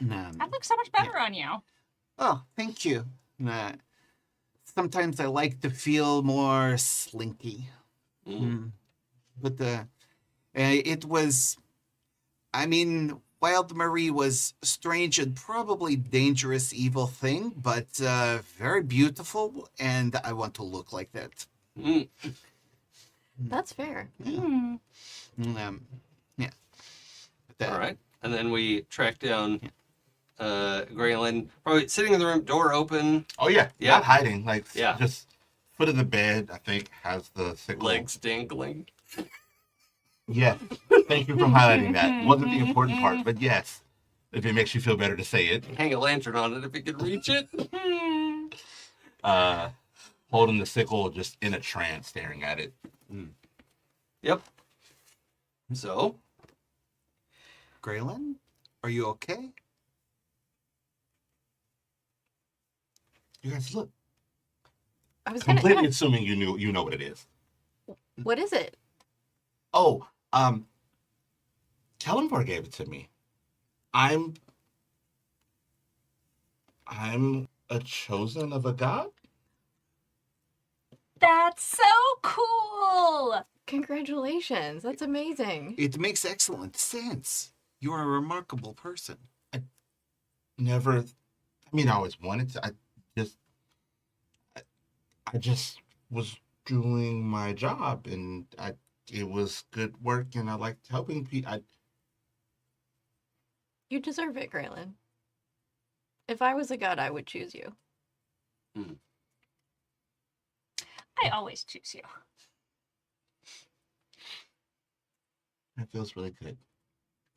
That looks so much better on you. Oh, thank you. Sometimes I like to feel more slinky. But it was, I mean, Wild Marie was strange and probably dangerous evil thing, but very beautiful, and I want to look like that. Mm. That's fair. Hmm. Yeah. But, All right. And then we track down Gralen, probably sitting in the room, door open, Oh yeah, Yeah. not hiding. Like Yeah. just foot of the bed. I think has the sickle. legs dangling. Yes. Thank you for highlighting that. Wasn't the important part, but yes, if it makes you feel better to say it. Hang a lantern on it if you can reach it. Holding the sickle, just in a trance, staring at it. Yep. So, Gralen, are you okay? You guys look. I was gonna Completely ask, assuming you know what it is. what is it? Oh, Kellenborg gave it to me. I'm a chosen of a god. That's so cool. Congratulations. That's amazing. It makes excellent sense. You are a remarkable person. Never. I mean, I always wanted to. I just was doing my job, and it was good work, and I liked helping people. You deserve it, Gralen. If I was a god, I would choose you. I always choose you. That feels really good.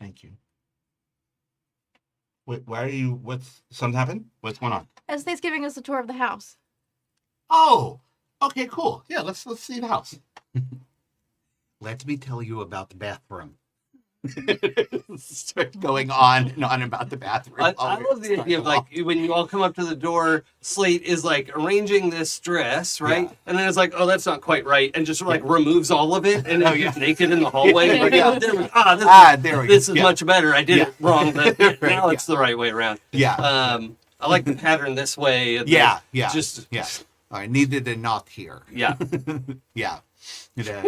Thank you. Wait, why are you? What's something happened? What's going on? Ezthe's giving us a tour of the house. Oh, okay, cool. Yeah, let's see the house. Let me tell you about the bathroom. Start going on and on about the bathroom. I love the idea of like when you all come up to the door, Slate is like arranging this dress, right? Yeah. And then it's like, oh, that's not quite right, and just like removes all of it, and then yeah. he's naked in the hallway. Like, Yeah. oh, there we, there we go. this is Yeah. much better. I did it wrong, but Right, now yeah. it's the right way around. Yeah. I like the pattern this way. And Yeah. then Yeah. Just Yeah. I needed a knot here. yeah, Yeah. Yeah.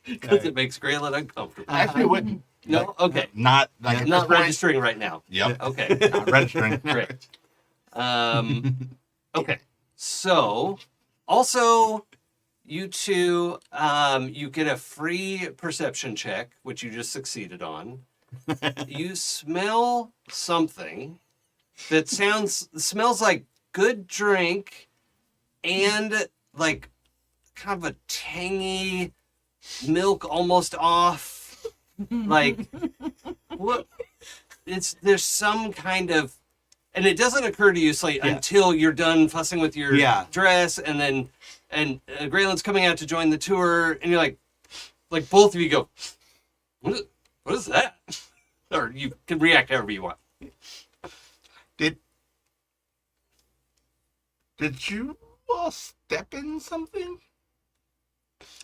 because it makes Gralen uncomfortable. I actually wouldn't. No, okay, Not like at not this point. registering right now. Yep. Okay. Not registering. Great. Okay. So, also, you two, you get a free perception check, which you just succeeded on. You smell something that smells like good drink and like kind of a tangy milk almost off. Like, what? There's some kind of, and it doesn't occur to you, Slate, Yeah. until you're done fussing with your Yeah. dress, and then Gralen's coming out to join the tour, and you're like both of you go, what is that? Or you can react however you want. Did you step in something?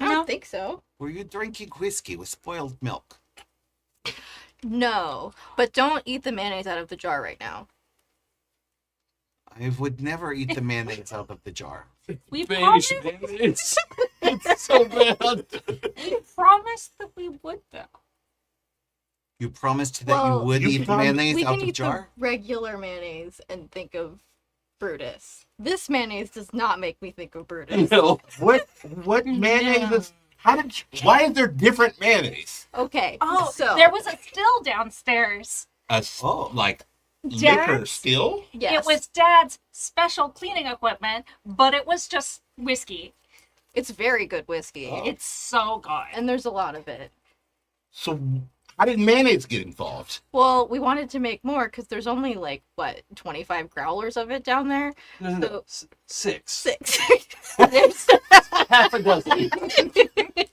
I don't think so. Were you drinking whiskey with spoiled milk? No, but don't eat the mayonnaise out of the jar right now. I would never eat the mayonnaise out of the jar. We Spanish promised, mayonnaise. It's so bad. we promised that we would, though. You promised that Well, you would you eat promised- mayonnaise We out can of eat jar? the regular mayonnaise and think of Brutus. This mayonnaise does not make me think of Brutus. No. What mayonnaise is? Why is there different mayonnaise? Okay, Oh, so there was a still downstairs. Like Dad? liquor still? yes. It was Dad's special cleaning equipment, but it was just whiskey. It's very good whiskey, It's so good. and there's a lot of it. So how did mayonnaise get involved? Well, we wanted to make more because there's only like 25 growlers of it down there. No. Six. 6. Half a dozen.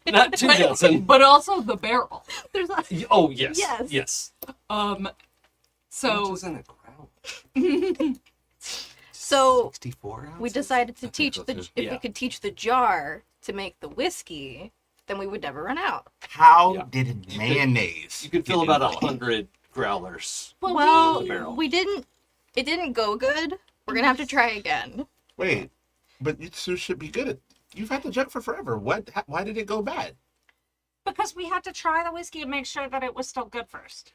Not 2 dozen. But also the barrel. There's a, Oh, yes. Yes. Yes. So Which is in a ground. so 64 ounces? we decided to think teach so, the too. if Yeah. we could teach the jar to make the whiskey, then we would never run out. How Yeah. did mayonnaise? You could fill get about involved? 100 growlers. Well, the barrel. it didn't go good. We're gonna have to try again. Wait, but you two should be good at. You've had the jug for forever. Why did it go bad? Because we had to try the whiskey and make sure that it was still good first.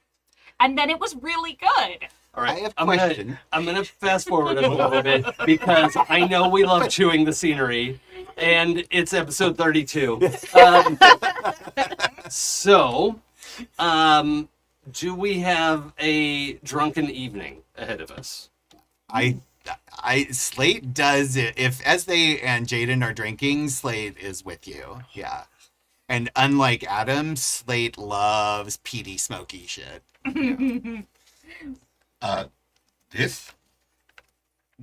And then it was really good. All right, I have a I'm question. gonna fast forward a little bit because I know we love chewing the scenery, and it's episode 32. So, do we have a drunken evening ahead of us? Slate does it. If Ezthe and Jaden are drinking, Slate is with you. Yeah. And unlike Adam, Slate loves peaty, smoky shit. This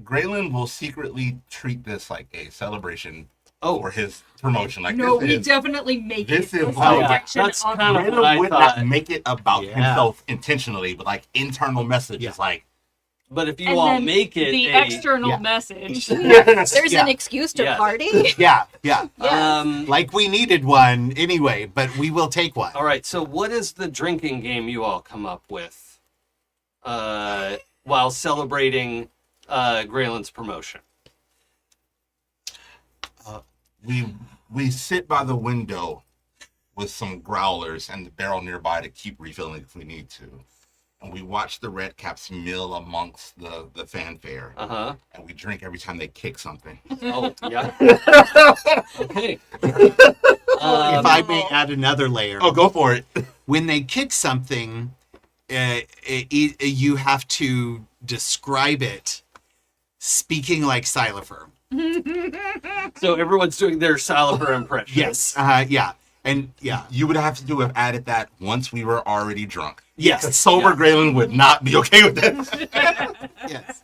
Gralen will secretly treat this like a celebration for his promotion. Like No, this we is, definitely make this it is a like- reflection That's of kind of the- what I Gralen would thought. not make it about Yeah. himself intentionally, but like internal message is like But if you And all then make it the a, external Yeah. message. There's Yeah. an excuse to Yeah. party. Yeah. Like we needed one anyway, but we will take one. all right. So, what is the drinking game you all come up with while celebrating Gralen's promotion? we sit by the window with some growlers and the barrel nearby to keep refilling if we need to. And we watch the red caps mill amongst the fanfare. And we drink every time they kick something. Oh, yeah. Okay. If I may add another layer. Oh, go for it. When they kick something, you have to describe it speaking like Xylophone. So everyone's doing their Salazar impression. Yes. Yeah. And yeah. You would have to do have added that once we were already drunk. Yes. Because sober Yeah. Gralen would not be okay with that. Yes.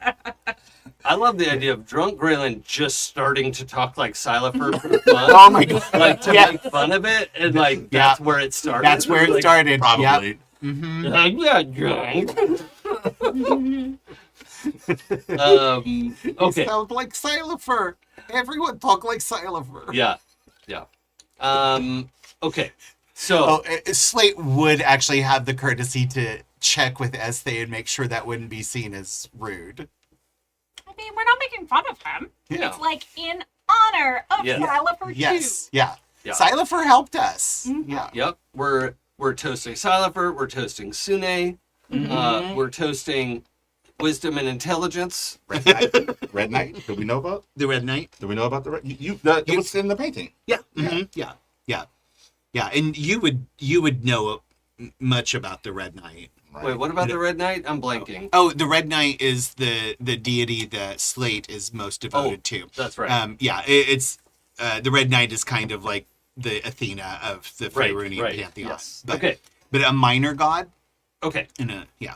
I love the idea of drunk Gralen just starting to talk like Xylophone for fun. Oh my god. Like to Yeah. make fun of it, and like Yeah. that's where it started. That's where it Like, started. Probably. Yep. Mm-hmm. I'm not drunk. It Okay. sounds like Xylophone. Everyone talk like Xylophone. Yeah. Yeah. Okay. So Slate would actually have the courtesy to check with Ezthe and make sure that wouldn't be seen as rude. I mean, we're not making fun of him. Yeah. It's like in honor of Yeah. Salazar Yes. Yeah. Yeah. Xylophone helped us. Yeah. yep, we're toasting Salazar, we're toasting Sune, we're toasting wisdom and intelligence. Red Knight. Red Knight. Do we know about? The Red Knight. Do we know about the Red? It was in the painting. Yeah. Mhm. Yeah. Yeah. Yeah. And you would know much about the Red Knight. Right. Wait, what about the Red Knight? I'm blanking. Oh, the Red Knight is the deity that Slate is most devoted to. That's right. Yeah, it's the Red Knight is kind of like the Athena of the Faerunian right. pantheon. Yes. But, Okay. but a minor god. Okay. Yeah.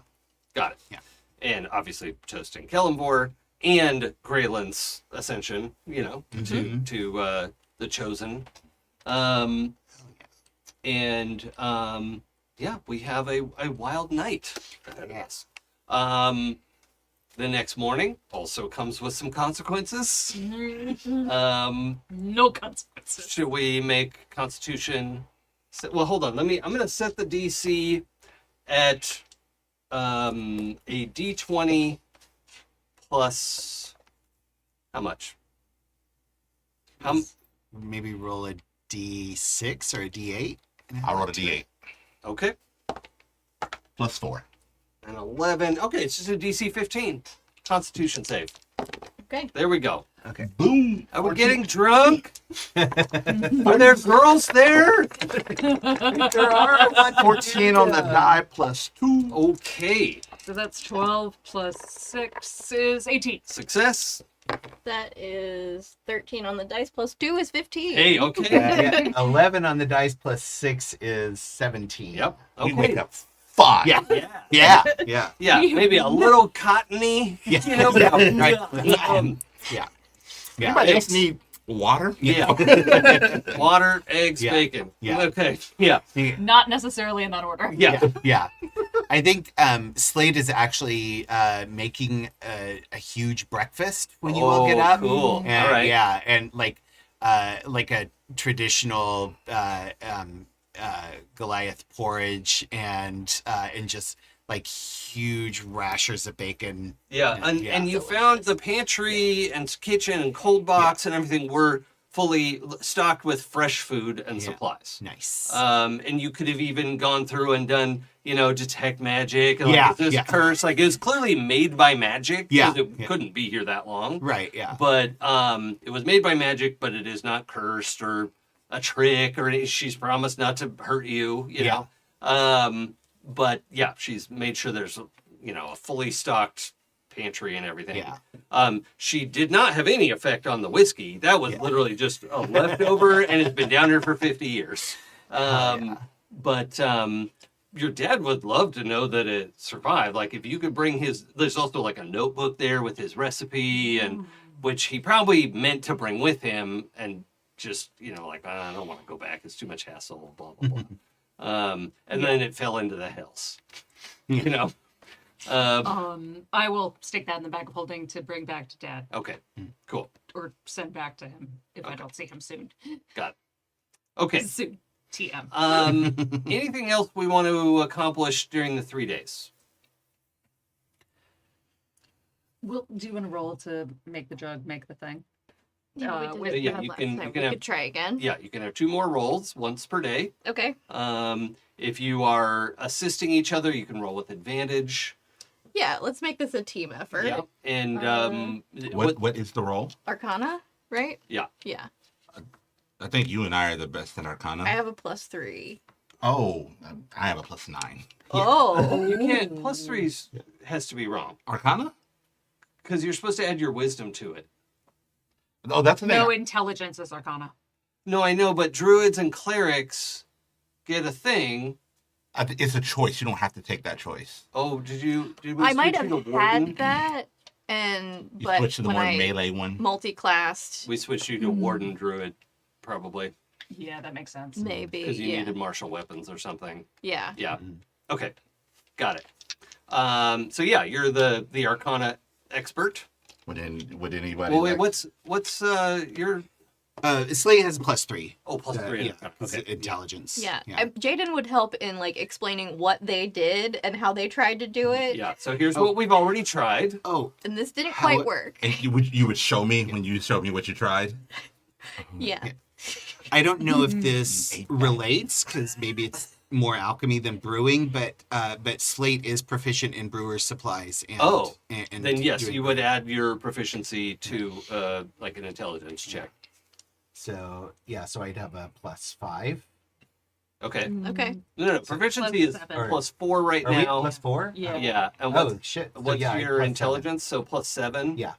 Got it. Yeah. And obviously toasting Kellenvor and Gralen's ascension, you know, to the chosen. Yeah, we have a wild night ahead of us. The next morning also comes with some consequences. No consequences. Should we make Constitution? Well, hold on. I'm going to set the DC at a D20 plus how much? Maybe roll a D6 or a D8. I rolled a D8 Okay, plus 4. an 11. Okay, it's just a DC 15 Constitution save. Okay. There we go. Okay. Boom. Are we getting drunk? Are there girls there? There are 14 on the die plus 2. Okay, So that's 12 plus 6 is 18. success. That is 13 on the dice plus 2 is 15. Hey, okay. 11 on the dice plus 6 is 17. Yep. We Okay. make up 5. Yeah. Yeah. Yeah. Yeah. Yeah, maybe a little cottony. Yeah. You know, Yeah, but- right. Yeah. Anybody else Eggs. need water? Yeah. Water, eggs, Yeah. bacon. Yeah. Okay. Yeah. Not necessarily in that order. Yeah. Yeah. I think Slate is actually making a huge breakfast when you all get up. Cool. And, All right. Yeah, and like like a traditional Goliath porridge and just like huge rashers of bacon. Yeah, and you delicious. found the pantry and kitchen and cold box and everything were fully stocked with fresh food and supplies. Nice. And you could have even gone through and done, detect magic and Yeah, like, is this yeah. curse? Like, it was clearly made by magic Yeah, because it yeah. couldn't be here that long. Right, yeah. But it was made by magic, but it is not cursed or a trick or she's promised not to hurt you, you Yeah. know. But yeah, she's made sure there's a fully stocked pantry and everything. Yeah. She did not have any effect on the whiskey. That was literally just a leftover and it's been down here for 50 years. But your dad would love to know that it survived. Like if you could bring there's also like a notebook there with his recipe and which he probably meant to bring with him and just, like, I don't want to go back. It's too much hassle, blah, blah, blah. And then it fell into the hills, I will stick that in the bag of holding to bring back to Dad Okay, cool. or send back to him if I don't see him soon. Got it. Okay. Soon. TM. Anything else we want to accomplish during the 3 days? Do you want to roll to make the jug make the thing? Yeah, we with- did yeah, that you last can- time. you can We have- could try again. Yeah, you can have 2 more rolls, once per day. Okay. If you are assisting each other, you can roll with advantage. Yeah, let's make this a team effort. Yeah. And What is the roll? Arcana, right? Yeah. Yeah. I think you and I are the best in Arcana. I have a +3. Oh, I have a +9. Oh. You can't. +3 has to be wrong Arcana? because you're supposed to add your wisdom to it. Oh, that's the thing. No, intelligence is Arcana. No, I know, but druids and clerics get a thing. It's a choice. You don't have to take that choice. Oh, did we I might switch have you to warden? had that, You but switch to the when more I melee one. multi-classed, We switched you to warden druid, probably, Yeah, that makes sense. maybe. because you Yeah. needed martial weapons or something. Yeah. Yeah. Okay. Got it. So yeah, you're the Arcana expert. Would anybody? Well, wait, like- what's your Slate has a +3. +3? Yeah, it's Okay. intelligence. Yeah. Jaden would help in like explaining what they did and how they tried to do it. Yeah. So here's what we've already tried. Oh, And this didn't How quite it- work. And you would show me when you showed me what you tried. Yeah. I don't know if this relates because maybe it's more alchemy than brewing, but Slate is proficient in brewer's supplies. And, and Then yes, doing you would add your proficiency to like an intelligence check. So yeah, so I'd have a +5. Okay. Okay. No. Proficiency is +7. +4 right Are we now. +4? Yeah. Yeah. And Oh shit! So, what's yeah, your +7. intelligence? So +7. Yeah.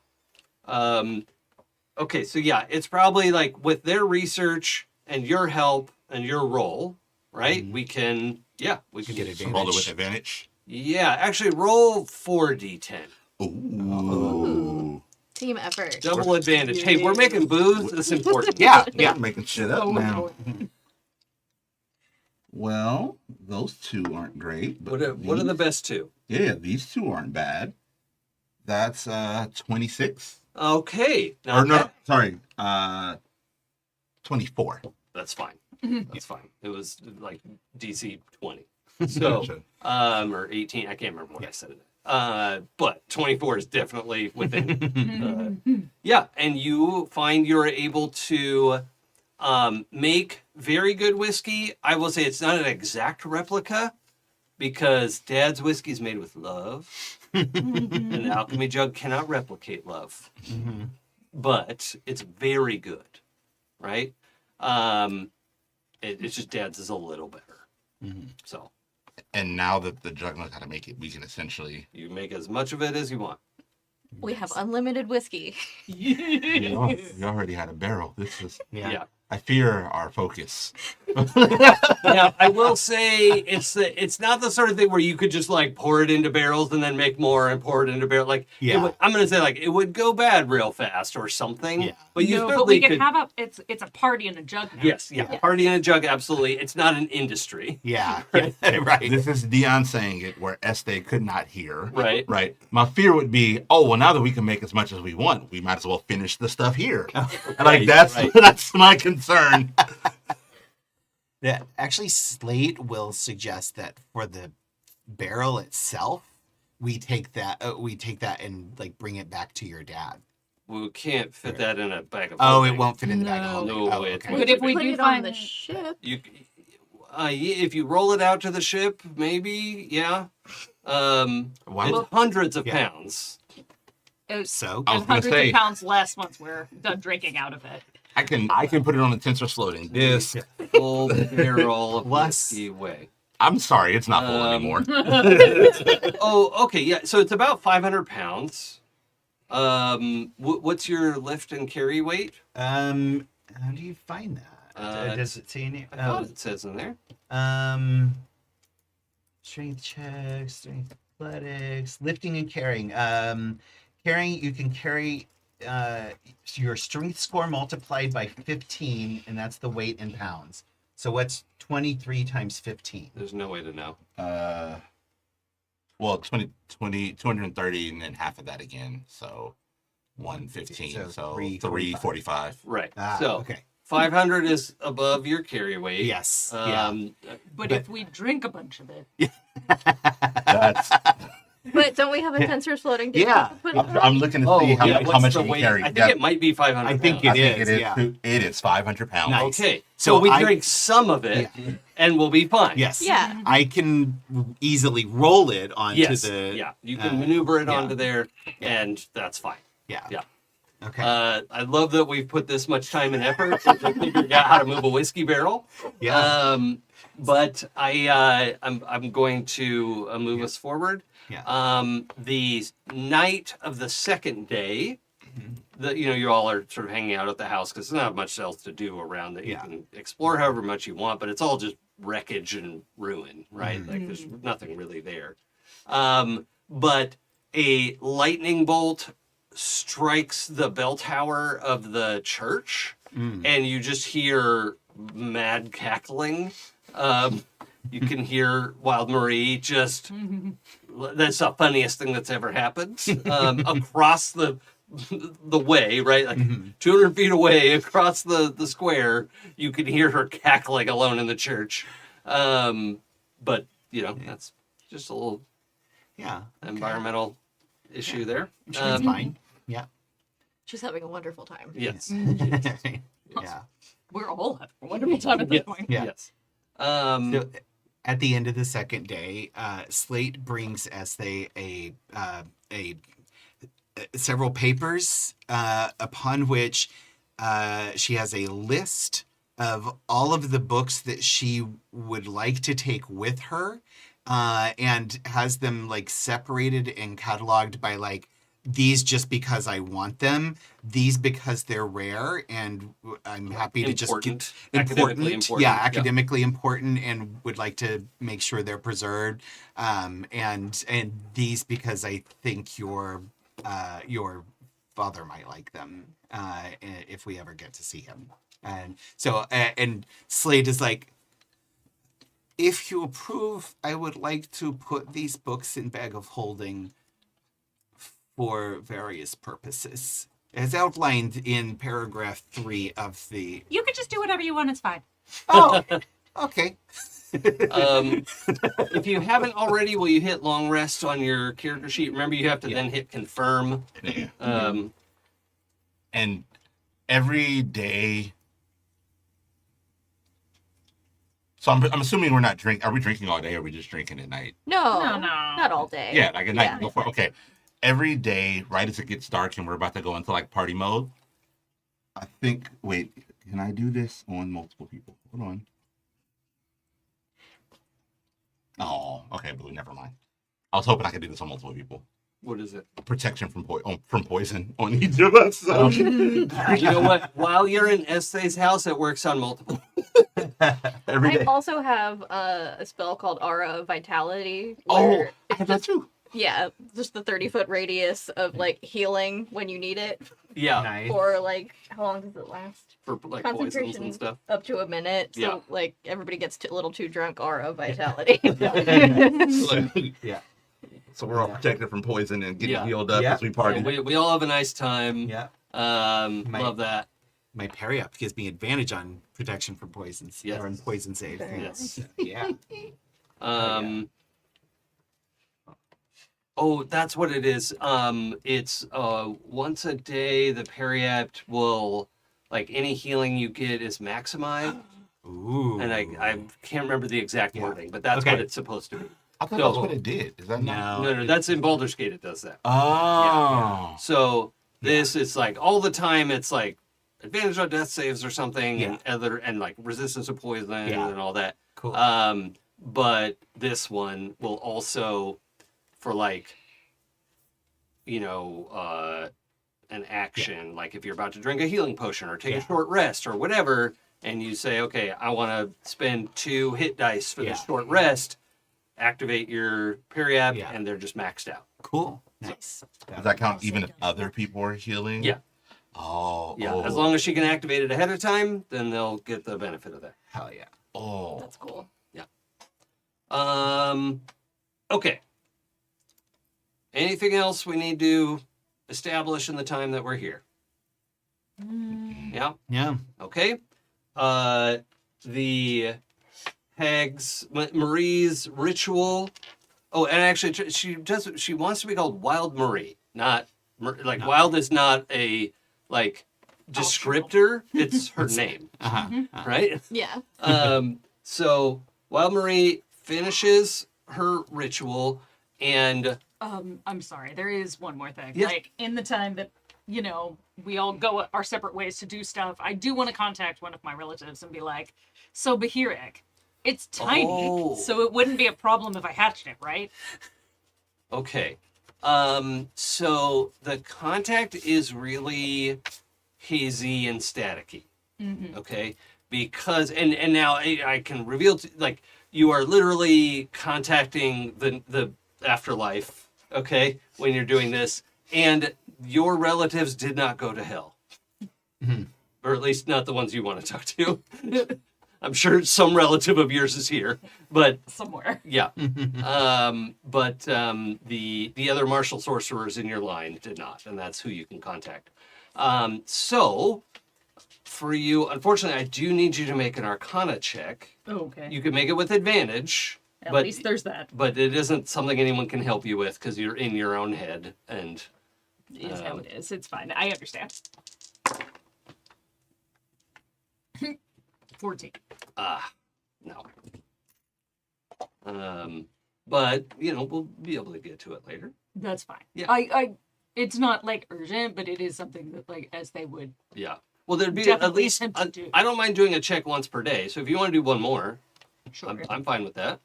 Okay, so yeah, it's probably like with their research and your help and your roll, right? We can Get get advantage. Roll it with advantage. Yeah, actually roll 4d10. Ooh. Team effort. Double advantage. Hey, we're making booze. That's important. Yeah, Yeah, yeah. making shit up now. Well, those two aren't great. But What are the best two? Yeah, these two aren't bad. That's 26. Okay. Or no, that- sorry, 24. That's fine. That's fine. It was like DC 20. So, or 18. I can't remember what I said it. But 24 is definitely within. Yeah, and you find you're able to make very good whiskey. I will say it's not an exact replica because Dad's whiskey is made with love, and the alchemy jug cannot replicate love. But it's very good, right? It's just Dad's is a little better. So And now that the jug knows how to make it, we can essentially. you make as much of it as you want. We have unlimited whiskey. We already had a barrel. This is. Yeah. I fear our focus. Now, I will say it's not the sort of thing where you could just like pour it into barrels and then make more and pour it into barrels. Like, I'm gonna say like it would go bad real fast or something. Yeah. But you No, certainly but we could. can have it's a party in a jug now. Yes, party in a jug. Absolutely, it's not an industry. Yeah. Right. This is Dion saying it where Ezthe could not hear. Right. Right. My fear would be, oh, well, now that we can make as much as we want, we might as well finish the stuff here. Like, that's my concern. Yeah, actually, Slate will suggest that for the barrel itself, we take that and like bring it back to your dad. We can't fit that in a bag of. Oh, holding. it won't fit in the bag of holding. No, Oh, it okay. won't. But if we Put do it on find the ship. You, if you roll it out to the ship, maybe, yeah. Why It's hundreds of Yeah. pounds. So I was and gonna hundreds say- of pounds less once we're done drinking out of it. I can put it on a tensor floating disc. Full barrel of Plus- whiskey way. I'm sorry, it's not full anymore. Oh, okay, yeah. So it's about 500 pounds. What's your lift and carry weight? how do you find that? Does it say any? I thought it says in there. Strength checks, strength athletics, lifting and carrying. Carrying, you can carry your strength score multiplied by 15, and that's the weight in pounds. So what's 23 times 15? There's no way to know. Well, 230 and then half of that again. So 115. So So 345. 345. Right. Ah, so okay. 500 is above your carry weight. Yes. But if we drink a bunch of it, That's, But don't we have a tensor floating? Did Yeah. we put it on? I'm looking to see how what's much the we weight? carry. I think Yeah, it might be 500 I think pounds. it I think is, it is. yeah. It is 500 pounds. Nice. Okay. So So we I- drink some of it and we'll be fine. Yes. Yeah. I can easily roll it onto Yes. the. Yeah. You can maneuver it yeah. onto there and that's fine. Yeah. Yeah. Okay. I love that we've put this much time and effort into figuring out how to move a whiskey barrel. Yeah. But I'm going to move us forward. Yeah. The night of the second day, you all are sort of hanging out at the house because there's not much else to do around that. You Yeah. can explore however much you want, but it's all just wreckage and ruin, right? Like there's nothing really there. But a lightning bolt strikes the bell tower of the church, and you just hear mad cackling. You can hear Wild Marie just, that's the funniest thing that's ever happened, across the way, right? Like 200 feet away across the square, you can hear her cackling alone in the church. But, that's just a little Yeah. environmental issue there. I'm sure it's fine. Yeah. She's having a wonderful time. Yes. Yeah. we're all having a wonderful time at this point. Yeah. Yes. So at the end of the second day, Slate brings Ezthe a several papers upon which she has a list of all of the books that she would like to take with her, and has them like separated and cataloged by like these just because I want them, these because they're rare, and I'm happy to just Important. get Academically important. Yeah, Yeah. academically important, and would like to make sure they're preserved. And these because I think your father might like them if we ever get to see him. And so and Slate is like, if you approve, I would like to put these books in bag of holding for various purposes, as outlined in paragraph 3 of the. You can just do whatever you want. It's fine. Oh, okay. If you haven't already, will you hit long rest on your character sheet? Remember, you have to then hit confirm. And every day. So I'm assuming we're not drinking. Are we drinking all day, or are we just drinking at night? No, No. not all day. Yeah, like at night Yeah. before. Okay. Every day, right as it gets dark and we're about to go into like party mode. I think. Wait, can I do this on multiple people? Hold on. Oh, okay, Blue. Never mind. I was hoping I could do this on multiple people. What is it? Protection from poison on each of us. So. You know what? While you're in Esthe's house, it works on multiple. every I day. also have a spell called Aura of Vitality. Oh, Where I have that too. yeah, just the 30-foot radius of like healing when you need it, Yeah, Nice. or like how long does it last? for like poisons Concentration and stuff. up to a minute. So Yeah. like everybody gets a little too drunk. Aura of Vitality. Yeah. So we're all protected from poison and getting Yeah. healed up Yeah. as we party. We all have a nice time. Yeah. My- Love that. My parry up gives me advantage on protection from poisons. Yes. Or on poison saves. Yes. Yeah. Oh, that's what it is. It's once a day the periapt will, like, any healing you get is maximized. Ooh. And I can't remember the exact Yeah. wording, but that's Okay. what it's supposed to be. I thought So- that's what it did. Is that not? No, that's in Baldur's Gate. It does that. Oh. So this is like all the time. It's like advantage on death saves or something, Yeah. and like resistance to poison Yeah. and all that. Cool. But this one will also, for like, an action, like if you're about to drink a healing potion or take a short rest or whatever, and you say, okay, I want to spend 2 hit dice for this short rest, activate your periapt, and they're just maxed out. Cool. Nice. Does that count even if other people are healing? Yeah. Oh. Yeah, oh. as long as she can activate it ahead of time, then they'll get the benefit of that. Hell yeah. Oh. That's cool. Okay. Anything else we need to establish in the time that we're here? Yeah. Yeah. Okay. The Hag's Marie's ritual. Oh, and actually, she wants to be called Wild Marie, not Wild is not a like descriptor. It's her name, right? Yeah. So Wild Marie finishes her ritual, and I'm sorry. There is one more thing. Yes. Like in the time that we all go our separate ways to do stuff, I do want to contact one of my relatives and be like, "So Vithrak, it's tiny, Oh. so it wouldn't be a problem if I hatched it, right?" okay. So the contact is really hazy and staticky. Okay, because and now I can reveal like you are literally contacting the afterlife. Okay, when you're doing this, and your relatives did not go to hell, or at least not the ones you want to talk to. I'm sure some relative of yours is here, but Somewhere. yeah. But the other martial sorcerers in your line did not, and that's who you can contact. So for you, unfortunately, I do need you to make an Arcana check. Okay. You can make it with advantage, At but least there's that. but it isn't something anyone can help you with because you're in your own head. And It is how it is. It's fine. I understand. 14. no. But we'll be able to get to it later. That's fine. Yeah. I it's not like urgent, but it is something that like as they would. Yeah. Well, there'd be Definitely at least. attempt to do. I don't mind doing a check once per day. So if you want to do one more, Sure. I'm fine with that.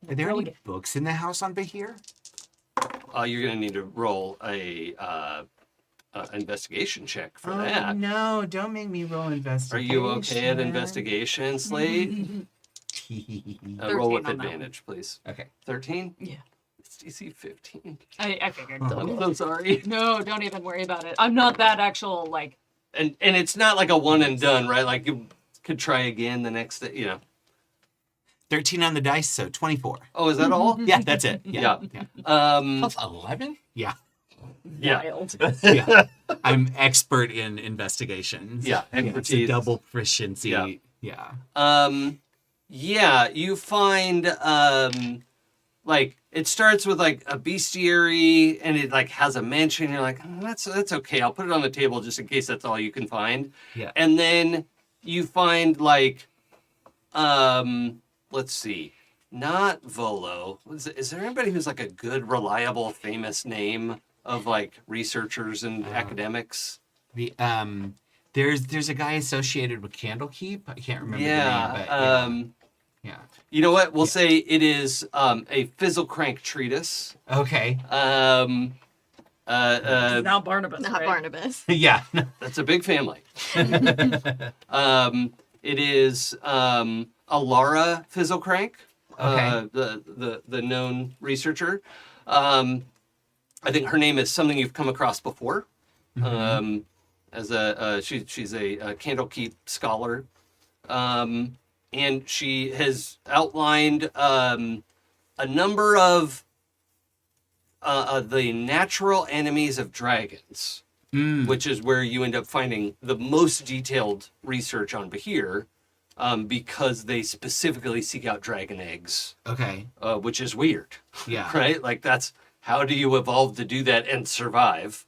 Are there any Okay. books in the house on Bahir? You're gonna need to roll a investigation check for that. No, don't make me roll Are investigation. you okay at investigation, Slate? Roll 13 with on that advantage, please. Okay. 13? Yeah. It's DC 15. I figured. I'm so sorry. No, don't even worry about it. I'm not that actual like. And it's not like a one and done, right? Like you could try again the next day, 13 on the dice, so 24. Oh, is that all? Yeah, that's it. Yeah. Plus 11? Yeah. Yeah. Wild. Yeah. I'm expert in investigations. Yeah, It's a expertise. double proficiency. Yeah. Yeah. Yeah, you find like it starts with like a bestiary and it like has a mention. You're like, that's okay. I'll put it on the table just in case that's all you can find. Yeah. And then you find like let's see, not Volo. Is there anybody who's like a good, reliable, famous name of like researchers and academics? The there's a guy associated with Candlekeep. I can't remember Yeah. the name, but yeah. You know what? We'll say it is a Fizzlecrank treatise. Okay. Now Barnabas. Not right? Barnabas. Yeah. That's a big family. It is Alara Fizzlecrank, Okay. the known researcher. I think her name is something you've come across before. As she's a Candlekeep scholar, and she has outlined a number of the natural enemies of dragons, which is where you end up finding the most detailed research on Behir, because they specifically seek out dragon eggs, Okay. which is weird, Yeah. right? Like that's how do you evolve to do that and survive?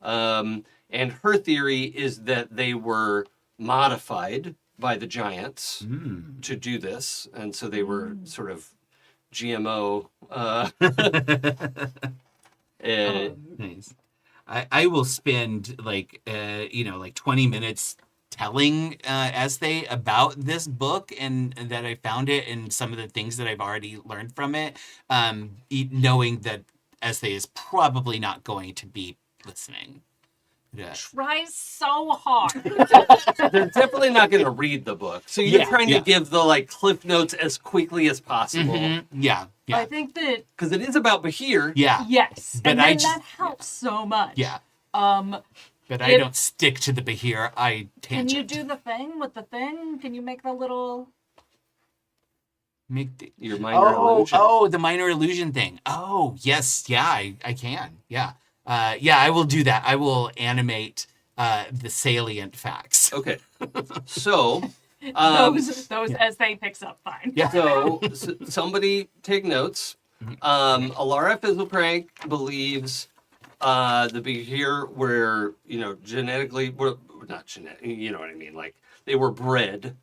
And her theory is that they were modified by the giants to do this, and so they were sort of GMO. Nice. I will spend like 20 minutes telling Ezthe about this book and that I found it and some of the things that I've already learned from it, knowing that Ezthe is probably not going to be listening. Yeah. Tries so hard. They're definitely not going to read the book, so you're Yeah, trying yeah. to give the like cliff notes as quickly as possible Yeah. I think that because it is about Behir. Yeah. yes, But and I then just- that helps so much. Yeah. But I If- don't stick to the Behir. I Can tangent. you do the thing with the thing? Can you make the little... Make the... Your minor illusion. Oh, the minor illusion thing. Oh, yes. Yeah, I can. Yeah. I will do that. I will animate the salient facts. Okay, so those as they picks up fine. Yeah. So somebody take notes. Alara Fizzleprank believes the Behir were, genetically, were not genetic, you know what I mean? Like they were bred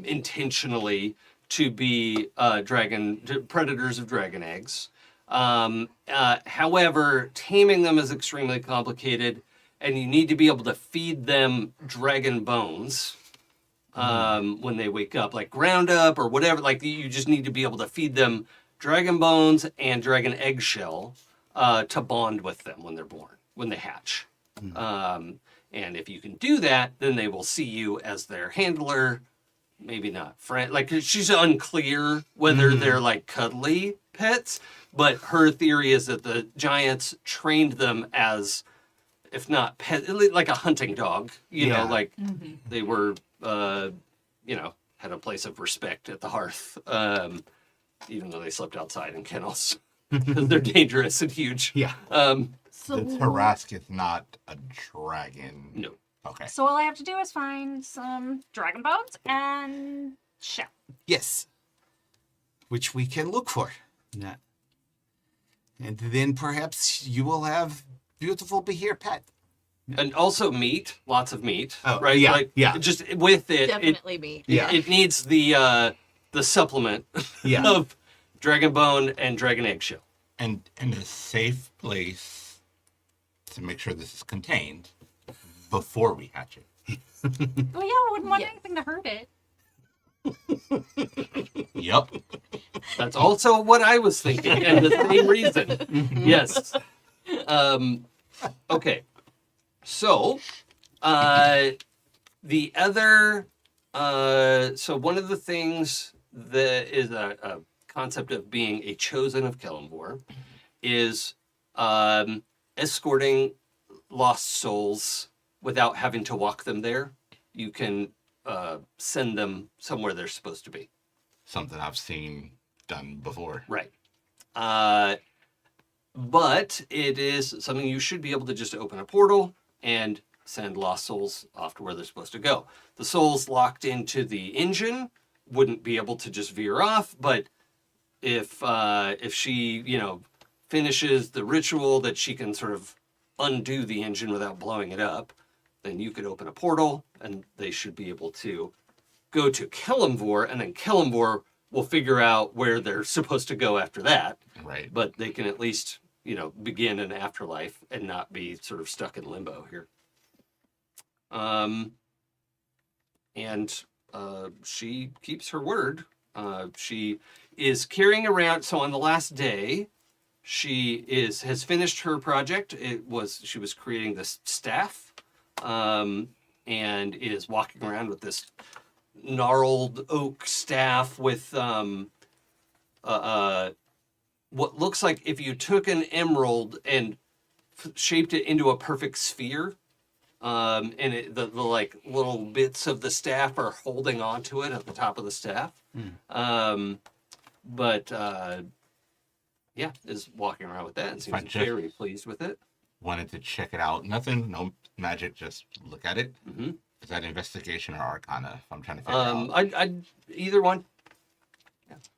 intentionally to be predators of dragon eggs. However, taming them is extremely complicated, and you need to be able to feed them dragon bones when they wake up, like ground up or whatever. Like you just need to be able to feed them dragon bones and dragon eggshell to bond with them when they're born, when they hatch. And if you can do that, then they will see you as their handler. Maybe not friend. Like she's unclear whether they're like cuddly pets, but her theory is that the giants trained them as, if not pet, like a hunting dog. You know, like they were, had a place of respect at the hearth, even though they slept outside in kennels because they're dangerous and huge. Yeah. So, The Tarask is not a dragon. No. Okay. so all I have to do is find some dragon bones and shell. Yes. Which we can look for. Yeah. And then perhaps you will have beautiful Behir pet. And also meat, lots of meat. Oh, right? yeah, Like, yeah. Just with it, Definitely me. Yeah. it needs the supplement Yeah. of dragon bone and dragon eggshell. And a safe place to make sure this is contained before we hatch it. Well, yeah, I wouldn't want Yeah. anything to hurt it. Yep. That's also what I was thinking, and the same reason. Yes. Okay. So, the other, so one of the things that is a concept of being a chosen of Kelemvor is escorting lost souls without having to walk them there. You can send them somewhere they're supposed to be. Something I've seen done before. Right. But it is something you should be able to just open a portal and send lost souls off to where they're supposed to go. The souls locked into the engine wouldn't be able to just veer off, but if she, finishes the ritual that she can sort of undo the engine without blowing it up, then you could open a portal and they should be able to go to Kelemvor, and then Kelemvor will figure out where they're supposed to go after that. Right. But they can at least, begin an afterlife and not be sort of stuck in limbo here. And she keeps her word. She is carrying around. So on the last day, she has finished her project. She was creating this staff, and is walking around with this gnarled oak staff with what looks like if you took an emerald and shaped it into a perfect sphere. And the like little bits of the staff are holding onto it at the top of the staff. Yeah, is walking around with that and seems Fine, Jeff. very pleased with it. Wanted to check it out. Nothing, no magic, just look at it. Mhm. Is that investigation or arcana? If I'm trying to figure out. I either one.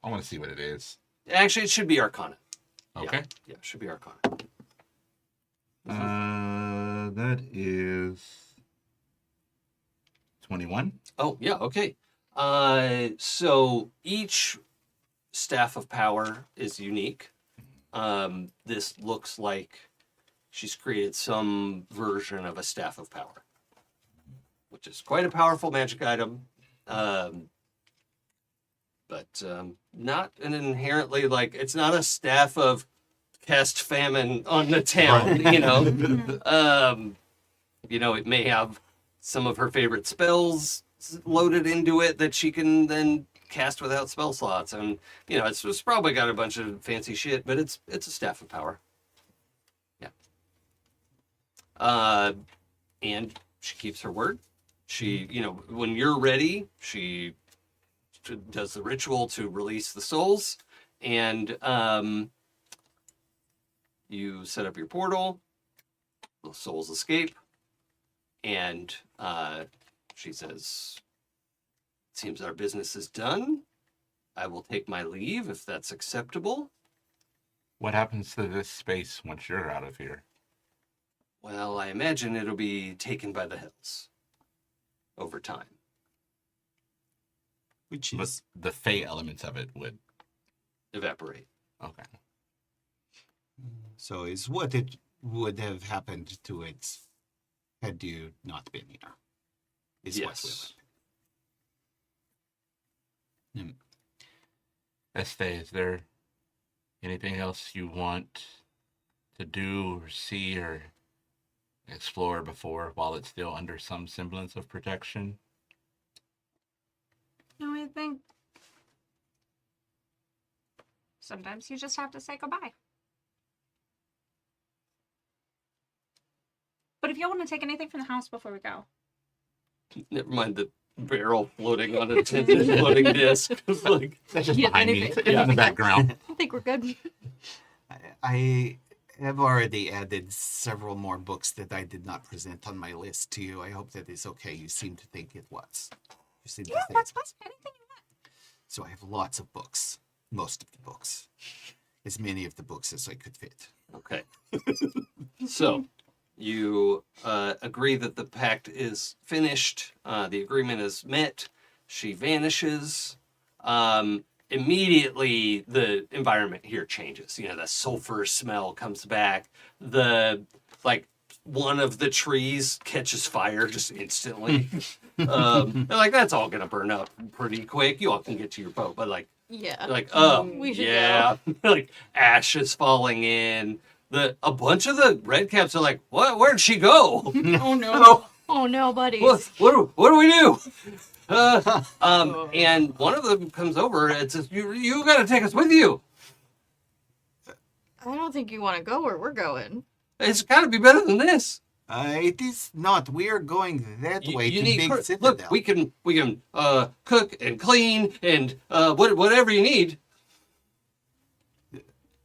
I want to see what it is. Actually, it should be Arcana. Okay. Yeah, it should be Arcana. That is 21. Oh, yeah, okay. So each staff of power is unique. This looks like she's created some version of a staff of power, which is quite a powerful magic item. But not an inherently, like, it's not a staff of cast famine on the town, you know. It may have some of her favorite spells loaded into it that she can then cast without spell slots. And, it's probably got a bunch of fancy shit, but it's a staff of power. Yeah. And she keeps her word. She, when you're ready, she does the ritual to release the souls, and you set up your portal, the souls escape, and she says, "Seems our business is done. I will take my leave if that's acceptable." What happens to this space once you're out of here? Well, I imagine it'll be taken by the hills over time. Which But is the fey elements of it would. Evaporate. Okay. so is what it would have happened to it had you not been here. Is what will Yes. happen. Ezthe, is there anything else you want to do or see or explore before while it's still under some semblance of protection? No, I think sometimes you just have to say goodbye. But if you want to take anything from the house before we go, Never mind the barrel floating on a tinted floating disc. It's like, That's just Yeah, behind me. anything. It's in the background. I think we're good. I have already added several more books that I did not present on my list to you. I hope that is okay. You seem to think it was. You seem to yeah, think that's fine. Anything you want. So I have lots of books. Most of the books. As many of the books as I could fit. okay. So, you agree that the pact is finished. The agreement is met. She vanishes. Immediately, the environment here changes. The sulfur smell comes back. One of the trees catches fire just instantly. They're like, that's all gonna burn up pretty quick. You all can get to your boat, but Yeah. We should yeah, like ash is falling in. A bunch of the red caps are like, what? Where'd she go? Oh no. Oh no, buddies. what do we do? And one of them comes over and says, you gotta take us with you. I don't think you want to go where we're going. It's gotta be better than this. It is not. We are going that way to Big Citadel. Look, we can cook and clean and whatever you need.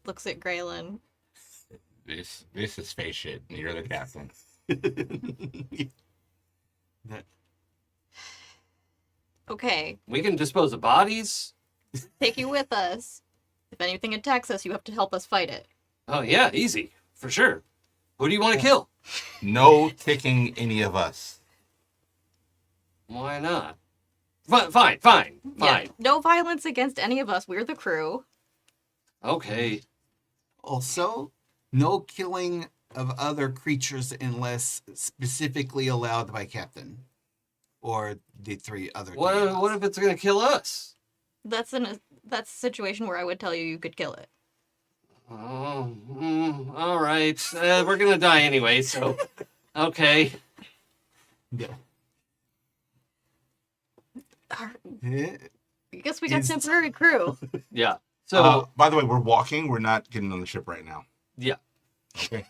Looks at Gralen. This is face shit. And you're the captain. Okay, We can dispose of bodies. take you with us. If anything attacks us, you have to help us fight it. Oh yeah, easy for sure. Who do you want to kill? No ticking any of us. Why not? Fine. Yeah, no violence against any of us. We're the crew. Okay. Also, no killing of other creatures unless specifically allowed by Captain. Or the three other What if it's gonna kill us? That's a situation where I would tell you you could kill it. Oh, all right. We're gonna die anyway, so okay. Yeah. Eh, I guess we got Is- temporary crew. Yeah. So by the way, we're walking. We're not getting on the ship right now. yeah. Okay.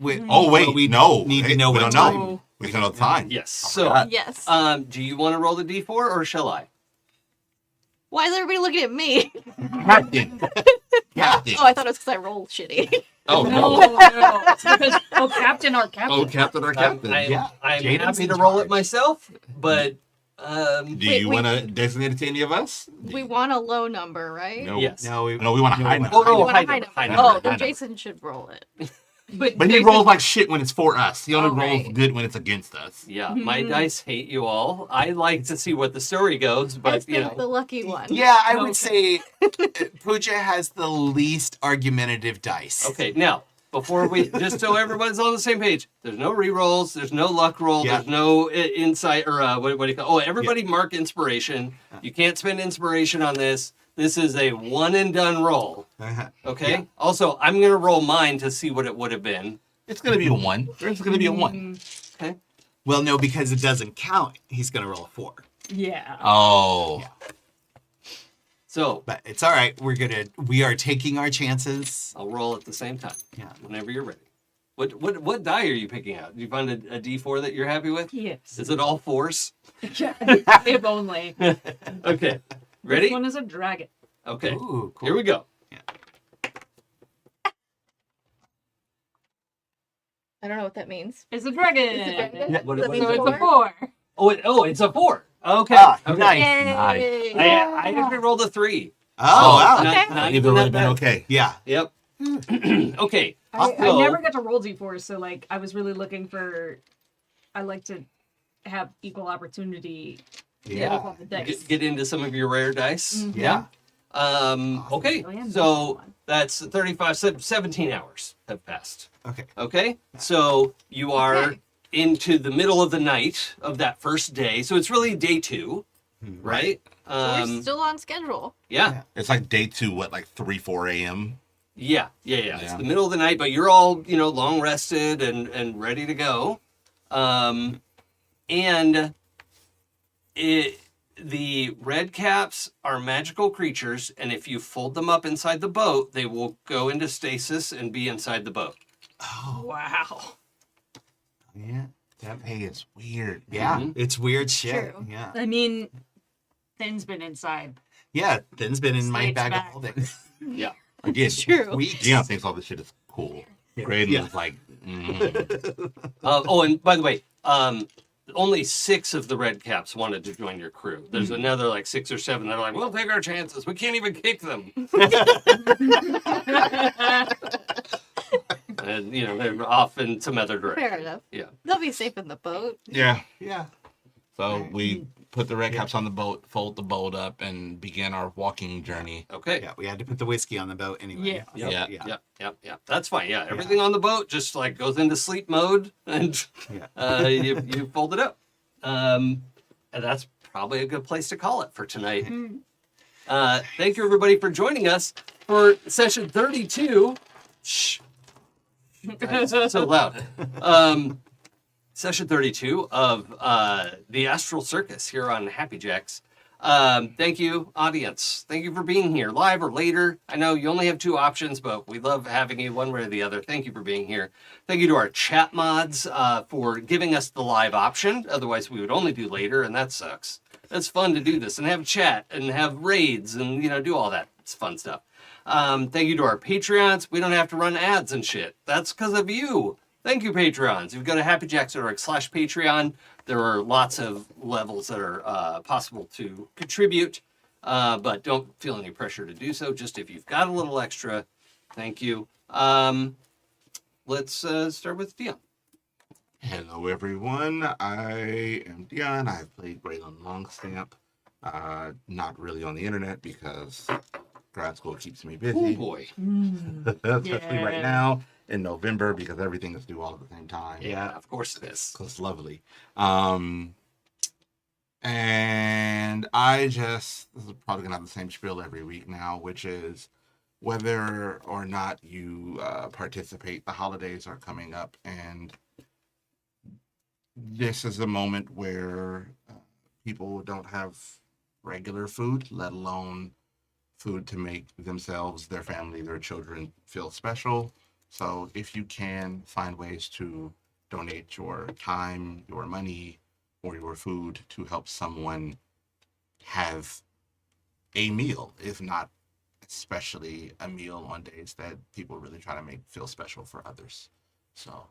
wait, Oh wait, but we no. need to Hey, know we what don't time. know. We don't know the time. Yes. I So forgot. Yes. do you want to roll the d4 or shall I? Why is everybody looking at me? Captain. Captain. Oh, I thought it was because I rolled shitty. Oh No, no. It's because, Captain, our Captain. Oh, Captain or Captain. I'm Jaden's happy in to roll it charge. myself, but Do Wait, you we- want to designate it to any of us? We want a low number, right? No. yes. No, we want a high we number. Oh, We want high a high number, number. high Oh, number, high then number. Jason should roll it. But But he rolls like shit when it's for us. He only Oh, rolls right. good when it's against us. Yeah, my dice hate you all. I like to see what the story goes, but That's you the know, lucky one. Yeah, I would Okay. say Pooja has the least argumentative dice. okay. Now, before we, just so everybody's on the same page, there's no re-rolls, there's no luck roll, Yeah. there's no insight or what do you call? Oh, everybody mark inspiration. You can't spend inspiration on this. This is a one and done roll. Uh-huh. Okay. Yeah. Also, I'm gonna roll mine to see what it would have been. It's going to be a 1. There's going to be a 1. Okay. Well, no, because it doesn't count. He's going to roll a 4. Yeah. Oh. So But it's all right. We are taking our chances. I'll roll at the same time. Yeah. Whenever you're ready. What die are you picking out? Did you find a D4 that you're happy with? Yes. Is it all fours? Yeah. If only. Okay. Ready? This one is a dragon. Okay. Ooh, cool. Here we go. I don't know what that means. It's a dragon. Yeah. What- That what means is So it? it's a 4. It's a 4. Okay. Ah, okay. nice. Yay! I actually rolled a 3. Oh, wow. Not, Okay. not Either even would that have been bad. okay. Yeah. Yep. Okay. I So- never got to roll d4s, so like I was really looking for. I like to have equal opportunity. Yeah. with all the dice. Get into some of your rare dice. Yeah. Okay. Oh, yeah, this So one. that's 35, 17 hours have passed. Okay. Okay. So you are Okay. into the middle of the night of that first day. So it's really day 2, right? So we're still on schedule. Yeah. It's like day 2, what, like 3, 4 a.m.? Yeah. It's Yeah. the middle of the night, but you're all, long rested and ready to go. And the red caps are magical creatures, and if you fold them up inside the boat, they will go into stasis and be inside the boat. Oh, Wow. yeah. That pay is weird. Yeah. Mhm. It's weird shit. True. Yeah. I mean, Thin's been inside. Yeah. Thin's been in my Slate's bag back. of holding. Yeah. Again, True. Dion thinks all this shit is cool. Graydon Yeah. is like, And by the way, only 6 of the red caps wanted to join your crew. There's another like 6 or 7 that are like, we'll take our chances. We can't even kick them. And they're off in some other direction. Fair enough. Yeah. They'll be safe in the boat. yeah. Yeah. So we put the red caps on the boat, fold the boat up, and begin our walking journey. Okay. Yeah. We had to put the whiskey on the boat anyway. Yeah. Yep, Yeah. Yep. That's fine. Yeah. Everything on the boat just like goes into sleep mode and Yeah. you fold it up. And that's probably a good place to call it for tonight. Thank you everybody for joining us for session 32. Shh. Guys, so loud. Session 32 of the Astral Circus here on Happy Jacks. Thank you, audience. Thank you for being here, live or later. I know you only have 2 options, but we love having you one way or the other. Thank you for being here. Thank you to our chat mods for giving us the live option. Otherwise, we would only do later, and that sucks. It's fun to do this and have chat and have raids and do all that. It's fun stuff. Thank you to our Patreons. We don't have to run ads and shit. That's because of you. Thank you, Patreons. If you go to happyjacks.org/Patreon, there are lots of levels that are possible to contribute, but don't feel any pressure to do so. Just if you've got a little extra, thank you. Let's start with Dion. Hello, everyone. I am Dion. I've played Gralen Longstamp. Not really on the internet because grad school keeps me Oh busy. boy. Especially right Yeah. now in November because everything is due all at the same time. Yeah, of course it is. So it's lovely. And this is probably gonna have the same spiel every week now, which is whether or not you participate, the holidays are coming up, and this is a moment where people don't have regular food, let alone food to make themselves, their family, their children feel special. So if you can find ways to donate your time, your money, or your food to help someone have a meal, if not especially a meal on days that people really try to make feel special for others. So,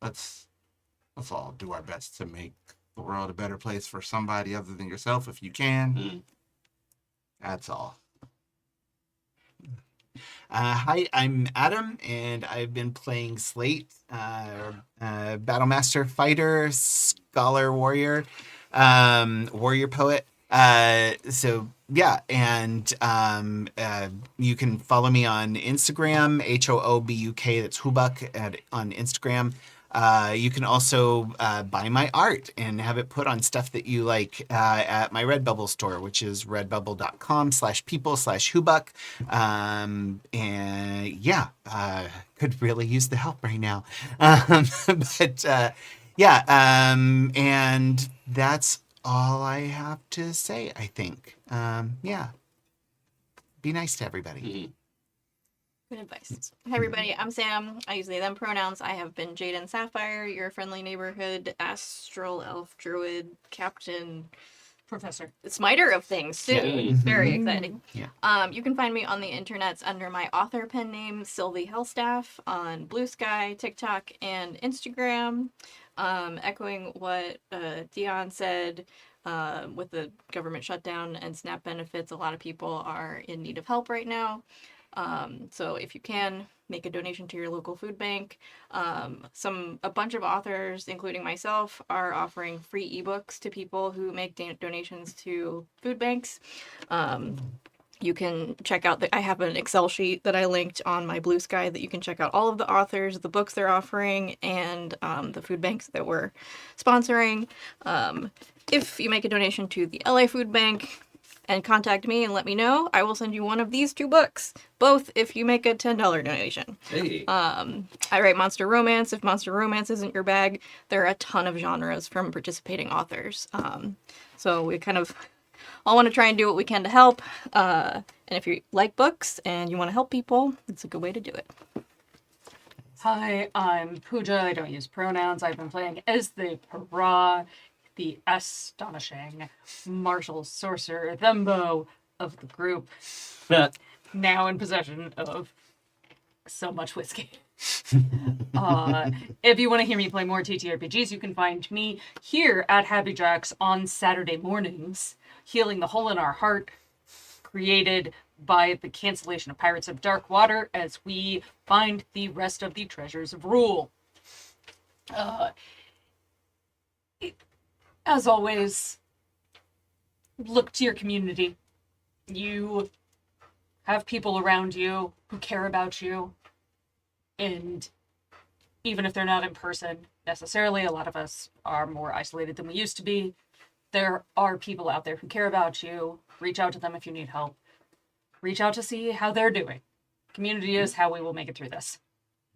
let's all do our best to make the world a better place for somebody other than yourself if you can. Mm. That's all. Hi, I'm Adam, and I've been playing Slate, Battlemaster Fighter, Scholar Warrior, Warrior Poet. So yeah, and you can follow me on Instagram, HOOBUK, that's Hubuk on Instagram. You can also buy my art and have it put on stuff that you like at my Redbubble store, which is redbubble.com/people/Hubuk. And yeah, could really use the help right now. And that's all I have to say, I think. Yeah. Be nice to everybody. Mhm. Good advice. Hi, everybody. I'm Sam. I use they, them pronouns. I have been Jaden Sapphire, your friendly neighborhood Astral Elf Druid Captain Professor. Smiter of things, too. Yeah. Very exciting. Yeah. You can find me on the internets under my author pen name, Sylvie Hellstaff, on Blue Sky, TikTok, and Instagram. Echoing what Dion said, with the government shutdown and SNAP benefits, a lot of people are in need of help right now. So if you can, make a donation to your local food bank. A bunch of authors, including myself, are offering free ebooks to people who make donations to food banks. You can check out I have an Excel sheet that I linked on my Blue Sky that you can check out all of the authors, the books they're offering, and the food banks that we're sponsoring. If you make a donation to the LA Food Bank and contact me and let me know, I will send you one of these 2 books, both if you make a $10 donation. Hey. I write monster romance. If monster romance isn't your bag, there are a ton of genres from participating authors. So we kind of all want to try and do what we can to help. And if you like books and you want to help people, it's a good way to do it. Hi, I'm Pooja. I don't use pronouns. I've been playing Ezthe Perah, the astonishing martial sorcerer, Thembo of the group, now in possession of so much whiskey. If you want to hear me play more TTRPGs, you can find me here at Happy Jacks on Saturday mornings, healing the hole in our heart, created by the cancellation of Pirates of Dark Water as we find the rest of the treasures of rule. As always, look to your community. You have people around you who care about you. And even if they're not in person necessarily, a lot of us are more isolated than we used to be. There are people out there who care about you. Reach out to them if you need help. Reach out to see how they're doing. Community is how we will make it through this.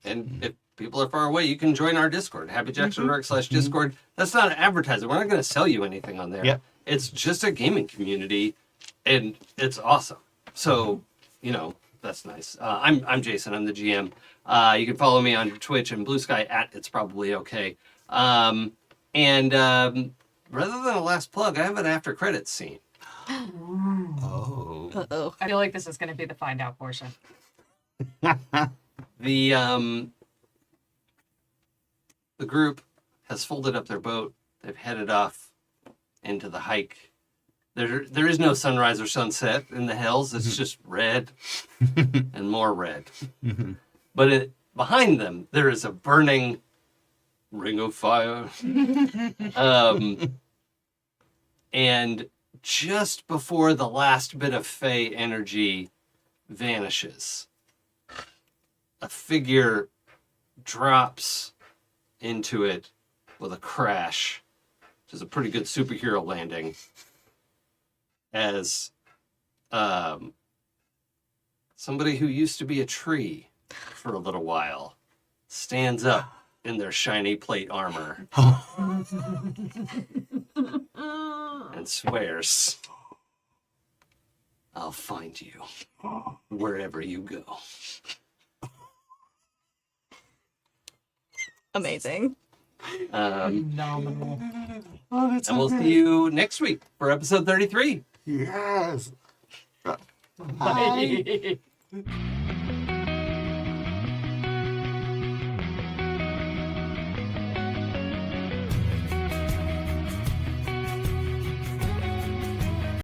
And if people are far away, you can join our Discord, happyjacks.org/Discord. That's not advertising. We're not going to sell you anything on there. Yep. It's just a gaming community, and it's awesome. So, that's nice. I'm Jason. I'm the GM. You can follow me on Twitch and Blue Sky at It's Probably Okay. Rather than a last plug, I have an after credits scene. Oh. Uh-oh. I feel like this is going to be the find out portion. The group has folded up their boat. They've headed off into the hike. There is no sunrise or sunset in the hills. It's just red and more red. But behind them, there is a burning ring of fire. And just before the last bit of Fey energy vanishes, a figure drops into it with a crash, which is a pretty good superhero landing, as somebody who used to be a tree for a little while stands up in their shiny plate armor and swears, I'll find you wherever you go. Amazing. Phenomenal. Oh, that's And we'll see you next week for episode 33. Yes. Bye.